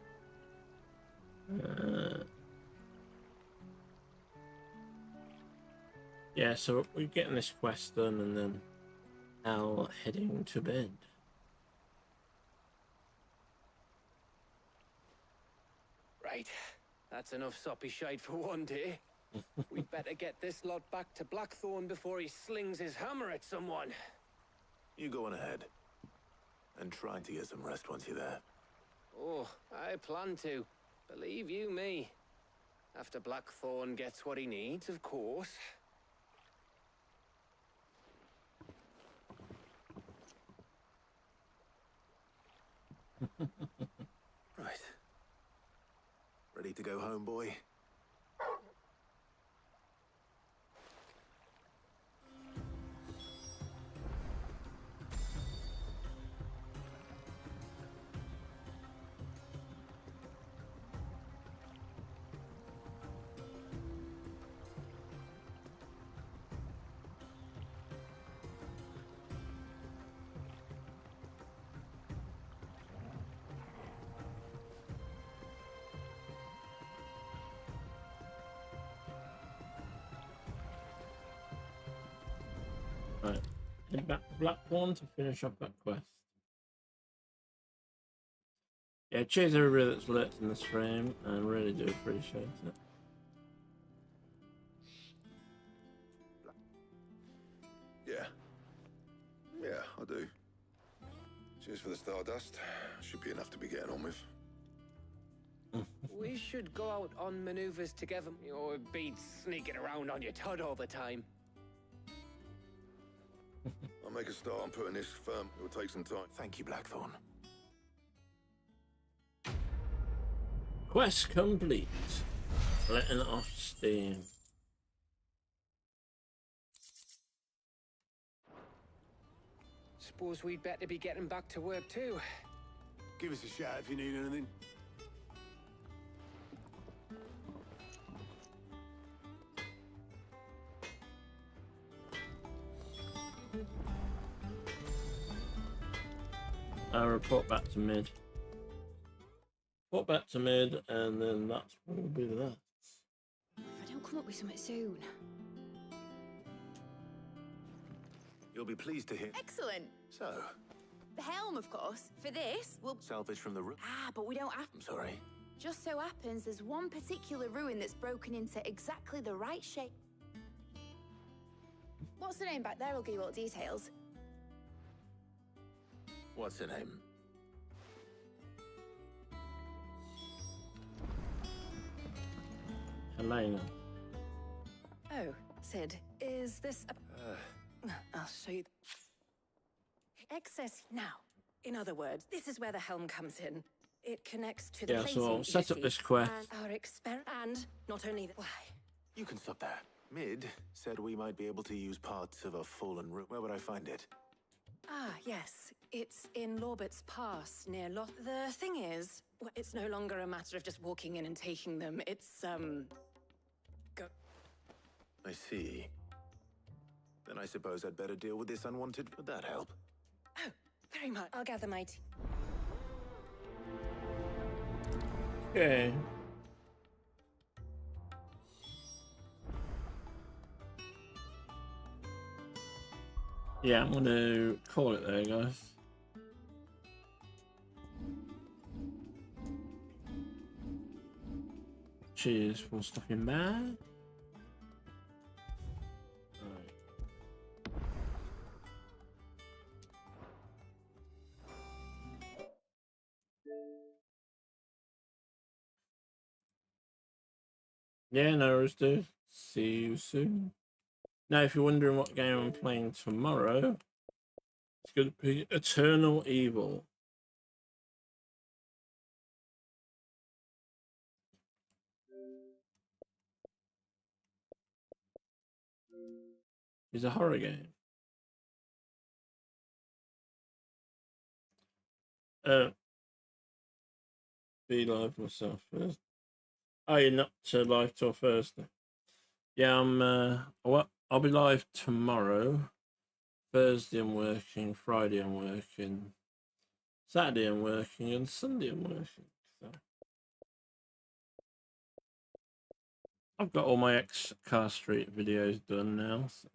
Yeah, so we're getting this quest done and then Al heading to bed. Right. That's enough soppy shite for one day. We'd better get this lot back to Blackthorn before he slings his hammer at someone. You go on ahead. And try to get some rest once you're there. Oh, I plan to. Believe you me. After Blackthorn gets what he needs, of course. Right. Ready to go home, boy? Right, head back to Blackthorn to finish up that quest. Yeah, cheers everybody that's lurked in the stream. I really do appreciate it. Yeah, I do. Cheers for the Stardust. Should be enough to be getting on with. We should go out on maneuvers together, or be sneaking around on your Todd all the time. I'll make a start on putting this firm. It will take some time. Thank you, Blackthorn. Quest complete. Letting off steam. Suppose we'd better be getting back to work too. Give us a shout if you need anything. I'll report back to mid. Report back to mid, and then that will be that. If I don't come up with something soon. You'll be pleased to hear. Excellent. So, The helm, of course. For this, we'll... salvage from the roof. Ah, but we don't have... I'm sorry. Just so happens there's one particular ruin that's broken into exactly the right shape. What's the name back there? I'll give you all the details. What's her name? Helena. Oh, Sid, is this a... I'll show you. X says now. In other words, this is where the helm comes in. It connects to the Yeah, plating, so I'll set up you this see, quest. and our and not only that. Why? You can stop there. Mid said we might be able to use parts of a fallen room. Where would I find it? Ah, yes. It's in Lorbert's Pass, near Loth. The thing is, it's no longer a matter of just walking in and taking them. It's, I see. Then I suppose I'd better deal with this unwanted. Would that help? Oh, very much. I'll gather my team. Okay. Yeah, I'm gonna call it there, guys. Cheers for stopping by. Yeah, no worries, dude. See you soon. Now, if you're wondering what game I'm playing tomorrow, it's going to be Eternal Evil. It's a horror game. Be live myself first. Oh, you're not live till Thursday. Yeah, I'll be live tomorrow. Thursday I'm working, Friday I'm working, Saturday I'm working, and Sunday I'm working. So I've got all my Car Street videos done now. So.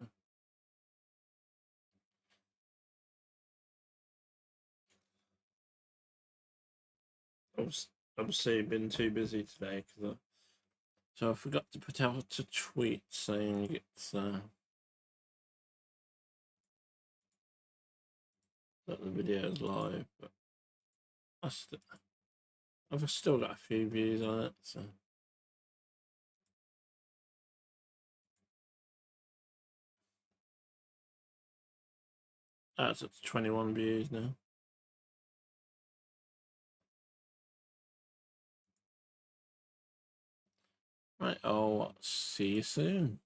Obviously been too busy today so I forgot to put out a tweet saying it's that the video is live, but I've still got a few views on it, so that's up to 21 views now. Right, I'll see you soon.